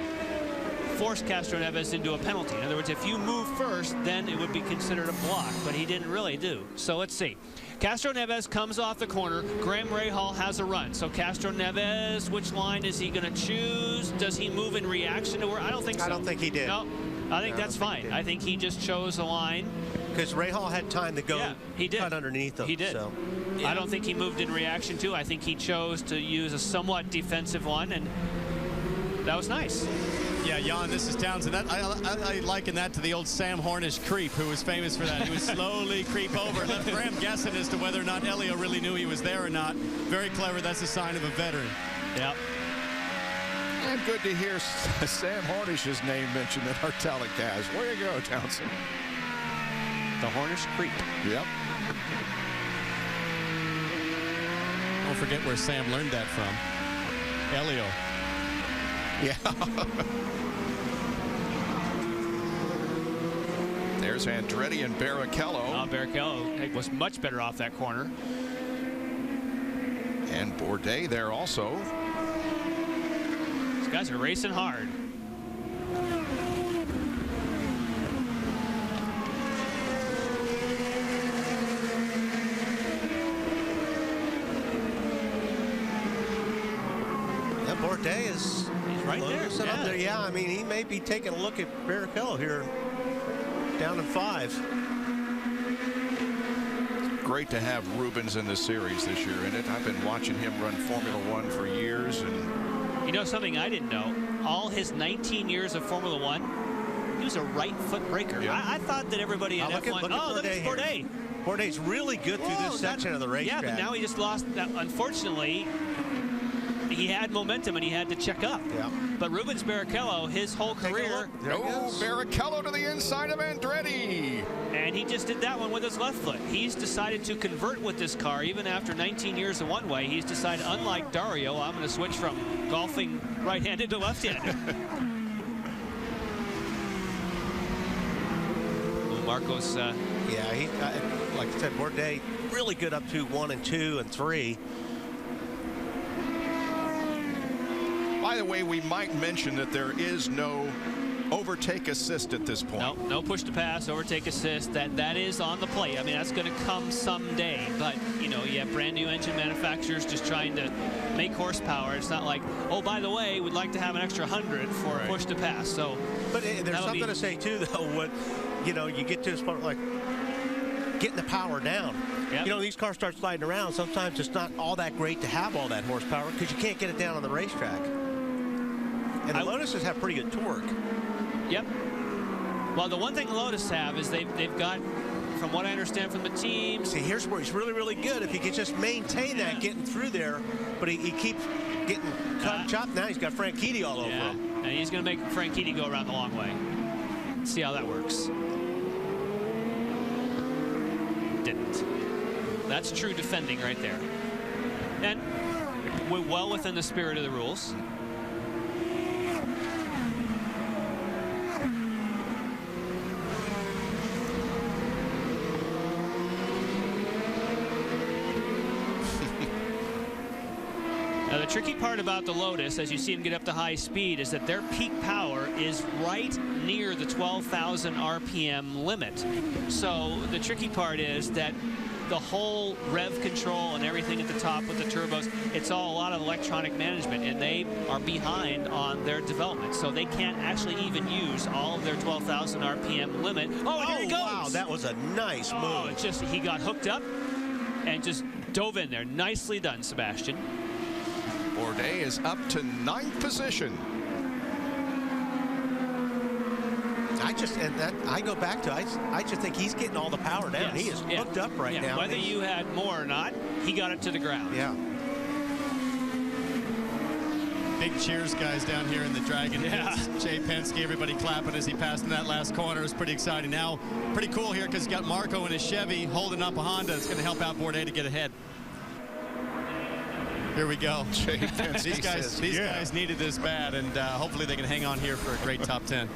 force Castroneves into a penalty. In other words, if you move first, then it would be considered a block, but he didn't really do. So let's see. Castroneves comes off the corner. Graham Rahal has a run. So Castroneves, which line is he going to choose? Does he move in reaction to where? I don't think so. I don't think he did. No, I think that's fine. I think he just chose a line. Because Rahal had time to go he did. cut underneath him. He did. So. Yeah. I don't think he moved in reaction to. I think he chose to use a somewhat defensive one, and that was nice. Yeah, Jan, this is Townsend. I liken that to the old Sam Hornish creep, who was famous for that. He would slowly creep over, left Graham guessing as to whether or not Elio really knew he was there or not. Very clever. That's a sign of a veteran. Yep. And good to hear Sam Hornish's name mentioned in our telecast. Where you go, Townsend? The Hornish creep. Yep. Don't forget where Sam learned that from. Elio. Yeah. There's Andretti and Barrichello. Barrichello was much better off that corner. And Bourdais there also. These guys are racing hard. Yeah, Bourdais is right there. Up there. Yeah, I mean, he may be taking a look at Barrichello here, down in 5. Great to have Rubens in the series this year, isn't it? I've been watching him run Formula One for years, and you know something I didn't know? All his 19 years of Formula One, he was a right foot braker. Yeah. I thought that everybody in F1. Look at Bourdais. Bourdais really good through this section of the racetrack. Yeah, but now he just lost. Unfortunately, he had momentum and he had to check up. Yeah. But Rubens Barrichello, his whole career. Barrichello to the inside of Andretti. And he just did that one with his left foot. He's decided to convert with this car, even after 19 years of one way. He's decided, unlike Dario, I'm going to switch from golfing right-handed to left-handed. Marcos. Yeah, he, like I said, Bourdais really good up to 1 and 2 and 3. By the way, we might mention that there is no overtake assist at this point. No push to pass, overtake assist. That is on the plate. I mean, that's going to come someday. But, you know, you have brand new engine manufacturers just trying to make horsepower. It's not like, oh, by the way, we'd like to have an extra 100 for a push to pass. So, but there's something to say, too, though. What you know, you get to this point like getting the power down. Yep. You know, these cars start sliding around. Sometimes it's not all that great to have all that horsepower because you can't get it down on the racetrack. And the Lotuses have pretty good torque. Yep. Well, the one thing Lotus have is they've got, from what I understand from the team. See, here's where he's really, really good. If he can just maintain that getting through there, but he keeps getting cut and chopped. Now he's got Franchitti all over him. And he's going to make Franchitti go around the long way. Let's see how that works. Didn't. That's true defending right there. And we're well within the spirit of the rules. Now, the tricky part about the Lotus, as you see them get up to high speed, is that their peak power is right near the 12,000 RPM limit. So the tricky part is that the whole rev control and everything at the top with the turbos, it's all a lot of electronic management, and they are behind on their development. So they can't actually even use all of their 12,000 RPM limit. Oh, and here it goes. Wow, that was a nice move. Oh, it's just, he got hooked up and just dove in there. Nicely done, Sebastian. Bourdais is up to 9th position. I go back to, I just think he's getting all the power down. Yes. He is hooked up right now. Whether you had more or not, he got it to the ground. Yeah. Big cheers, guys, down here in the Dragon pits. Jay Penske, everybody clapping as he passed in that last corner. It was pretty exciting. Now, pretty cool here because you got Marco in his Chevy holding up a Honda. It's going to help out Bourdais to get ahead. Here we go. Jay Penske these guys needed this bad, and hopefully they can hang on here for a great top 10.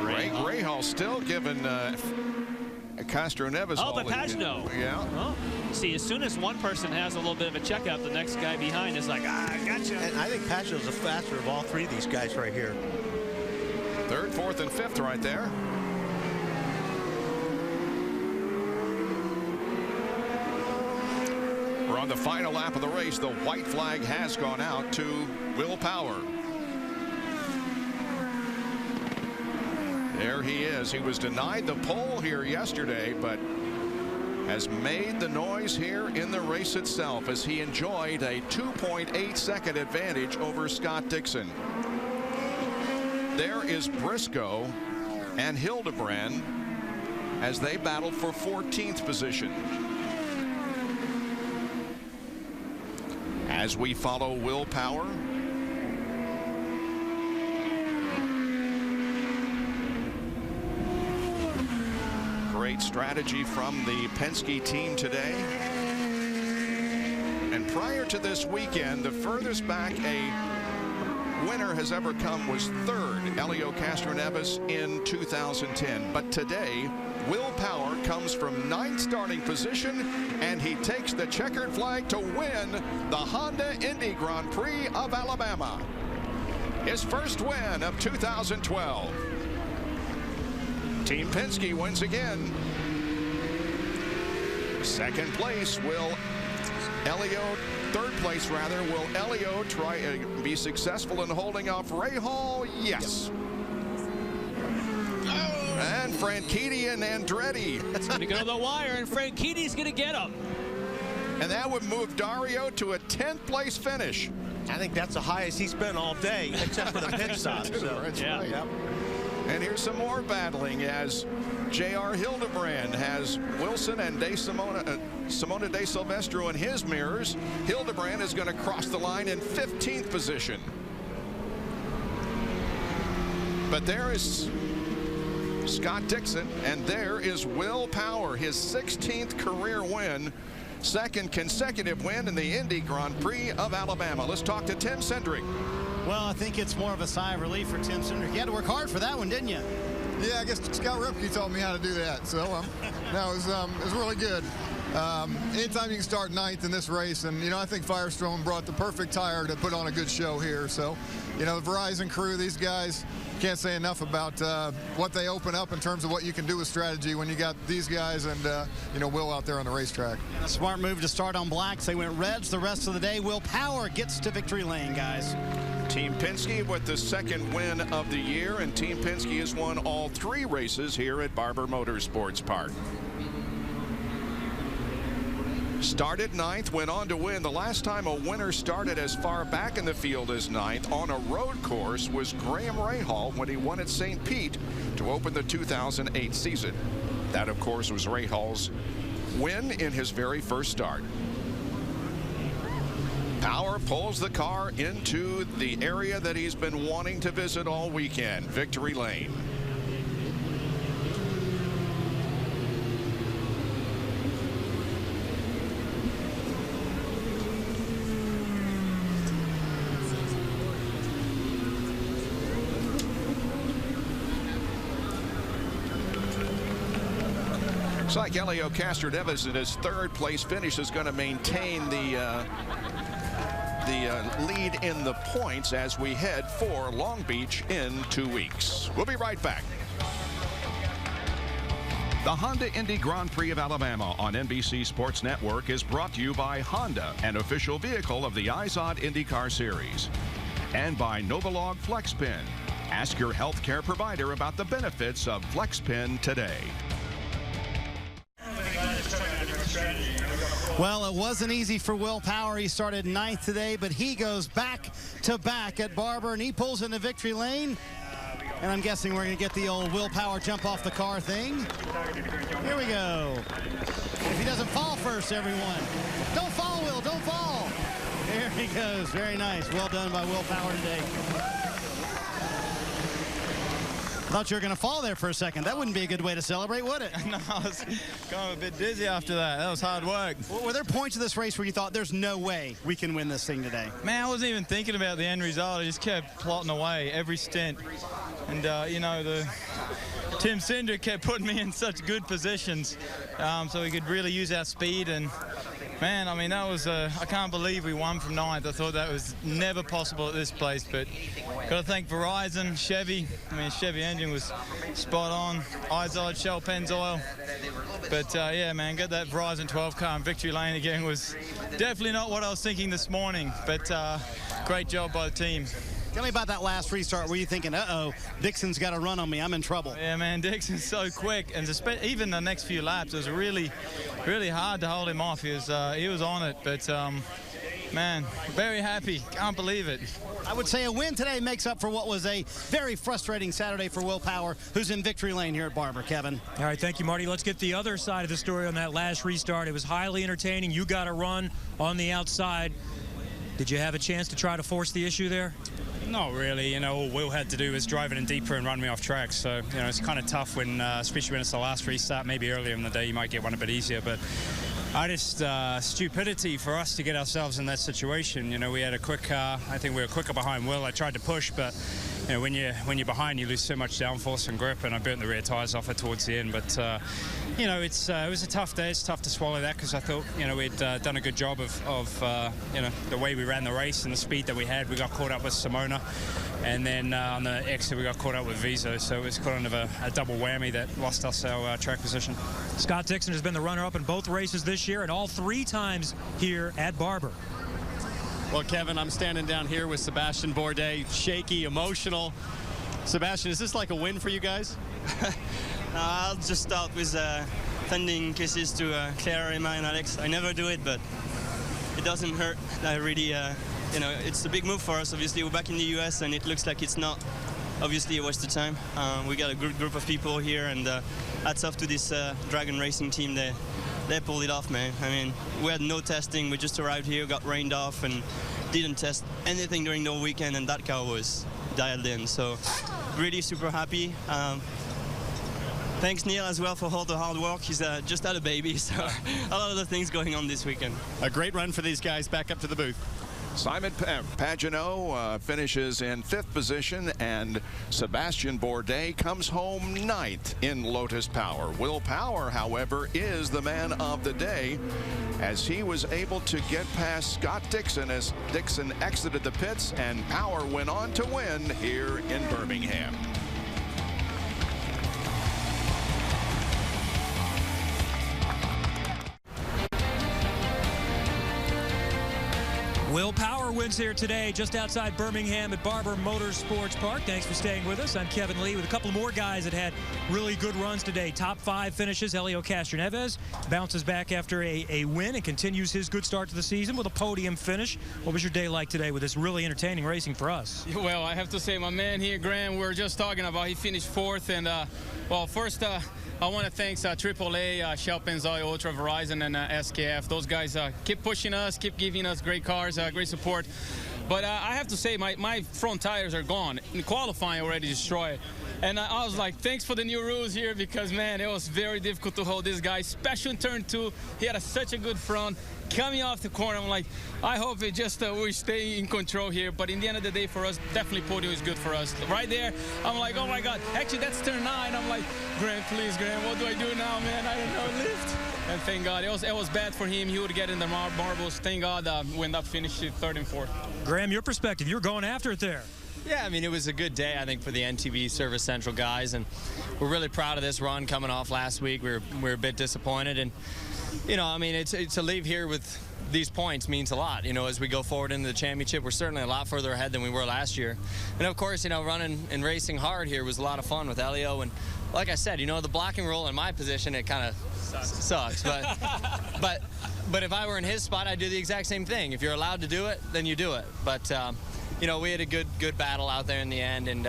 Ray Rahal still giving Castroneves. Oh, but Pagenaud. Yeah. Oh. See, as soon as one person has a little bit of a checkup, the next guy behind is like, I gotcha. And I think Pagenaud's the faster of all three of these guys right here. 3rd, 4th, and 5th right there. We're on the final lap of the race. The white flag has gone out to Will Power. There he is. He was denied the pole here yesterday, but has made the noise here in the race itself as he enjoyed a 2.8-second advantage over Scott Dixon. There is Briscoe and Hildebrand as they battled for 14th position. As we follow Will Power, great strategy from the Penske team today. And prior to this weekend, the furthest back a winner has ever come was 3rd, Helio Castroneves in 2010. But today, Will Power comes from 9th starting position, and he takes the checkered flag to win the Honda Indy Grand Prix of Alabama. His first win of 2012. Team Penske wins again. 2nd place, will Helio, 3rd place rather, will Helio try be successful in holding off Rahal? Yes. And Franchitti and Andretti. It's going to go to the wire, and Franchitti's going to get him. And that would move Dario to a 10th place finish. I think that's the highest he's been all day, except for the pit stop. So. Yeah. Yep. And here's some more battling as J.R. Hildebrand has Wilson and Simona De Silvestro in his mirrors. Hildebrand is going to cross the line in 15th position. But there is Scott Dixon, and there is Will Power, his 16th career win, 2nd consecutive win in the Indy Grand Prix of Alabama. Let's talk to Tim Cindric. Well, I think it's more of a sigh of relief for Tim Cindric. You had to work hard for that one, didn't you? Yeah, I guess Scott Ripke taught me how to do that. So no, it was really good. Anytime you can start 9th in this race, and I think Firestone brought the perfect tire to put on a good show here. So the Verizon crew, these guys, can't say enough about what they open up in terms of what you can do with strategy when you got these guys and Will out there on the racetrack. And a smart move to start on blacks. They went reds the rest of the day. Will Power gets to victory lane, guys. Team Penske with the second win of the year, and Team Penske has won all 3 races here at Barber Motorsports Park. Started 9th, went on to win. The last time a winner started as far back in the field as 9th on a road course was Graham Rahal when he won at St. Pete to open the 2008 season. That, of course, was Rahal's win in his very first start. Power pulls the car into the area that he's been wanting to visit all weekend, Victory Lane. Looks like Helio Castroneves in his 3rd place finish is going to maintain the lead in the points as we head for Long Beach in 2 weeks. We'll be right back. The Honda Indy Grand Prix of Alabama on NBC Sports Network is brought to you by Honda, an official vehicle of the IZOD IndyCar Series, and by Novolog FlexPen. Ask your healthcare provider about the benefits of FlexPen today. Well, it wasn't easy for Will Power. He started 9th today, but he goes back-to-back at Barber, and he pulls into victory lane. And I'm guessing we're going to get the old Will Power jump off the car thing. Here we go. If he doesn't fall first, everyone. Don't fall, Will, don't fall. There he goes. Very nice. Well done by Will Power today. Thought you were going to fall there for a second. That wouldn't be a good way to celebrate, would it? No, I was going a bit dizzy after that. That was hard work. Were there points of this race where you thought there's no way we can win this thing today? Man, I wasn't even thinking about the end result. I just kept plotting away every stint. And, you know, Tim Cindric kept putting me in such good positions so we could really use our speed. And, man, I mean, that was, I can't believe we won from 9th. I thought that was never possible at this place. But got to thank Verizon, Chevy. I mean, Chevy engine was spot on. IZOD, Shell Pennzoil. But, yeah, man, get that Verizon 12 car in victory lane again was definitely not what I was thinking this morning. But great job by the team. Tell me about that last restart. Were you thinking, uh-oh, Dixon's got a run on me, I'm in trouble? Yeah, man, Dixon's so quick. And even the next few laps, it was really, really hard to hold him off. He was on it. But, man, very happy. Can't believe it. I would say a win today makes up for what was a very frustrating Saturday for Will Power, who's in victory lane here at Barber. Kevin. All right, thank you, Marty. Let's get the other side of the story on that last restart. It was highly entertaining. You got a run on the outside. Did you have a chance to try to force the issue there? Not really. You know, all Will had to do was drive it in deeper and run me off track. So, you know, it's kind of tough when, especially when it's the last restart. Maybe earlier in the day you might get one a bit easier. But I just, stupidity for us to get ourselves in that situation. You know, we had a quick car. I think we were quicker behind Will. I tried to push, but, you know, when you're behind, you lose so much downforce and grip, and I burnt the rear tires off it towards the end. But, you know, it was a tough day. It's tough to swallow that because I thought, you know, we'd done a good job of you know, the way we ran the race and the speed that we had. We got caught up with Simona, and then on the exit we got caught up with Viso. So it was kind of a double whammy that lost us our track position. Scott Dixon has been the runner-up in both races this year and all 3 times here at Barber. Well, Kevin, I'm standing down here with Sebastian Bourdais, shaky, emotional. Sebastian, is this like a win for you guys? I'll just start with sending kisses to Claire, Emma, and Alex. I never do it, but it doesn't hurt. I really, you know, it's a big move for us. Obviously, we're back in the US, and it looks like it's not obviously a waste of time. We got a good group of people here, and hats off to this Dragon Racing team. They pulled it off, man. I mean, we had no testing. We just arrived here, got rained off, and didn't test anything during the weekend, and that car was dialed in. So really super happy. Thanks, Neil, as well, for all the hard work. He's just had a baby, so a lot of the things going on this weekend. A great run for these guys back up to the booth. Simon Pagenaud finishes in 5th position, and Sebastian Bourdais comes home 9th in Lotus Power. Will Power, however, is the man of the day, as he was able to get past Scott Dixon as Dixon exited the pits, and Power went on to win here in Birmingham. Will Power wins here today just outside Birmingham at Barber Motorsports Park. Thanks for staying with us. I'm Kevin Lee with a couple more guys that had really good runs today. Top 5 finishes. Helio Castroneves bounces back after a win and continues his good start to the season with a podium finish. What was your day like today with this really entertaining racing for us? Well, I have to say, my man here, Graham, we were just talking about, he finished 4th. And, well, first, I want to thank AAA, Shell Pennzoil, Ultra Verizon, and SKF. Those guys keep pushing us, keep giving us great cars, great support. But I have to say, my front tires are gone. In qualifying, already destroyed. And I was like, thanks for the new rules here, because, man, it was very difficult to hold this guy, especially in turn 2. He had such a good front. Coming off the corner, I'm like, I hope it just we stay in control here. But in the end of the day, for us, definitely podium is good for us. Right there, I'm like, oh my God. Actually, that's turn 9. I'm like, Graham, please, Graham, what do I do now, man? I don't know, lift. And thank God, it was bad for him. He would get in the marbles. Thank God we ended up finishing 3rd and 4th. Graham, your perspective, you're going after it there. Yeah, I mean, it was a good day, I think, for the NTV Service Central guys, and we're really proud of this run coming off last week. We were a bit disappointed, and, you know, I mean, it's to leave here with these points means a lot. You know, as we go forward into the championship, we're certainly a lot further ahead than we were last year. And, of course, you know, running and racing hard here was a lot of fun with Helio, and like I said, you know, the blocking rule in my position, it kind of sucks. But if I were in his spot, I'd do the exact same thing. If you're allowed to do it, then you do it. But, you know, we had a good battle out there in the end, and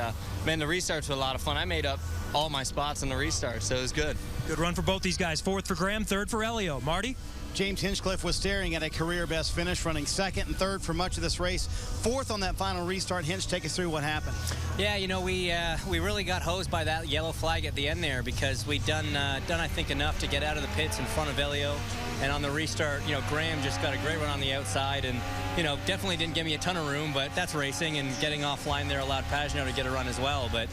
man, the restarts were a lot of fun. I made up all my spots in the restart, so it was good. Good run for both these guys. 4th for Graham, 3rd for Helio. Marty? James Hinchcliffe was staring at a career-best finish, running 2nd and 3rd for much of this race. 4th on that final restart. Hinch, take us through what happened. Yeah, you know, we really got hosed by that yellow flag at the end there, because we'd done I think, enough to get out of the pits in front of Helio. And on the restart, you know, Graham just got a great run on the outside, and, you know, definitely didn't give me a ton of room, but that's racing, and getting offline there allowed Pagenaud to get a run as well. But,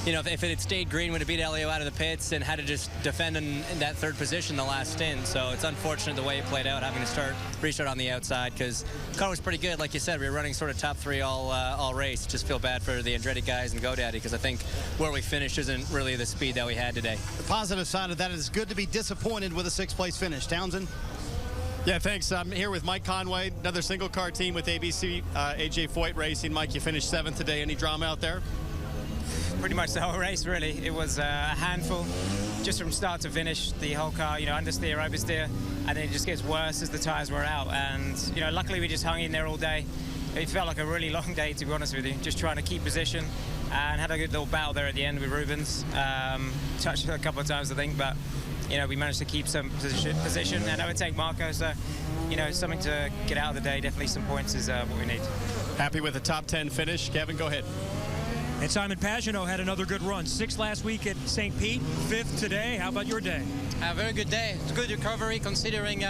you know, if it had stayed green, would have beat Helio out of the pits and had to just defend in that 3rd position the last stint. So it's unfortunate the way it played out, having to restart on the outside, because the car was pretty good. Like you said, we were running sort of top 3 all race. Just feel bad for the Andretti guys and GoDaddy, because I think where we finished isn't really the speed that we had today. The positive side of that is good to be disappointed with a 6th-place finish. Townsend? Yeah, thanks. I'm here with Mike Conway, another single-car team with ABC, AJ Foyt Racing. Mike, you finished 7th today. Any drama out there? Pretty much the whole race, really. It was a handful, just from start to finish. The whole car, you know, understeer, oversteer, and then it just gets worse as the tires wear out. And, you know, luckily we just hung in there all day. It felt like a really long day, to be honest with you, just trying to keep position, and had a good little battle there at the end with Rubens. Touched it a couple of times, I think, but, you know, we managed to keep some position and overtake Marco. So, you know, something to get out of the day. Definitely some points is what we need. Happy with the top 10 finish. Kevin, go ahead. And Simon Pagenaud had another good run. 6th last week at St. Pete, 5th today. How about your day? A very good day. It's good recovery, considering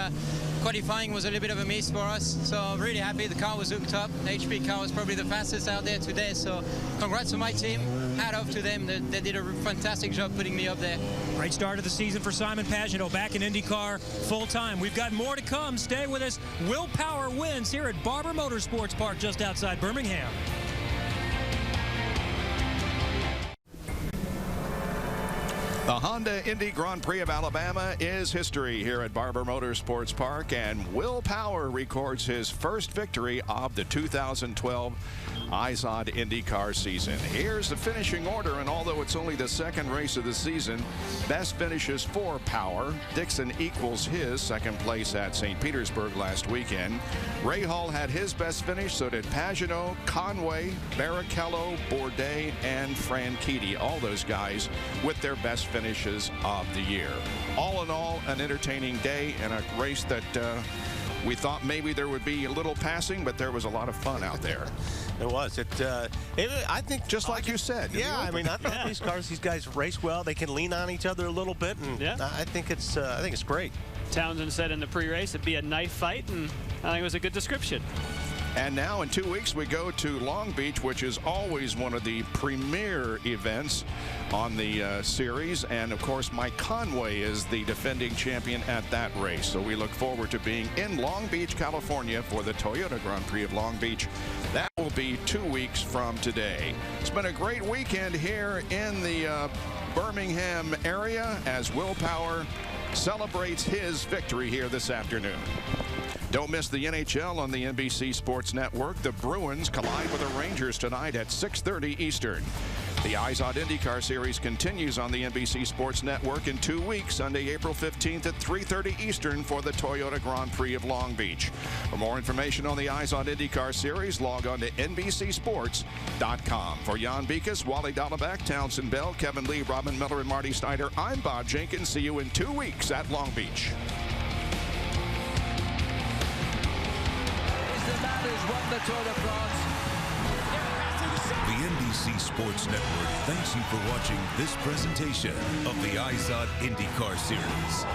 qualifying was a little bit of a miss for us. So I'm really happy the car was hooked up. The HP car was probably the fastest out there today. So congrats to my team. Hat off to them. They did a fantastic job putting me up there. Great start of the season for Simon Pagenaud, back in IndyCar full-time. We've got more to come. Stay with us. Will Power wins here at Barber Motorsports Park just outside Birmingham. The Honda Indy Grand Prix of Alabama is history here at Barber Motorsports Park, and Will Power records his first victory of the 2012 IZOD IndyCar season. Here's the finishing order, and although it's only the 2nd race of the season, best finishes for Power. Dixon equals his 2nd place at St. Petersburg last weekend. Rahal had his best finish, so did Pagenaud, Conway, Barrichello, Bourdais, and Franchitti. All those guys with their best finishes of the year. All in all, an entertaining day and a race that we thought maybe there would be a little passing, but there was a lot of fun out there. It was. I think, just like you said. Yeah, I mean, I thought these guys race well. They can lean on each other a little bit, and I think it's great. Townsend said in the pre-race it'd be a knife fight, and I think it was a good description. And now in 2 weeks we go to Long Beach, which is always one of the premier events on the series. And of course, Mike Conway is the defending champion at that race. So we look forward to being in Long Beach, California for the Toyota Grand Prix of Long Beach. That will be 2 weeks from today. It's been a great weekend here in the Birmingham area as Will Power celebrates his victory here this afternoon. Don't miss the NHL on the NBC Sports Network. The Bruins collide with the Rangers tonight at 6:30 Eastern. The IZOD IndyCar Series continues on the NBC Sports Network in 2 weeks, Sunday, April 15th at 3:30 Eastern for the Toyota Grand Prix of Long Beach. For more information on the IZOD IndyCar Series, log on to NBCSports.com. For Jan Beekes, Wally Dalleback, Townsend Bell, Kevin Lee, Robin Miller, and Marty Snyder, I'm Bob Jenkins. See you in 2 weeks at Long Beach. The Tour de France. The NBC Sports Network thanks you for watching this presentation of the IZOD IndyCar Series.